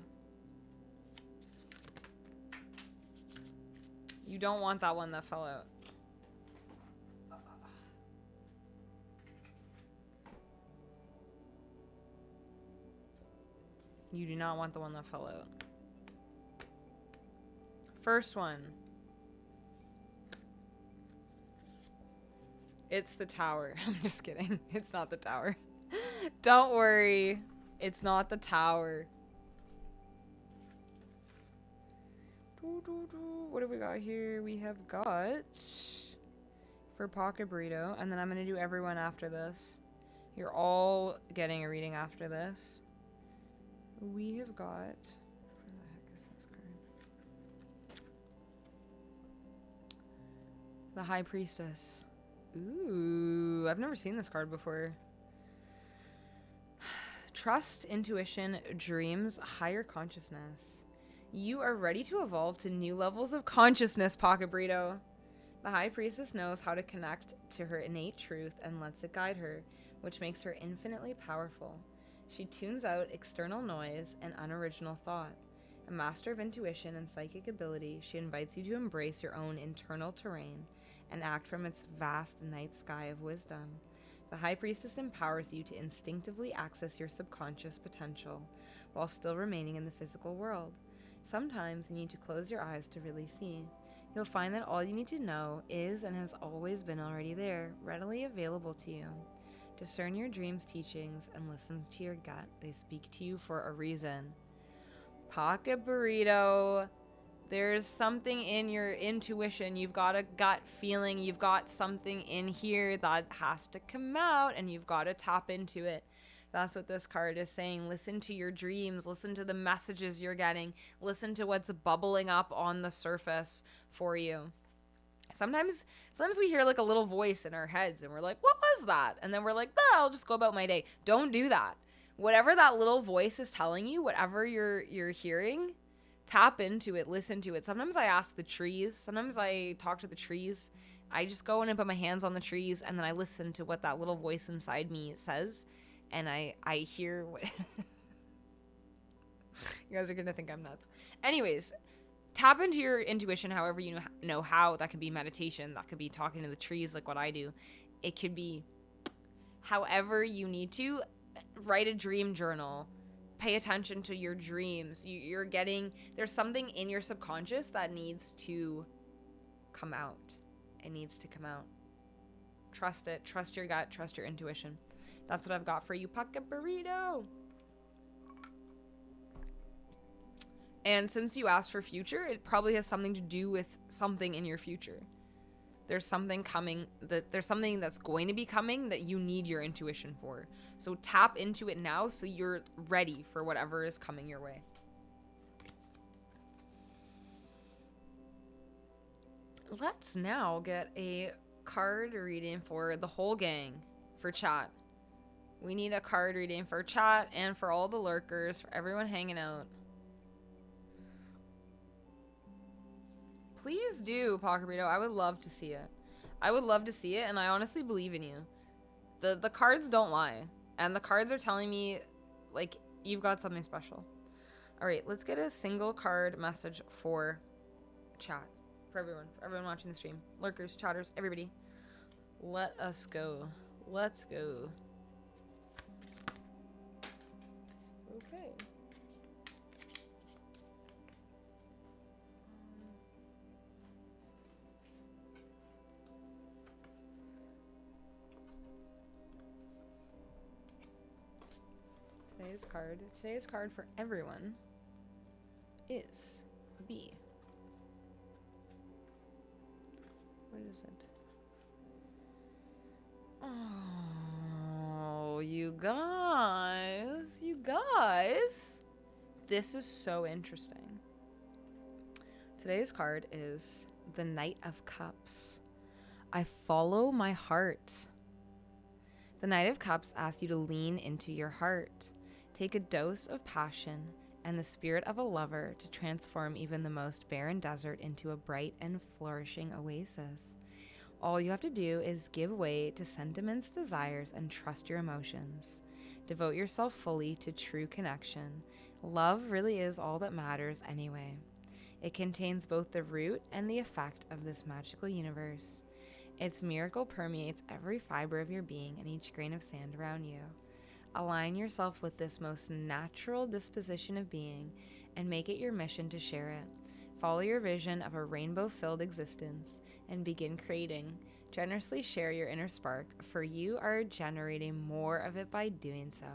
You don't want that one that fell out. You do not want the one that fell out. First one. It's the tower. I'm just kidding. It's not the tower. Don't worry. It's not the tower. What have we got here? We have got for Pocket Burrito, and then I'm going to do everyone after this. You're all getting a reading after this. We have got... Where the heck is this card? The High Priestess. Ooh, I've never seen this card before. Trust, intuition, dreams, higher consciousness. You are ready to evolve to new levels of consciousness, Pocket Burrito. The High Priestess knows how to connect to her innate truth and lets it guide her, which makes her infinitely powerful. She tunes out external noise and unoriginal thought. A master of intuition and psychic ability, she invites you to embrace your own internal terrain and act from its vast night sky of wisdom. The High Priestess empowers you to instinctively access your subconscious potential while still remaining in the physical world. Sometimes you need to close your eyes to really see. You'll find that all you need to know is and has always been already there, readily available to you. Discern your dreams' teachings and listen to your gut. They speak to you for a reason. Pocket Burrito, there's something in your intuition. You've got a gut feeling. You've got something in here that has to come out, and you've got to tap into it. That's what this card is saying. Listen to your dreams. Listen to the messages you're getting. Listen to what's bubbling up on the surface for you. Sometimes we hear like a little voice in our heads and we're like, what was that? And then we're like, I'll just go about my day. Don't do that. Whatever that little voice is telling you, whatever you're hearing, tap into it, listen to it. Sometimes I ask the trees. Sometimes I talk to the trees. I just go in and put my hands on the trees and then I listen to what that little voice inside me says. And I hear what... You guys are going to think I'm nuts. Anyways, tap into your intuition however you know how. That could be meditation, that could be talking to the trees like what I do. It could be however you need to. Write a dream journal. Pay attention to your dreams. You're getting, there's something in your subconscious that needs to come out. It needs to come out. Trust it. Trust your gut. Trust your intuition. That's what I've got for you, Pocket Burrito. And since you asked for future, it probably has something to do with something in your future. There's something coming, there's something that's going to be coming that you need your intuition for. So tap into it now so you're ready for whatever is coming your way. Let's now get a card reading for the whole gang for chat. We need a card reading for chat and for all the lurkers, for everyone hanging out. Please do, Pocket Burrito. I would love to see it. I would love to see it, and I honestly believe in you. The cards don't lie. And the cards are telling me, like, you've got something special. All right, let's get a single card message for chat. For everyone watching the stream. Lurkers, chatters, everybody. Let us go. Let's go. Okay. Today's card for everyone is B. What is it? Oh, you guys. This is so interesting. Today's card is the Knight of Cups. I follow my heart. The Knight of Cups asks you to lean into your heart. Take a dose of passion and the spirit of a lover to transform even the most barren desert into a bright and flourishing oasis. All you have to do is give way to sentiment's desires and trust your emotions. Devote yourself fully to true connection. Love really is all that matters anyway. It contains both the root and the effect of this magical universe. Its miracle permeates every fiber of your being and each grain of sand around you. Align yourself with this most natural disposition of being and make it your mission to share it. Follow your vision of a rainbow-filled existence and begin creating. Generously share your inner spark, for you are generating more of it by doing so.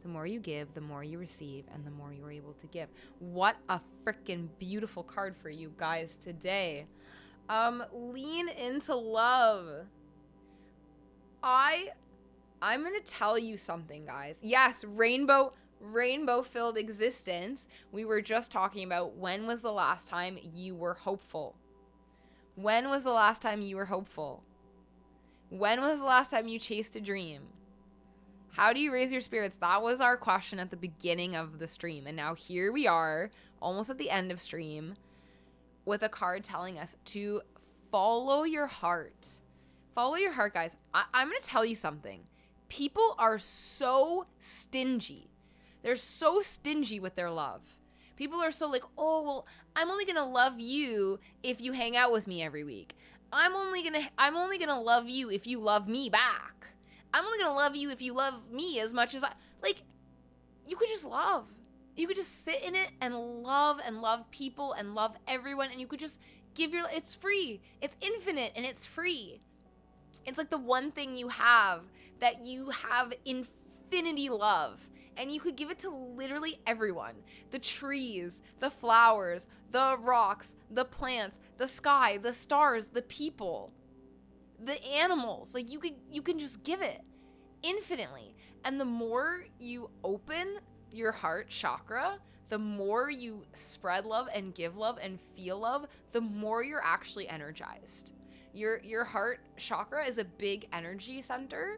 The more you give, the more you receive, and the more you're able to give. What a freaking beautiful card for you guys today. Lean into love. I'm going to tell you something, guys. Yes, rainbow-filled existence. We were just talking about when was the last time you were hopeful? When was the last time you were hopeful? When was the last time you chased a dream? How do you raise your spirits? That was our question at the beginning of the stream. And now here we are, almost at the end of stream, with a card telling us to follow your heart. Follow your heart, guys. I'm going to tell you something. People are so stingy. They're so stingy with their love. People are so like, oh, well, I'm only going to love you if you hang out with me every week. I'm only going to love you if you love me back. I'm only going to love you if you love me as much as like, you could just love. You could just sit in it and love people and love everyone. And you could just it's free. It's infinite and it's free. It's like the one thing you have that you have infinity love. And you could give it to literally everyone. The trees, the flowers, the rocks, the plants, the sky, the stars, the people, the animals. Like you can just give it infinitely. And the more you open your heart chakra, the more you spread love and give love and feel love, the more you're actually energized. Your heart chakra is a big energy center,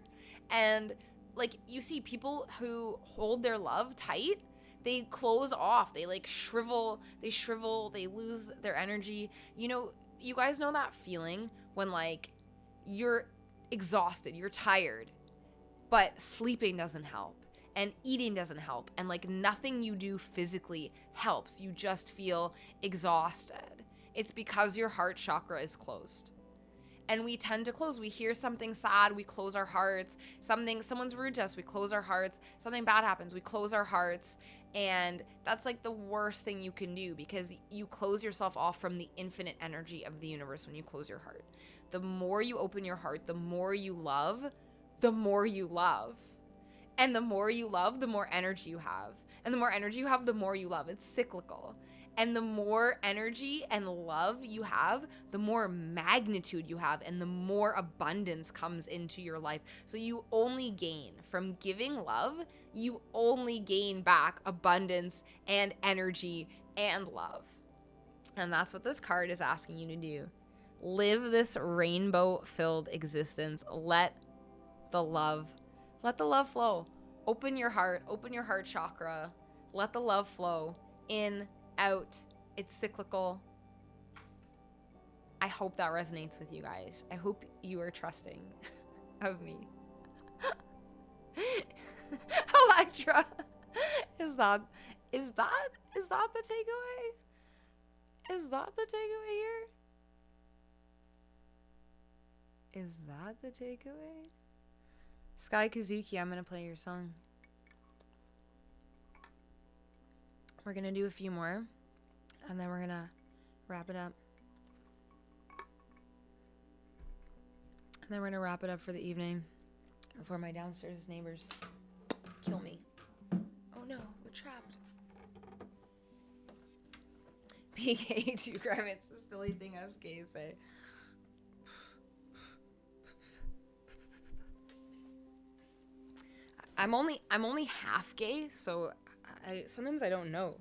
and like you see people who hold their love tight, they close off, they like shrivel, they lose their energy. You know, you guys know that feeling when like you're exhausted, you're tired, but sleeping doesn't help. and eating doesn't help, and like nothing you do physically helps. You just feel exhausted. It's because your heart chakra is closed. And we tend to close. We hear something sad, we close our hearts. Someone's rude to us, we close our hearts. Something bad happens, we close our hearts. And that's like the worst thing you can do, because you close yourself off from the infinite energy of the universe when you close your heart. The more you open your heart, the more you love, the more you love. And the more you love, the more energy you have. And the more energy you have, the more you love. It's cyclical. And the more energy and love you have, the more magnitude you have, and the more abundance comes into your life. So you only gain from giving love, you only gain back abundance and energy and love. And that's what this card is asking you to do. Live this rainbow-filled existence. Let the love flow. Open your heart chakra. Let the love flow in, out. It's cyclical. I hope that resonates with you guys. I hope you are trusting of me. Electra, is that the takeaway? Is that the takeaway here? Is that the takeaway? Sky Kazuki, I'm gonna play your song. We're gonna do a few more, and then we're gonna wrap it up. And then we're gonna wrap it up for the evening before my downstairs neighbors kill me. Oh no, we're trapped. PK2 crime, it's a silly thing us gays say. I'm only half gay, so sometimes I don't know.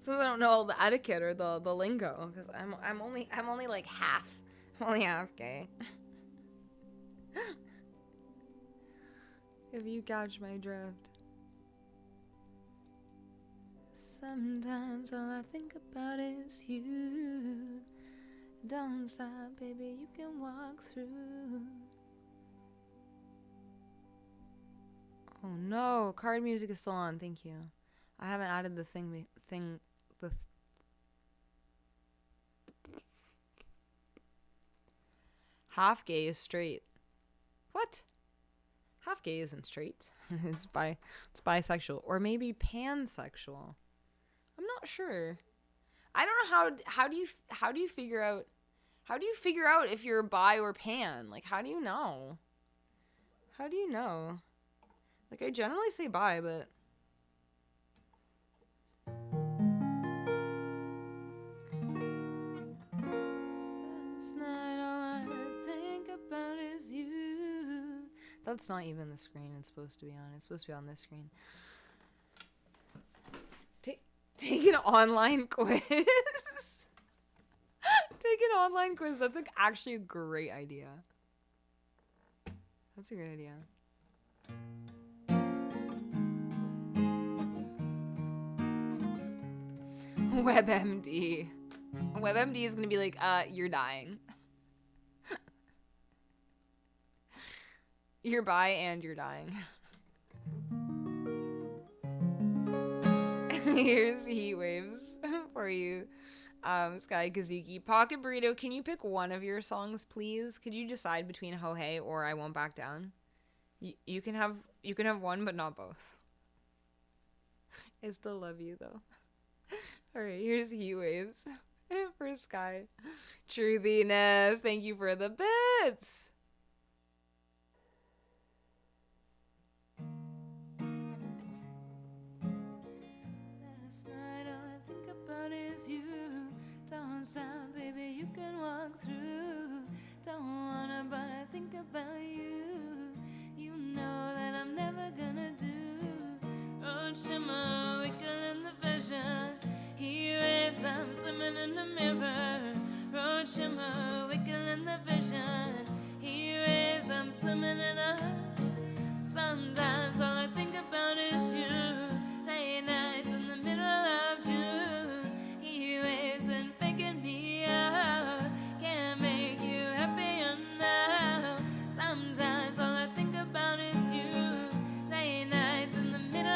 Sometimes I don't know all the etiquette or the lingo, because I'm only like half. I'm only half gay. If you catch my drift. Sometimes all I think about is you. Don't stop, baby, you can walk through. Oh no, card music is still on. Thank you. I haven't added the thing. Half gay is straight. What? Half gay isn't straight. It's bisexual, or maybe pansexual. I'm not sure. I don't know how do you figure out if you're bi or pan? Like, how do you know? Like, I generally say bi, but last night all I think about is you. That's not even the screen it's supposed to be on. It's supposed to be on this screen. Take an online quiz. Take an online quiz. That's like actually a great idea. That's a great idea. WebMD. WebMD is gonna be like, you're dying. You're bi and you're dying. Here's Heat Waves for you, Sky Kazuki. Pocket Burrito, can you pick one of your songs, please? Could you decide between Ho Hey or I Won't Back Down? You can have one, but not both. I still love you, though. Alright, here's Heat Waves for Sky. Truthiness, thank you for the bits! Last night all I think about is you. Don't stop, baby, you can walk through. Don't wanna, but I think about you. You know that I'm never gonna do. Road shimmer, wickle in the vision. He waves, I'm swimming in the mirror. Road shimmer, wickle in the vision. He waves, I'm swimming in a. Sometimes all I think about is you. Late nights in the middle of June. He waves and faking me out. Can't make you happier now. Sometimes all I think about is you. Late nights in the middle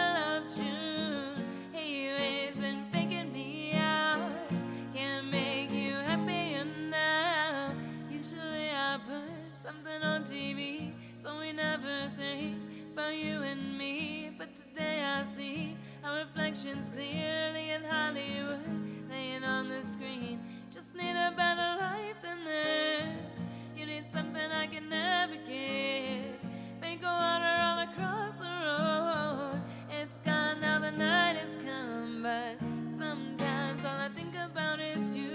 something on TV, so we never think about you and me. But today I see our reflections clearly in Hollywood, laying on the screen. Just need a better life than this. You need something I can never give. Make water all across the road. It's gone now, the night has come, but sometimes all I think about is you.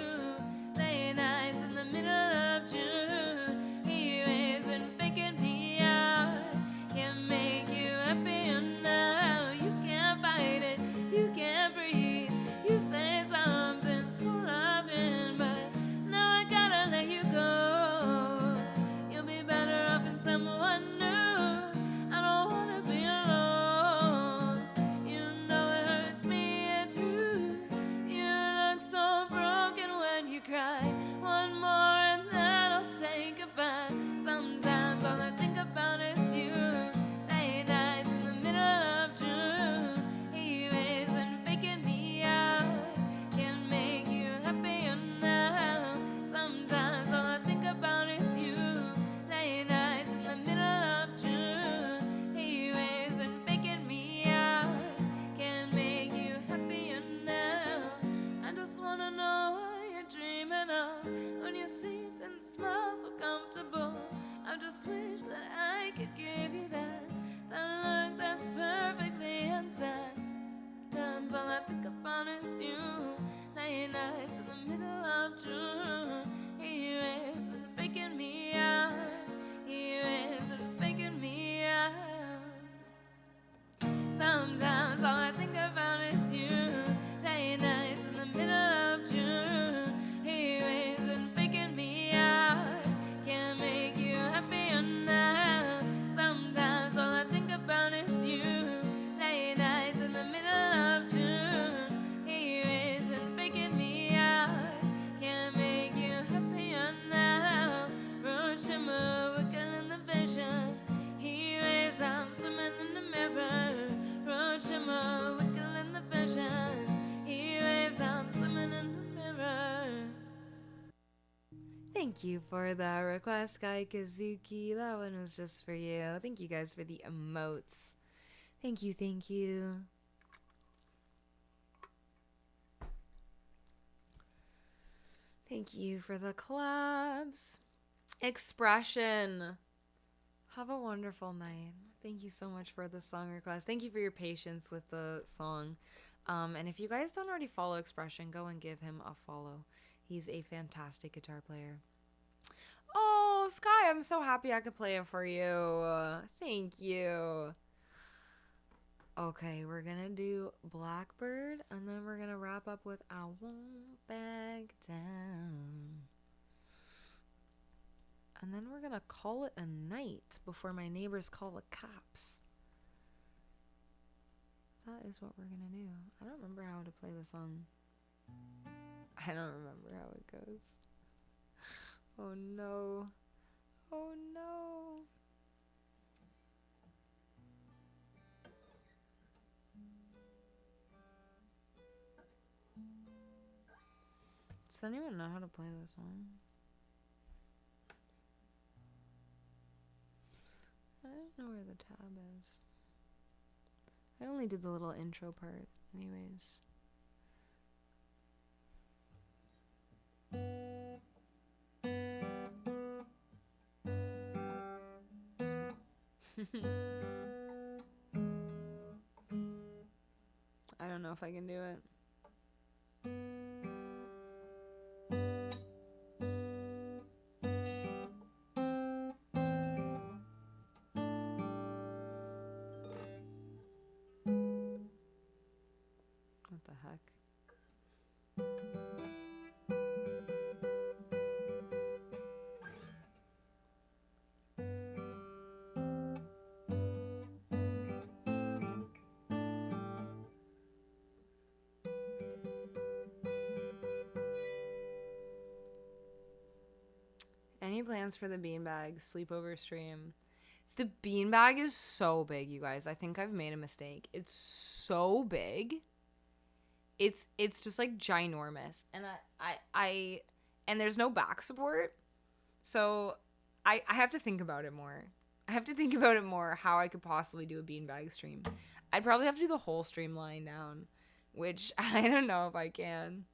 Late nights in the middle of June, he waves and faking me out. Can't make you happier now. You can't fight it, you can't breathe. You say something so loving, but now I gotta let you go. You'll be better off in someone new. I don't wanna be alone. You know it hurts me too. You look so broken when you cry. One more and then I'll say goodbye. Sometimes all I think about is you. Late nights in the middle of June. He waves and faking me out. Can't make you happier now. Sometimes all I think about is you. Late nights in the middle of June. He waves and faking me out. Can't make you happier now. I just wanna know what you're dreaming of when you sleep and smile so comfortable. I just wish that I could give you that look that's perfectly unsaid. Times all I think about is you. Late nights in the middle of June. He waves and faking me out. He waves and faking me out. Sometimes all I think about is you. Late nights in the middle of June. He waves and faking me out. Can't make you happier now. Sometimes all I think about is you. Late nights in the middle of June. He waves and faking me out. Can't make you happier now. Road shimmer, wiggling in the vision. He waves, I'm swimming in the mirror. Road shimmer, wiggling in the vision. He waves, I'm swimming in the mirror. Thank you for the request, Guy Kazuki. That one was just for you. Thank you guys for the emotes. Thank you, thank you. Thank you for the collabs. Expression. Have a wonderful night. Thank you so much for the song request. Thank you for your patience with the song. And if you guys don't already follow Expression, go and give him a follow. He's a fantastic guitar player. Oh, Sky, I'm so happy I could play it for you. Thank you. Okay, we're gonna do Blackbird, and then we're gonna wrap up with I Won't Back Down. And then we're gonna call it a night before my neighbors call the cops. That is what we're gonna do. I don't remember how to play the song. I don't remember how it goes. Oh no. Oh no. Does anyone know how to play the song? I don't know where the tab is. I only did the little intro part, anyways. I don't know if I can do it. What the heck? Any plans for the beanbag sleepover stream? The beanbag is so big, you guys. I think I've made a mistake. It's so big. It's just like ginormous, and I and there's no back support, so I have to think about it more. I have to think about it more how I could possibly do a beanbag stream. I'd probably have to do the whole stream lying down, which I don't know if I can.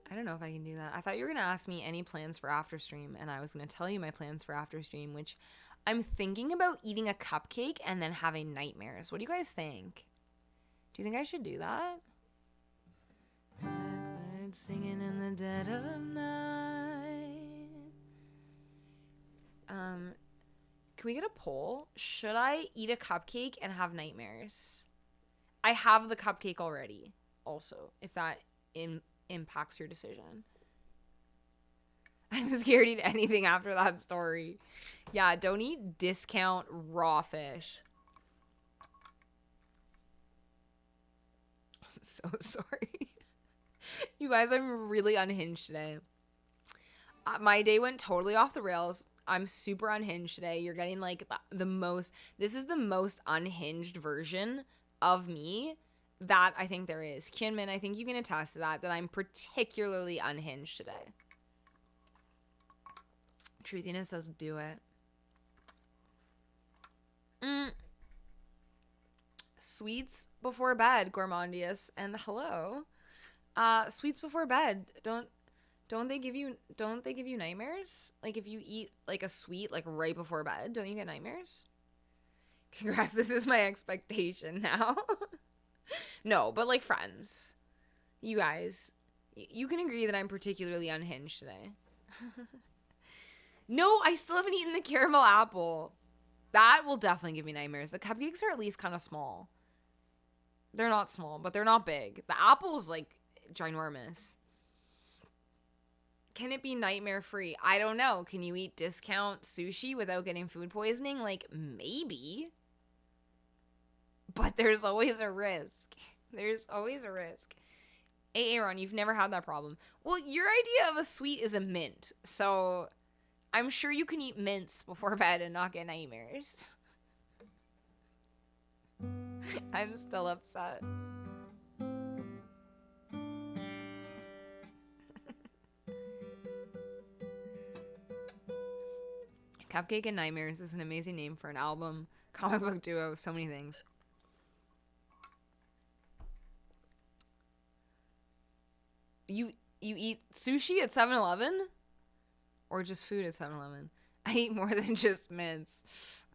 I don't know if I can do that. I thought you were going to ask me any plans for after stream, and I was going to tell you my plans for after stream, which I'm thinking about eating a cupcake and then having nightmares. What do you guys think? Do you think I should do that? Blackbird singing in the dead of night. Can we get a poll? Should I eat a cupcake and have nightmares? I have the cupcake already, also, if that impacts your decision. I'm scared to eat anything after that story. Yeah, don't eat discount raw fish. I'm so sorry. You guys, I'm really unhinged today. My day went totally off the rails. I'm super unhinged today. You're getting like this is the most unhinged version of me that I think there is. Kinman, I think you can attest to that I'm particularly unhinged today. Truthiness says do it. Sweets before bed, Gourmandius, and hello. Sweets before bed. Don't they give you nightmares? Like if you eat like a sweet like right before bed, don't you get nightmares? Congrats, this is my expectation now. No, but like friends. You guys, you can agree that I'm particularly unhinged today. No, I still haven't eaten the caramel apple. That will definitely give me nightmares. The cupcakes are at least kind of small. They're not small, but they're not big. The apple's like ginormous. Can it be nightmare free? I don't know. Can you eat discount sushi without getting food poisoning? Like, maybe. But there's always a risk. There's always a risk. Hey, Aaron, you've never had that problem. Well, your idea of a sweet is a mint. So I'm sure you can eat mints before bed and not get nightmares. I'm still upset. Cupcake and Nightmares is an amazing name for an album, comic book duo, so many things. You eat sushi at 7-Eleven? Or just food at 7-Eleven? I eat more than just mints.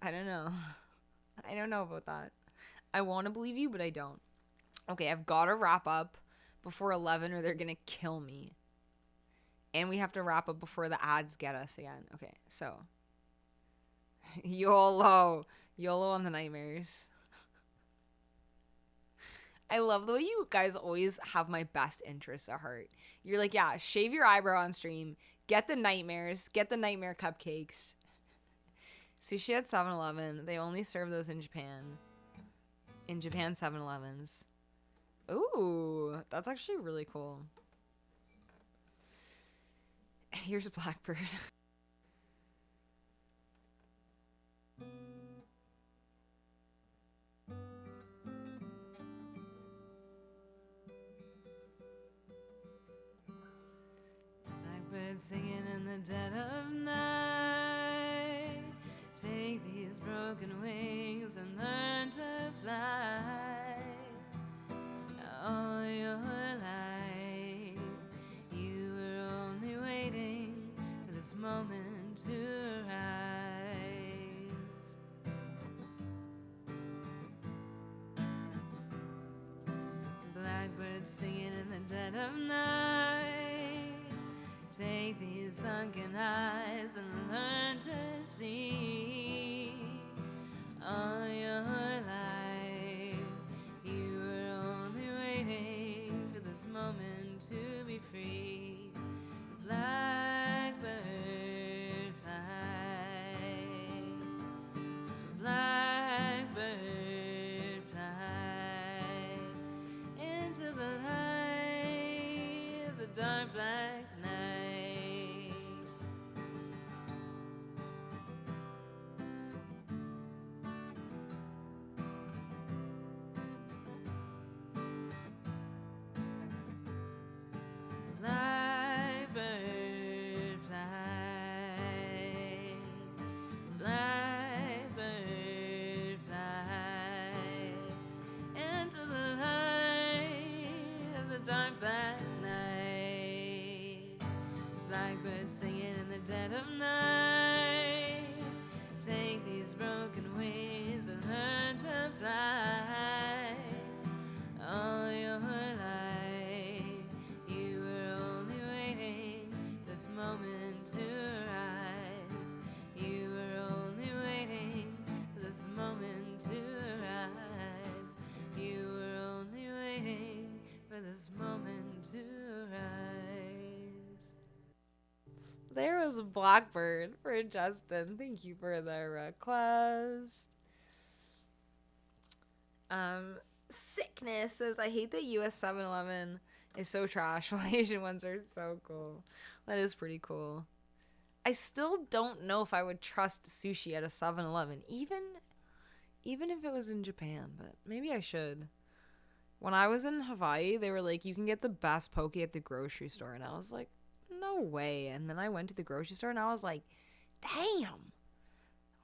I don't know. I don't know about that. I want to believe you, but I don't. Okay, I've got to wrap up before 11 or they're going to kill me. And we have to wrap up before the ads get us again. Okay, so. YOLO on the nightmares. I love the way you guys always have my best interests at heart. You're like, yeah, shave your eyebrow on stream. Get the nightmares. Get the nightmare cupcakes. Sushi at 7-Eleven. They only serve those in Japan. In Japan, 7-Elevens. Ooh, that's actually really cool. Here's a Blackbird. Blackbird singing in the dead of night. Take these broken wings and learn to fly. All your life, you were only waiting for this moment to rise. Blackbird singing in the dead of night. Take these sunken eyes and learn to see. All your life, you were only waiting for this moment to be free. Blackbird fly. Blackbird fly into the light of the dark black night. dark black night. Blackbirds singing in the dead of night. Take these broken wings and learn to fly. All your life, you were only waiting this moment to rise. You were only waiting this moment to rise. You were only waiting for this moment to rise. There was a Blackbird for Justin. Thank you for the request. Sickness says, I hate that US 7-Eleven is so trash while Asian ones are so cool. That is pretty cool. I still don't know if I would trust sushi at a 7-Eleven, even if it was in Japan, but maybe I should. When I was in Hawaii, they were like, you can get the best poke at the grocery store, and I was like, no way. And then I went to the grocery store and I was like, damn.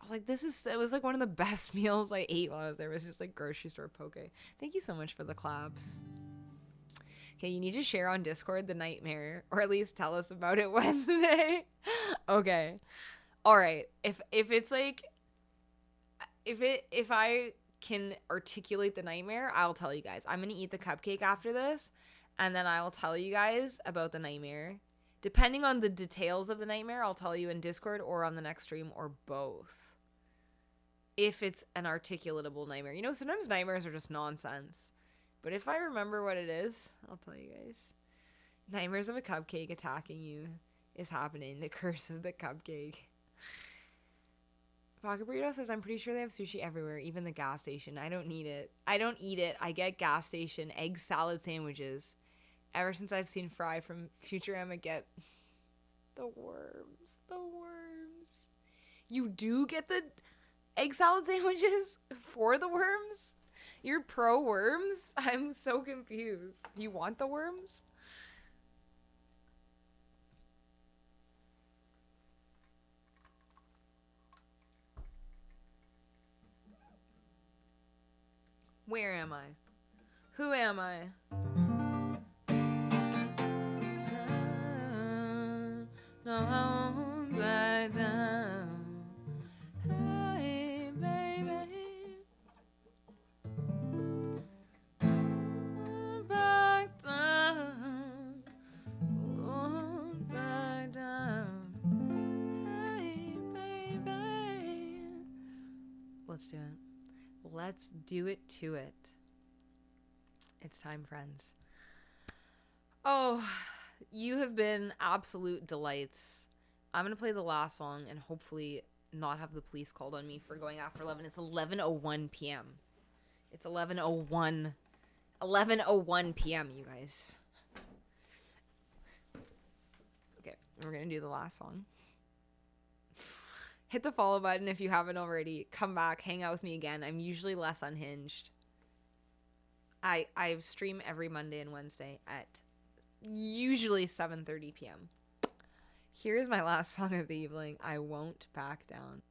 I was like, it was like one of the best meals I ate while I was there. It was just like grocery store poke. Thank you so much for the claps. Okay, you need to share on Discord the nightmare, or at least tell us about it Wednesday. Okay. All right. If it's like, if I can articulate the nightmare, I'll tell you guys. I'm going to eat the cupcake after this, and then I will tell you guys about the nightmare. Depending on the details of the nightmare, I'll tell you in Discord or on the next stream or both. If it's an articulatable nightmare. You know, sometimes nightmares are just nonsense. But if I remember what it is, I'll tell you guys. Nightmares of a cupcake attacking you is happening. The curse of the cupcake. Pocket Burrito says, I'm pretty sure they have sushi everywhere, even the gas station. I don't need it. I don't eat it. I get gas station egg salad sandwiches. Ever since I've seen Fry from Futurama get the worms. The worms. You do get the egg salad sandwiches for the worms? You're pro worms? I'm so confused. You want the worms? Where am I? Who am I? No, I won't back down. Hey, baby. Back down. Won't back down. Hey, baby. Let's do it. Let's do it to it. It's time, friends. Oh, you have been absolute delights. I'm going to play the last song and hopefully not have the police called on me for going after 11. It's 11:01 p.m. It's 11:01 p.m., you guys. Okay, we're going to do the last song. Hit the follow button if you haven't already. Come back, hang out with me again. I'm usually less unhinged. I stream every Monday and Wednesday at usually 7:30 p.m. Here's my last song of the evening. I Won't Back Down.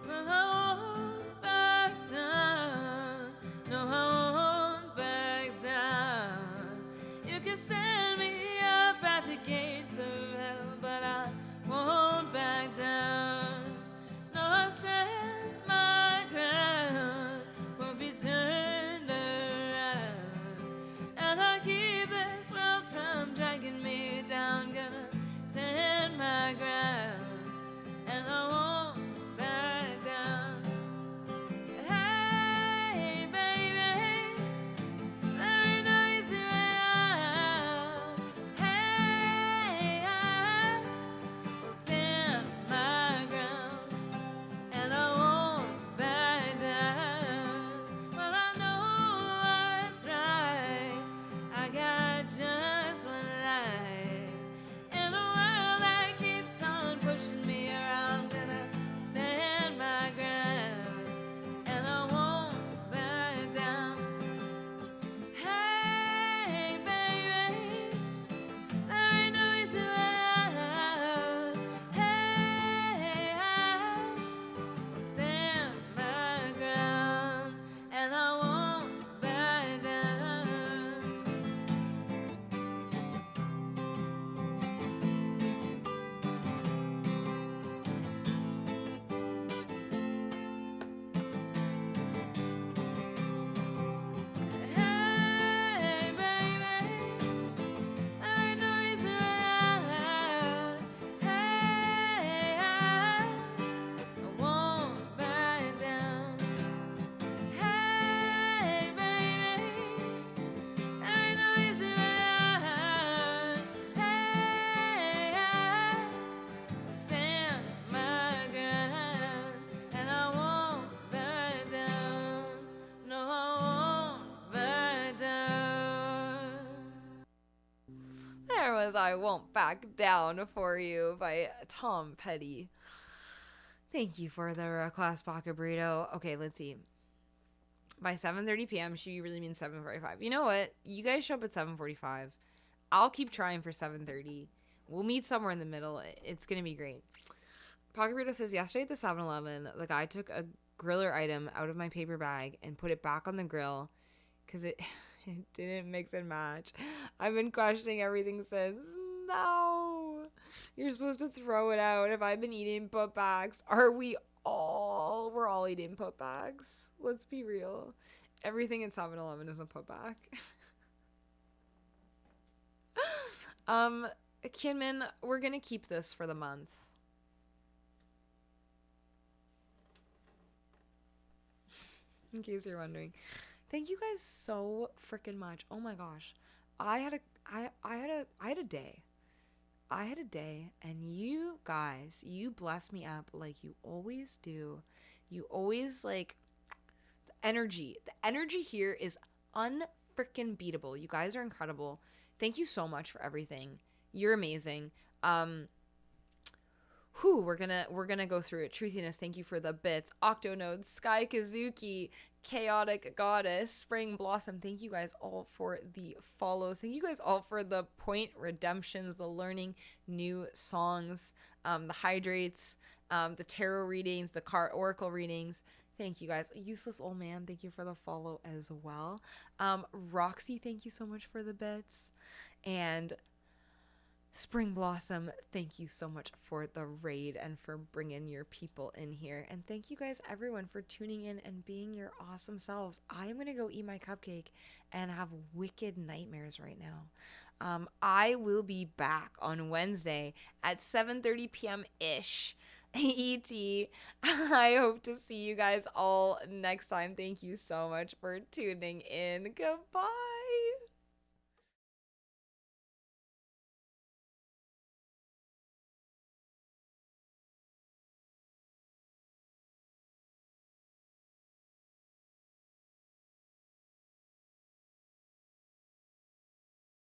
Well, I won't back down. No, I won't back down. You can stand me up at the gates of hell, but I won't back down. No, I'll stand my ground. Won't be turned around. because I won't back down for you by Tom Petty. Thank you for the request, Baca Burrito. Okay, let's see. By 7:30 p.m., she really means 7:45. You know what? You guys show up at 7:45. I'll keep trying for 7:30. We'll meet somewhere in the middle. It's going to be great. Pocket Burrito says, yesterday at the 7-Eleven, the guy took a griller item out of my paper bag and put it back on the grill because it didn't mix and match. I've been questioning everything since. No. You're supposed to throw it out. If I've been eating put backs, we're all eating put backs. Let's be real. Everything at 7-Eleven is a put back. Kinman, we're going to keep this for the month. In case you're wondering. Thank you guys so freaking much. Oh my gosh. I had a day. I had a day, and you guys, you bless me up like you always do. You always, like, the energy here is unfreaking beatable. You guys are incredible. Thank you so much for everything. You're amazing. We're gonna go through it. Truthiness, thank you for the bits. Octonode, Sky Kazuki, Chaotic Goddess, Spring Blossom, thank you guys all for the follows. Thank you guys all for the point redemptions, the learning new songs, the hydrates, the tarot readings, the card oracle readings. Thank you guys. Useless Old Man, thank you for the follow as well. Roxy, thank you so much for the bits. And Spring Blossom, thank you so much for the raid and for bringing your people in here. And thank you guys, everyone, for tuning in and being your awesome selves. I am going to go eat my cupcake and have wicked nightmares right now. I will be back on Wednesday at 7:30 p.m.-ish. ET. I hope to see you guys all next time. Thank you so much for tuning in. Goodbye.